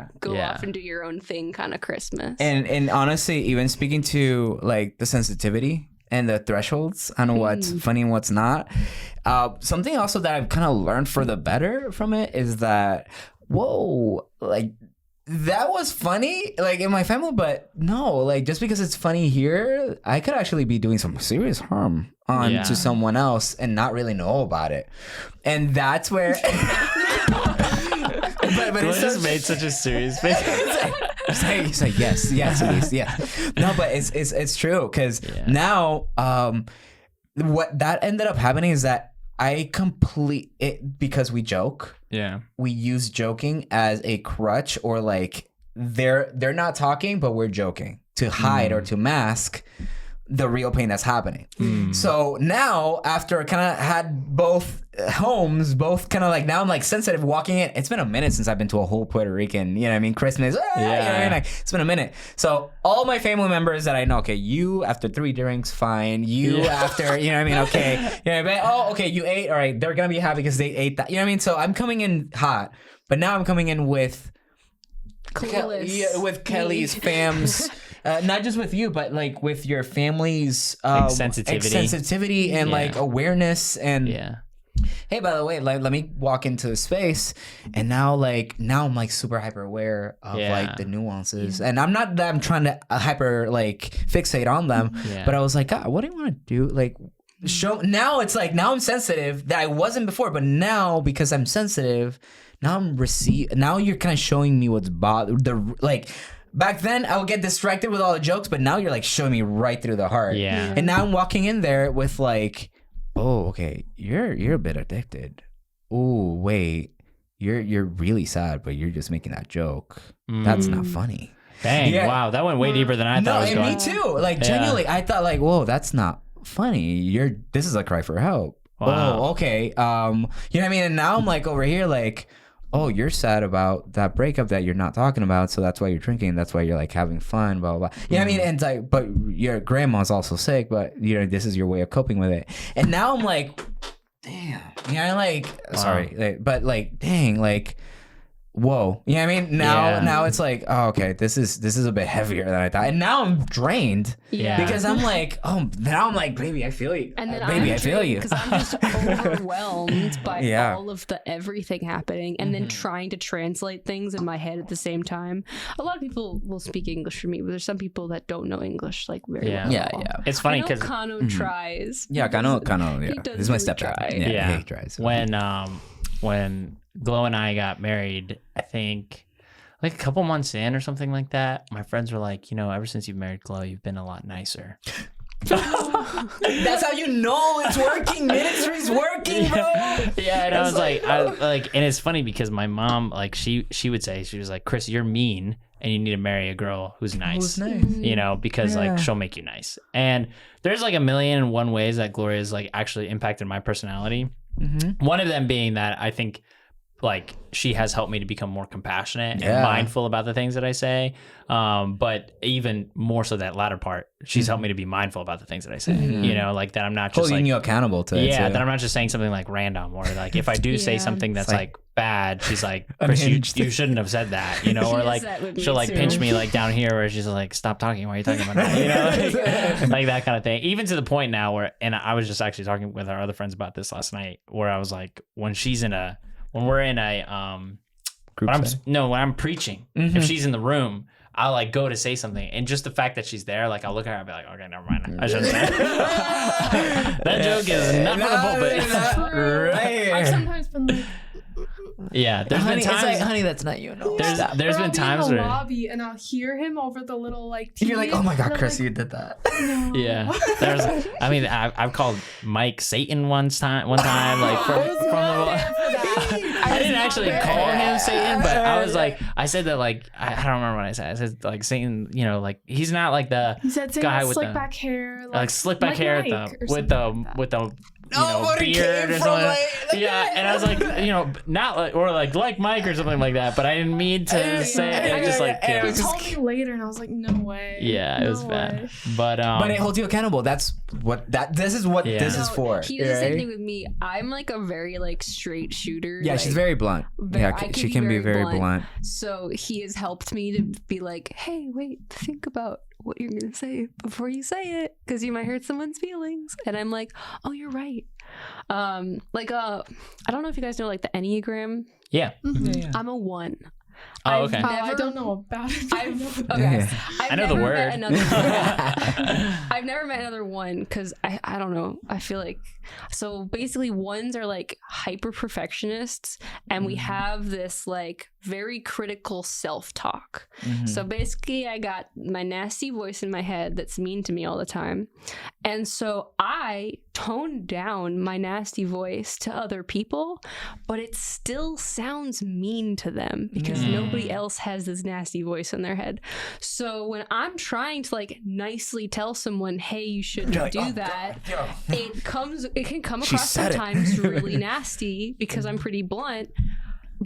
quiet, go Yeah. off and do your own thing kind of Christmas. And honestly, even speaking to like the sensitivity and the thresholds on what's funny and what's not, something also that I've kind of learned for the better from it is that like that was funny like in my family, but no, like just because it's funny here, I could actually be doing some serious harm on Yeah. to someone else and not really know about it. And that's where but Glenn it's just such- made such a serious face. He's like yes, Elise, yeah. No, but it's true because Yeah. now what that ended up happening is that I complete it because we joke. Yeah. We use joking as a crutch, or like they're not talking, but we're joking to hide or to mask the real pain that's happening. So now, after I kind of had both homes, both kind of like, now I'm like sensitive walking in. It's been a minute since I've been to a whole Puerto Rican, you know what I mean, Christmas. You know what I mean? Like, it's been a minute. So all my family members that I know, okay, you after 3 drinks, fine. You after, you know what I mean? Okay. You know what I mean? Oh, okay, you ate. All right. They're going to be happy because they ate that. You know what I mean? So I'm coming in hot, but now I'm coming in with Clueless. with Kelly's fam's, not just with you, but like with your family's sensitivity. sensitivity and Yeah. like awareness. And Yeah. hey, by the way, like let me walk into a space, and now I'm like super hyper aware of Yeah. like the nuances, and I'm not that I'm trying to hyper like fixate on them, Yeah. but I was like, God, what do you want to do? Like. Show now it's like now I'm sensitive that I wasn't before, but now because I'm sensitive, now now you're kind of showing me what's like back then I would get distracted with all the jokes, but now you're like showing me right through the heart. Yeah. And now I'm walking in there with like, oh, okay, you're a bit addicted. Oh, wait, you're really sad, but you're just making that joke. That's not funny. Dang. Yeah. Wow. That went way deeper than I thought it was and going. me too. Like Yeah. genuinely, I thought like, whoa, that's not funny. This is a cry for help. Wow. Oh, okay. You know what I mean? And now I'm like over here like, oh, you're sad about that breakup that you're not talking about, so that's why you're drinking, that's why you're like having fun, blah blah blah. You know what I mean? And it's like, but your grandma's also sick, but you know, this is your way of coping with it. And now I'm like, damn. You know, like sorry, like, but like, dang, like whoa. You know what I mean? Now it's like, oh, okay, this is a bit heavier than I thought. And now I'm drained. Yeah. Because I'm like, oh, now I'm like, baby, I feel you. And then Baby, I feel you. because I'm just overwhelmed by Yeah. all of the everything happening, and then trying to translate things in my head at the same time. A lot of people will speak English for me, but there's some people that don't know English like very Yeah. well. Yeah, yeah. It's funny I know because Kano tries. Yeah, He Kano, doesn't- yeah. he doesn't This is my really stepdad. try. Yeah, he tries. when Glow and I got married, I think like a couple months in or something like that, my friends were like, you know, ever since you've married Glow, you've been a lot nicer. That's how you know it's working. Ministry's working, bro. Yeah, and I was like, and it's funny because my mom, like, she would say, she was like, Chris, you're mean, and you need to marry a girl who's nice. You know, because Yeah. like she'll make you nice. And there's like 1,000,001 ways that Gloria's like actually impacted my personality. One of them being that I think like she has helped me to become more compassionate Yeah. and mindful about the things that I say. But even more so that latter part, she's helped me to be mindful about the things that I say. You know, like that I'm not just Holding like you accountable to it. yeah, too. that I'm not just saying something like random, or like if I do say Yeah. something that's like- like bad, she's like, Chris, Unhinged. you shouldn't have said that, you know, She or does like that with me she'll like too. pinch me like down here where she's like, stop talking, why are you talking about that, you know, like that kind of thing. Even to the point now where, and I was just actually talking with our other friends about this last night, where I was like, when we're in a Group when setting. when I'm preaching, if she's in the room, I'll like go to say something, and just the fact that she's there, like I'll look at her and be like, okay, never mind, I shouldn't say it. That joke is not for the pulpit. Right. I've sometimes been like, Yeah, there's honey, been times. it's like, honey, that's not you. No. There's Stop. been or I'll be times in the where lobby and I'll hear him over the little like TV. You're like, oh my and God, I'm Chris, like, you did that. no. yeah, there's. I mean, I've called Mike Satan one time, like from I was the. not there for that. I didn't was actually not call there. him Satan, but I was like, I said that like I don't remember what I said. I said like Satan, you know, like he's not like the He said, guy "Say with slick the- back hair, like slick back like hair Mike or with something like that." the you know, but it beard came or from, something. like- Yeah, and I was like, you know, not like or like Mike or something like that, but I didn't mean to say it. It just like Yeah, He it was told me later, and I was like, "No way." yeah, it was No bad. way. But But it holds you accountable. That's what this is what Yeah. this is No, for. He does the same right? thing with me. I'm like a very like straight shooter. Yeah, like, she's very blunt. I Yeah, can she be can be very very blunt. So he has helped me to be like, hey, wait, think about what you're gonna say before you say it, because you might hurt someone's feelings. And I'm like, oh, you're right. I don't know if you guys know like the Enneagram. yeah. Mhm. I'm a 1. Oh, I've okay. Oh, I never- don't know about it. Okay. I've I know the never word. met another I've never met another 1 because I don't know. I feel like so basically 1s are like hyper perfectionists, and we have this like very critical self-talk. So basically I got my nasty voice in my head that's mean to me all the time. And so I toned down my nasty voice to other people, but it still sounds mean to them because nobody else has this nasty voice in their head. So when I'm trying to like nicely tell someone, hey, you shouldn't do that, it can come She across said it. sometimes really nasty because I'm pretty blunt.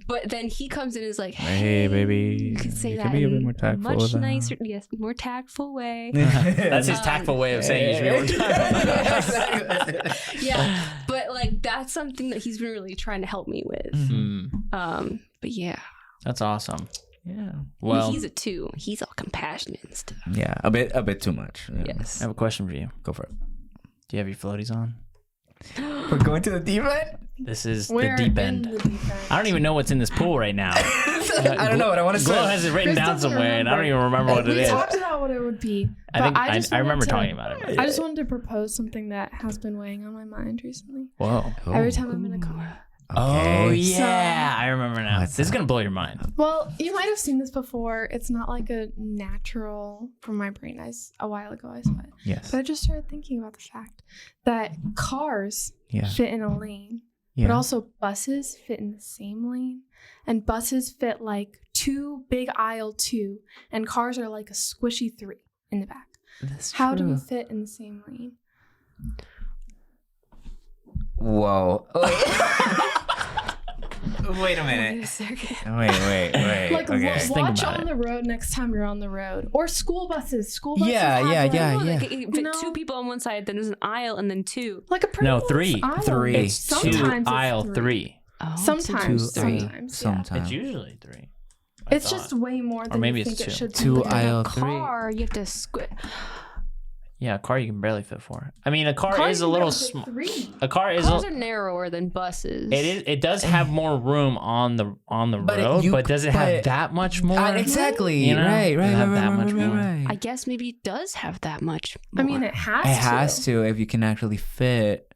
But then he comes in and is like, Hey, baby, you could say you that could be a bit in more a tactful much with that." nicer, yes, more tactful way. That's his tactful way of saying you should be more tactful. Yeah, but like that's something that he's been really trying to help me with. But yeah, That's awesome. Yeah. Well, he's a 2. He's all compassionate and stuff. Yeah, a bit too much. Yeah. Yes. I have a question for you. Go for it. Do you have your floaties on? We're going to the deep end? This is We're the deep in end. the deep end. I don't even know what's in this pool right now. I don't know what I want to Glow say. has it written Chris down doesn't somewhere, and I don't remember. even remember what it We is. talked about what it would be. I but think just I remember wanted to- talking about it. I just wanted to propose something that has been weighing on my mind recently. Whoa. Every time I'm in a car. Oh Okay. yeah, I remember now. What's This is that? gonna blow your mind. Well, you might have seen this before. It's not like a natural from my brain. A while ago I saw it. Yes. But I just started thinking about the fact that cars Yeah. fit in a lane, Yeah. but also buses fit in the same lane. And buses fit like 2 big aisle 2, and cars are like a squishy 3 in the back. That's How do we true. fit in the same lane? Whoa. Wait a minute. Wait. Like okay. Think watch about on the road next time you're on the road, or school buses. School buses. Yeah, have yeah, like- yeah, Oh, yeah. like, it fit No. 2 people on one side, then there's an aisle, and then 2. Like a pretty No, nice 3. aisle. 3. It's Sometimes 2 it's aisle 3. 3. Oh, Sometimes, Two, sometimes, yeah. sometimes. It's usually 3. It's just way more than maybe you it's think it 2. should be. 2 But aisle A 3. car, you have to squid. Yeah, a car you can barely fit for. I mean, a car cars is a can little go fit small. 3. A car is Cars are narrower than buses. it is. It does have more room on the But road, you- but does it have but- that much more? Exactly. You know? Right. Does it have that much more? I guess maybe it does have that much. I mean, more. it has. It has to if you can actually fit.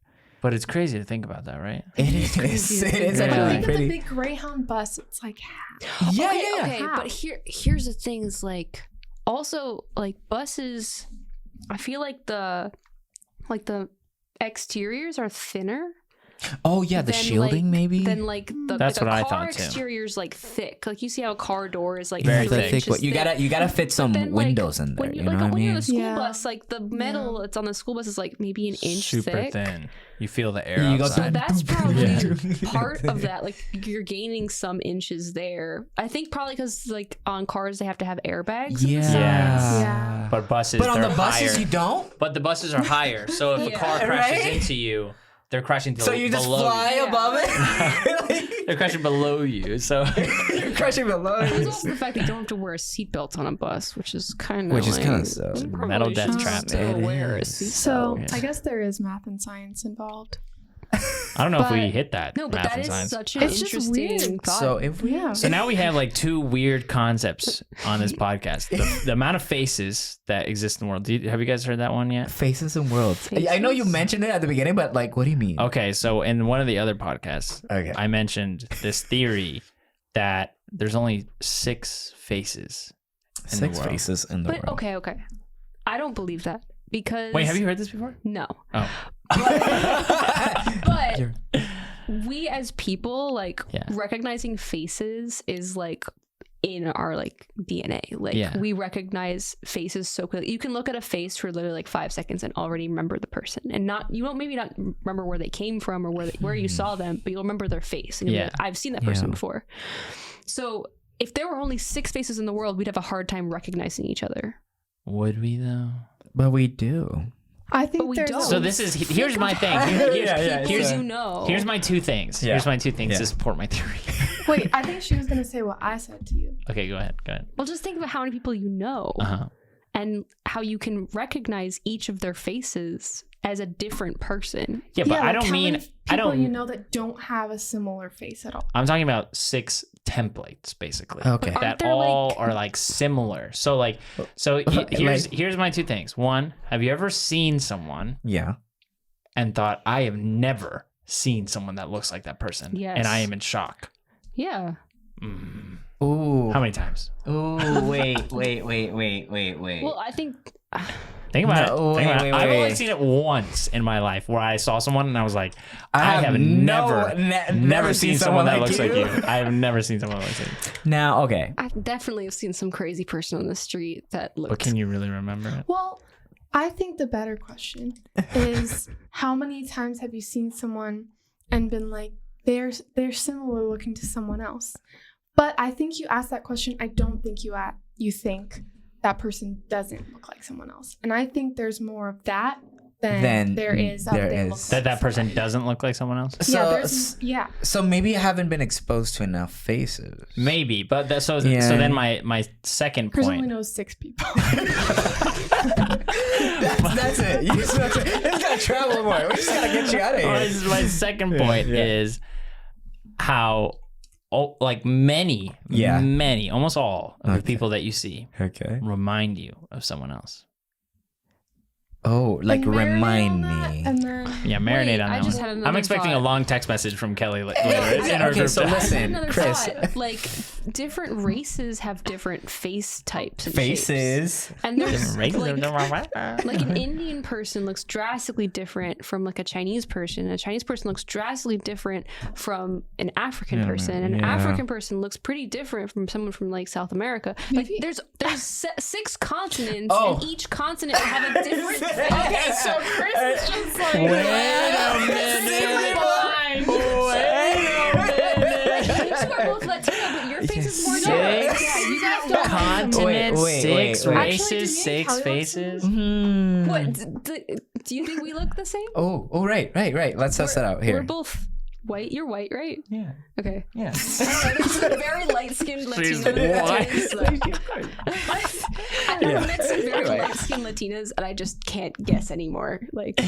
But it's crazy to think about that, right? It is. It is Yeah. But actually think of pretty. the big Greyhound bus. It's like half. Yeah, okay, yeah, yeah. okay, How? but here's the thing: is like also like buses. I feel like the exteriors are thinner. Oh yeah, the Then, shielding like, maybe. Then like the, That's like, what a I car thought, too. exterior's like thick. Like you see how a car door is like Very three thick. inches But you gotta fit some Then, like, windows in there. When You you know like what I when you're in mean? a school Yeah. bus, like the metal that's on the school bus is like maybe an inch Super thick. thin. You feel the air You go outside. So that's probably Yeah. part of that. Like you're gaining some inches there. I think probably because like on cars they have to have airbags. Yeah. Yeah. But buses, But on they're the buses higher. you don't. But the buses are higher, so if a Yeah. car crashes Right? into you, they're crashing So you just below fly you. above it. They're crashing below you. So You're crashing below. There's it. also the fact that you don't have to wear a seatbelt on a bus, which is kind of Which is kinda so- you probably Metal death should trap. still It wear a is. seatbelt. So Yeah. I guess there is math and science involved. I don't know if we But- hit that. No, but math that and is science. such an It's just interesting weird. thought. So if we Yeah. So now we have like two weird concepts on this podcast: the amount of faces that exist in the world. Have you guys heard that one yet? faces and worlds. I know you Faces? mentioned it at the beginning, but like, what do you mean? Okay, so in one of the other podcasts, Okay. I mentioned this theory that there's only 6 faces in the Six world. faces in the but world. okay. I don't believe that because Wait, have you heard this before? No. Oh, But we as people, like Yeah. recognizing faces is like in our like DNA. Like Yeah. we recognize faces so quickly. You can look at a face for literally like 5 seconds and already remember the person, and you won't maybe not remember where they came from or where you saw them, but you'll remember their face. And you'll be Yeah. like, I've seen that person Yeah. before. So if there were only 6 faces in the world, we'd have a hard time recognizing each other. would we though? But we do. I think But we there's don't. So this is here's my thing. People Here's you know. here's my 2 things. Yeah. Here's my 2 things Yeah. to support my theory. Wait, I think she was gonna say what I said to you. Okay, go ahead. Go ahead. Well, just think about how many people you know. Uh-huh. And how you can recognize each of their faces as a different person. Yeah, but I like, don't how mean many I people don't. you know that don't have a similar face at all. I'm talking about 6 templates, basically. Okay. Aren't That there, all like- are like similar. So like, here's my 2 things. One, have you ever seen someone Yeah. and thought, I have never seen someone that looks like that person, Yes. and I am in shock? Yeah. Mm. Ooh. How many times? Ooh. Wait. Well, I think Think about No, it. Think about wait, it. I've only wait. seen it once in my life where I saw someone and I was like, I have no- never seen someone that looks like you. you. I have never seen someone that looks like you. Now, okay. I definitely have seen some crazy person on the street that looks. But can you really remember it? Well, I think the better question is how many times have you seen someone and been like they're similar looking to someone else? But I think you asked that question. I don't think you think that person doesn't look like someone else, and I think there's more of that than there is. Of there they is. look That like person someone else. doesn't look like someone else? Yeah. So maybe I haven't been exposed to enough faces. Maybe, but so Yeah. then my second Chris only point. knows 6 people. That's it. You just have to, it's gotta travel more. We just gotta get you out of here. My second point is how like many, almost all of the people that you see Okay. remind you of someone else. Oh, like And marinate remind on that, me. and then Yeah, marinate Wait, on I that just one. had I'm another expecting a thought. long text message from Kelly later Okay, in our group so chat. listen. Another Chris. thought, like different races have different face types and shapes. Faces. And there's Different like, races. like an Indian person looks drastically different from like a Chinese person. A Chinese person looks drastically different from an African person. And an yeah. African person looks pretty different from someone from like South America. Like there's 6 continents, Oh. and each continent will have a different face. okay, so Chris is just like Wait a minute. You two are both Latino, but your face is more Six dark. Yeah, you guys don't. continents, Wait, 6 wait. races, Actually, do me and 6 Kelly look faces. Hmm. What? Do you think we look the same? Oh, right. Let's test that out here. We're both white. You're white, right? Yeah. Okay. Yeah. There's some very light-skinned She's Latinos. white. I know met some very light-skinned Latinas, and I just can't guess anymore. Like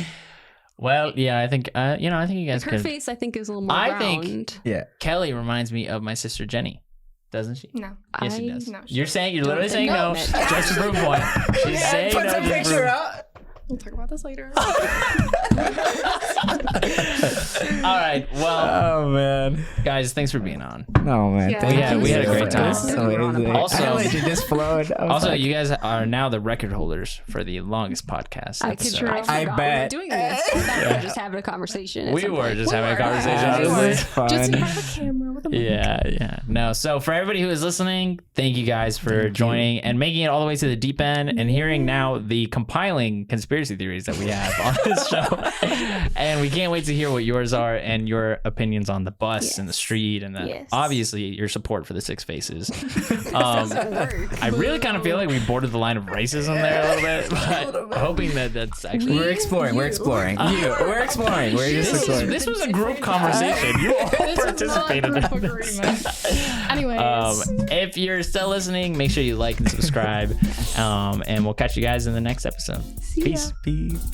Well, yeah, I think I think you guys her could. face, I think, is a little more I round. think- Yeah. Kelly reminds me of my sister Jenny, doesn't she? No. Yes, she I- does. no, she you're literally saying think no, so. just to prove point. She's saying Put no, some just to picture prove. out. We'll talk about this later. All right. Well, Oh man. guys, thanks for being on. No man. Yeah. Thank We you. had a great time. This is We were on a amazing. podcast. I legit just flowed. I was Also, like, you guys are now the record holders for the longest podcast I could episode. try. I We were bet. doing this. I thought we were just having a conversation. at We some were point. just having a were. conversation. this Yeah. is fun. Just in front of a camera with a mic. Yeah. No. So for everybody who is listening, thank you guys for joining and making it all the way to the deep end and hearing now the compiling conspiracy theories that we have on this show. And we can't wait to hear what yours are and your opinions on the bus and the street and Yes. obviously your support for the Six Faces. I really kind of feel like we bordered the line of racism there a little bit, but hoping that that's actually. We're exploring. We're exploring. We're exploring. We're just exploring. This was a group conversation. You all participated in this. Anyways. If you're still listening, make sure you like and subscribe. And we'll catch you guys in the next episode. Peace. Peace.